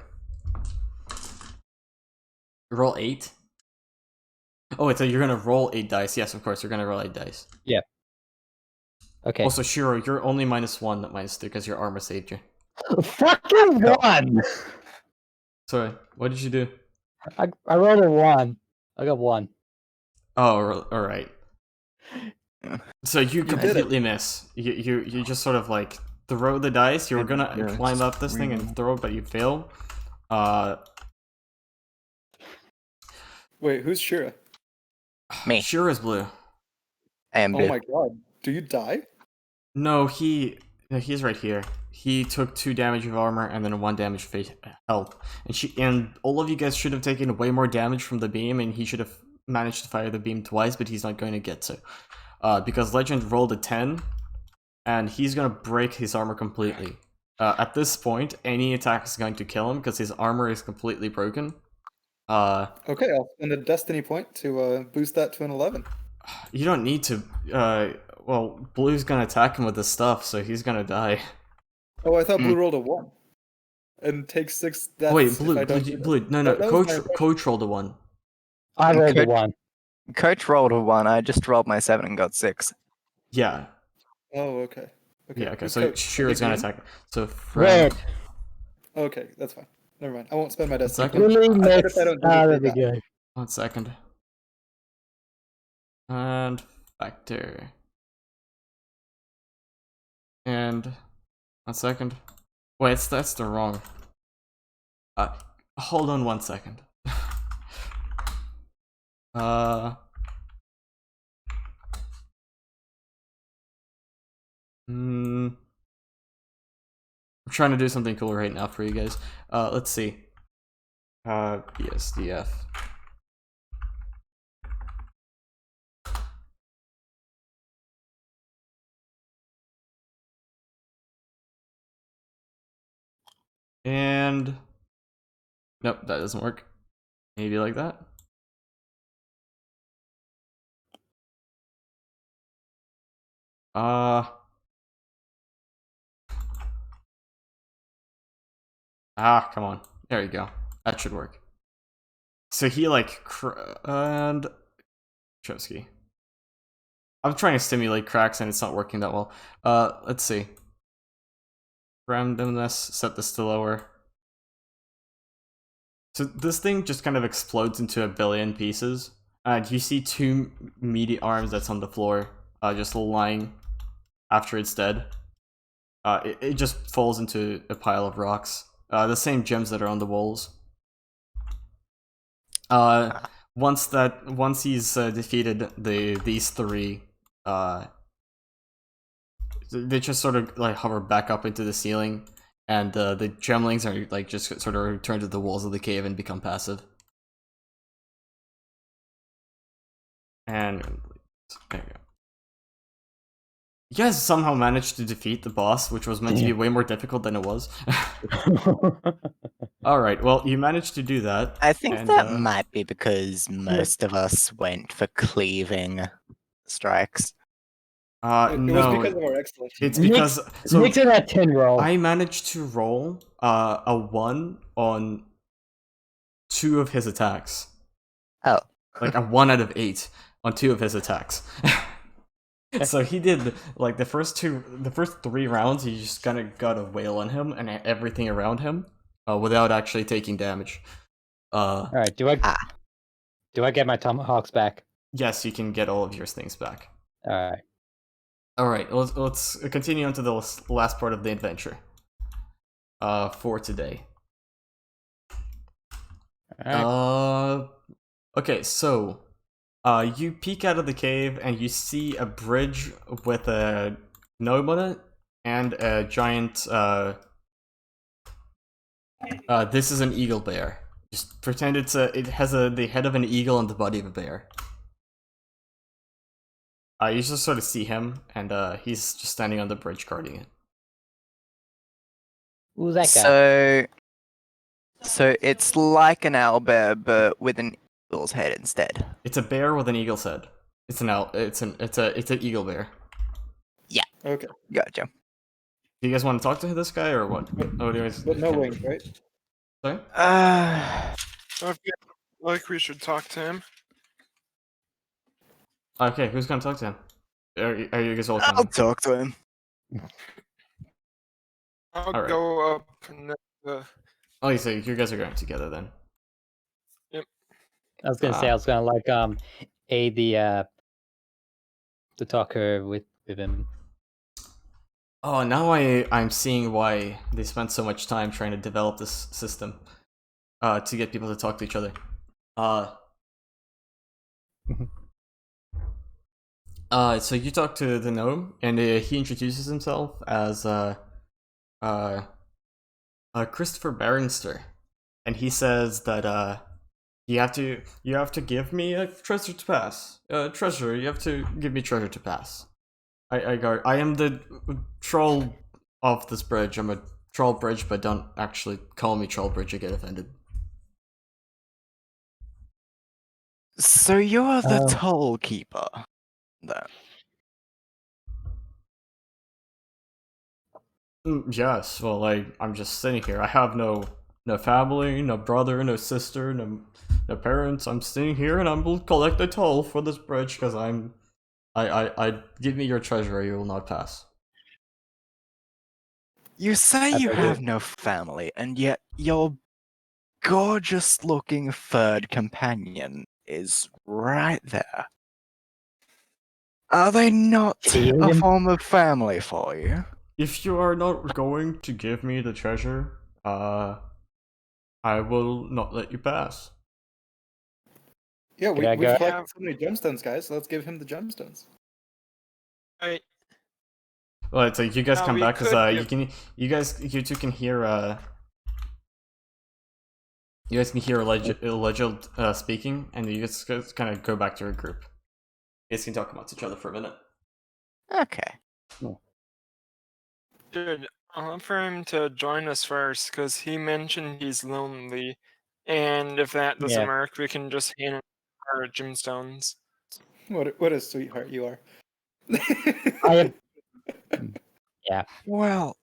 Roll 8. Oh, wait, so you're gonna roll 8 dice? Yes, of course, you're gonna roll 8 dice. Okay. Also, Shiro, you're only -1, not -2, because your armor saved you. Fucking 1! Sorry, what did you do? I rolled a 1. I got 1. Oh, all right. So you did it. completely miss. You just sort of like throw the dice. You were gonna Yeah, climb up this thing really- and throw it, but you fail. Wait, who's Shira? Me. Shira's blue. I am Oh blue. my god. Do you die? No, he's right here. He took 2 damage of armor and then 1 damage of health. And all of you guys should have taken way more damage from the beam, and he should have managed to fire the beam twice, but he's not going to get to. Because Legend rolled a 10, and he's gonna break his armor completely. At this point, any attack is going to kill him because his armor is completely broken. Okay, I'll spend a destiny point to boost that to an 11. You don't need to. Well, Blue's gonna attack him with this stuff, so he's gonna die. Oh, I thought Blue rolled a 1. And takes 6 deaths. Wait, if Blue, I Blue, don't do that. Blue. No, That was my impression. Coach rolled a 1. I rolled a Okay. 1. Coach rolled a 1. I just rolled my 7 and got 6. Yeah. Oh, okay. Yeah, okay, Who's so coach? Shira's Big gonna man? attack. So Red. Okay, that's fine. Never mind. I won't spend my destiny second. point. Really I bet makes. if I don't do Ah, it, there they're we bad. go. 1 second. And factor. And 1 second. Wait, that's the wrong. Hold on 1 second. I'm trying to do something cool right now for you guys. Let's see. BSDF. And nope, that doesn't work. Maybe like that. Come on. There you go. That should work. So he like and Chomsky. I'm trying to stimulate cracks and it's not working that well. Let's see. Randomness, set this to lower. So this thing just kind of explodes into a billion pieces. And you see 2 meaty arms that's on the floor. just lying after it's dead. It just falls into a pile of rocks. The same gems that are on the walls. Once he's defeated these three, they just sort of like hover back up into the ceiling, and the gemlings are like just sort of return to the walls of the cave and become passive. And there you go. You guys somehow managed to defeat the boss, which was meant to be way more difficult than it was. Alright, well, you managed to do that. I think and, that might be because most of us went for cleaving strikes. It was no, because of our excellent it's teamwork. because so Nick's in that 10 roll. I managed to roll a 1 on 2 of his attacks. Oh. Like a 1 out of 8 on 2 of his attacks. So he did like the first 3 rounds. He just kind of got a whale on him and everything around him, without actually taking damage. All right, do I get my tomahawks back? Yes, you can get all of your things back. All All right, let's continue on to the last part of the adventure. For today. right. Okay, so you peek out of the cave and you see a bridge with a gnome on it and a giant. This is an eagle bear. Just pretend it has the head of an eagle and the body of a bear. You just sort of see him, and he's just standing on the bridge guarding it. Who's that guy? So it's like an owlbear, but with an eagle's head instead. It's a bear with an eagle's head. It's an eagle bear. Okay. Gotcha. Do you guys want to talk to this guy or what? Oh, do you guys? But no wings, right? Sorry. I feel like we should talk to him. Okay, who's gonna talk to him? Are you guys all I'll coming? talk to him. I'll Alright. go up and Oh, you say you guys are going together then? I was gonna say I was gonna like aid the talker with him. Oh, now I'm seeing why they spent so much time trying to develop this system, to get people to talk to each other. So you talk to the gnome, and he introduces himself as Christopher Baronster, and he says that you have to give me a treasure to pass. Treasure, you have to give me treasure to pass. I am the troll of this bridge. I'm a troll bridge, but don't actually call me troll bridge. I get offended. So you're the Oh. toll keeper, then? Yes. Well, I'm just sitting here. I have no family, no brother, no sister, no parents. I'm sitting here and I will collect the toll for this bridge because I give me your treasure or you will not pass. You say you believe- have no family, and yet your gorgeous-looking third companion is right there. Are they not a Alien? form of family for you? If you are not going to give me the treasure, I will not let you pass. Yeah, Can I we've go? collected so many gemstones, guys, so let's give him the gemstones. Right. Well, it's like you guys No, come we back because could you two can hear you guys can hear Elijah speaking, and you guys kind of go back to your group. You guys can talk amongst each other for a minute. Okay. Dude, I'll offer him to join us first, because he mentioned he's lonely. And if that doesn't Yeah. work, we can just hand him our gemstones. What a sweetheart you are. I am. Yeah. Well,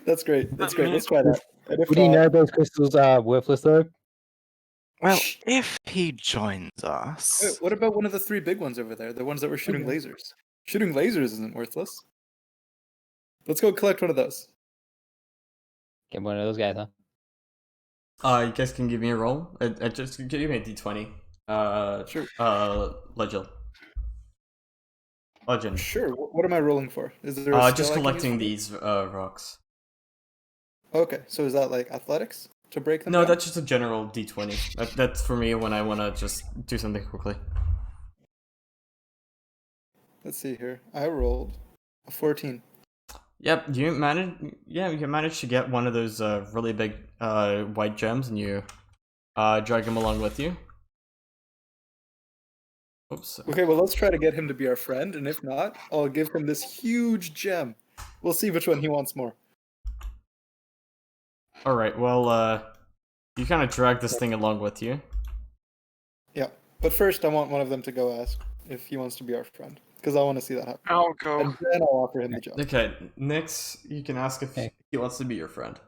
That's great. That's great. Let's try that. And if, Would he know those crystals are worthless though? well, if he joins wait, us, what about one of the 3 big ones over there? The ones that were shooting lasers. Shooting lasers isn't worthless. Let's go collect one of those. Get one of those guys, huh? You guys can give me a roll. Just give me a d20. Sure. Legend. Legend. Sure. What am I rolling for? Is there a skill Just I can use collecting for these rocks. this? Okay, so is that like athletics to break them No, down? that's just a general d20. That's for me when I want to just do something quickly. Let's see here. I rolled a 14. Yep, you managed. Yeah, you managed to get one of those really big white gems, and you drag him along with you. Oops. Okay, well, let's try to get him to be our friend, and if not, I'll give him this huge gem. We'll see which one he wants more. All right. Well, you kind of drag this thing along with you. Yeah, but first I want one of them to go ask if he wants to be our friend, because I want to see that happen. I'll go. And then I'll offer him the job. Okay, Nyx, you can ask if Okay. he wants to be your friend.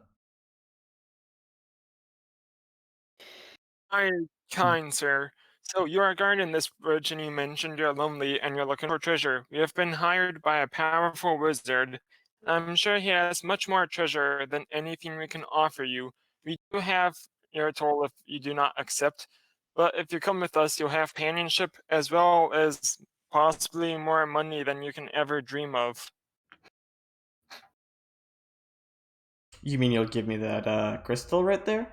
Hi, kind sir. So you are guarding this bridge and you mentioned you're lonely and you're looking for treasure. We have been hired by a powerful wizard. I'm sure he has much more treasure than anything we can offer you. We do have your toll if you do not accept, but if you come with us, you'll have companionship as well as possibly more money than you can ever dream of. You mean you'll give me that crystal right there?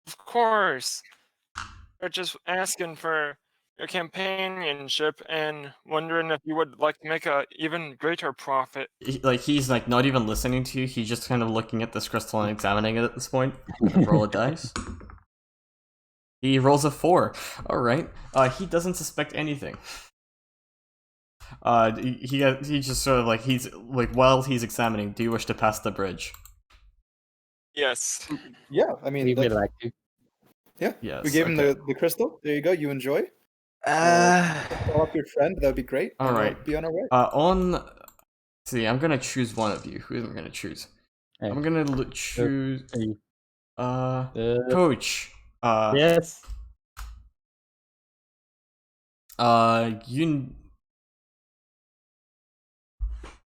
Of course. We're just asking for your companionship and wondering if you would like to make a even greater profit. He's like not even listening to you. He's just kind of looking at this crystal and examining it at this point. Roll a dice. He rolls a 4. All right. He doesn't suspect anything. He just sort of like he's like while he's examining. Do you wish to pass the bridge? Yes. Yeah, I mean, We would that's- like to. yeah. Yes. We gave him okay. the crystal. There you go. You enjoy. Uh, Call up your friend. That'd be great. All and we'll right. be on our way. See, I'm gonna choose one of you. Who am I gonna choose? Hey. I'm gonna choose. Hey. Coach. Yes. You.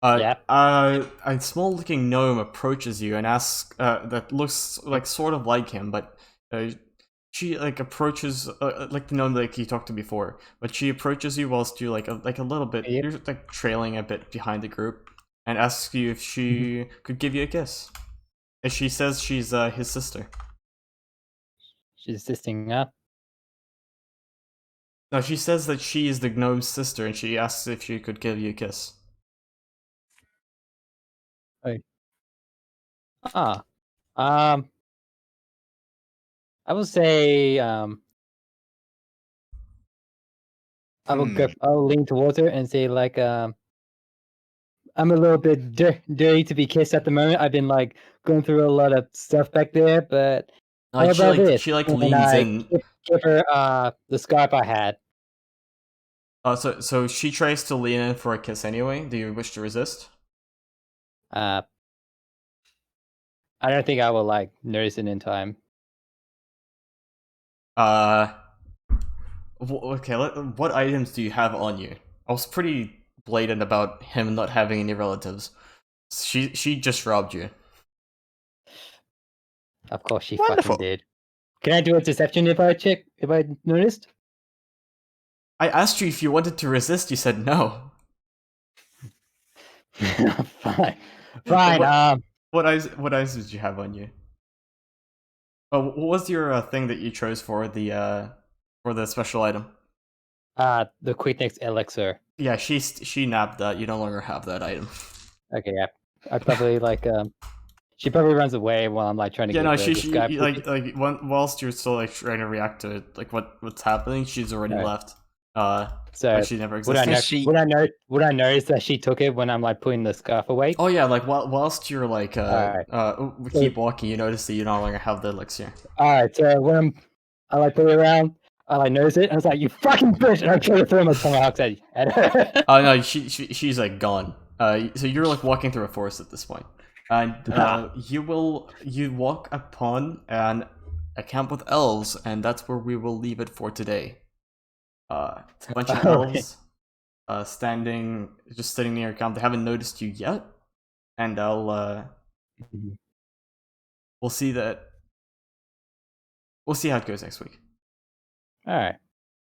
Yep. A small-looking gnome approaches you and asks. That looks like sort of like him, but she like approaches like the gnome like you talked to before. But she approaches you whilst you're like a little bit. Yep. You're like trailing a bit behind the group, and asks you if she could give you a kiss. And she says she's his sister. She's assisting up. No, she says that she is the gnome's sister, and she asks if she could give you a kiss. Ah. I would say I will Hmm. go. I'll lean towards her and say like I'm a little bit dirty to be kissed at the moment. I've been like going through a lot of stuff back there, but how Like about this? she And leans I in. give her the scarf I had. So she tries to lean in for a kiss anyway. Do you wish to resist? I don't think I will like notice it in time. Okay. What items do you have on you? I was pretty blatant about him not having any relatives. She just robbed you. Of course, she Wonderful. fucking did. Can I do a deception if I check if I noticed? I asked you if you wanted to resist. You said no. Fine, fine. What eyes did you have on you? Oh, what was your thing that you chose for the special item? The quickness elixir. Yeah, she nabbed that. You no longer have that item. Okay, yeah. I probably like she probably runs away while I'm like trying to Yeah, get no, the sky. like whilst you're still like trying to react to it, like what's happening, she's already Right. left. So Like she never would I existed. know? Would I notice that she took it when I'm like putting the scarf away? Oh yeah, like whilst you're like Alright. keep walking, you notice that you no longer have the elixir. All right. So when I like put it around, I like notice it, and I was like, "You fucking bitch!" And I try to throw my tomahawks at her. Oh no, she's like gone. So you're like walking through a forest at this point, and you walk upon a camp with elves, and that's where we will leave it for today. It's a bunch of Okay. elves, just sitting near a camp. They haven't noticed you yet, and we'll see how it goes next week. All right.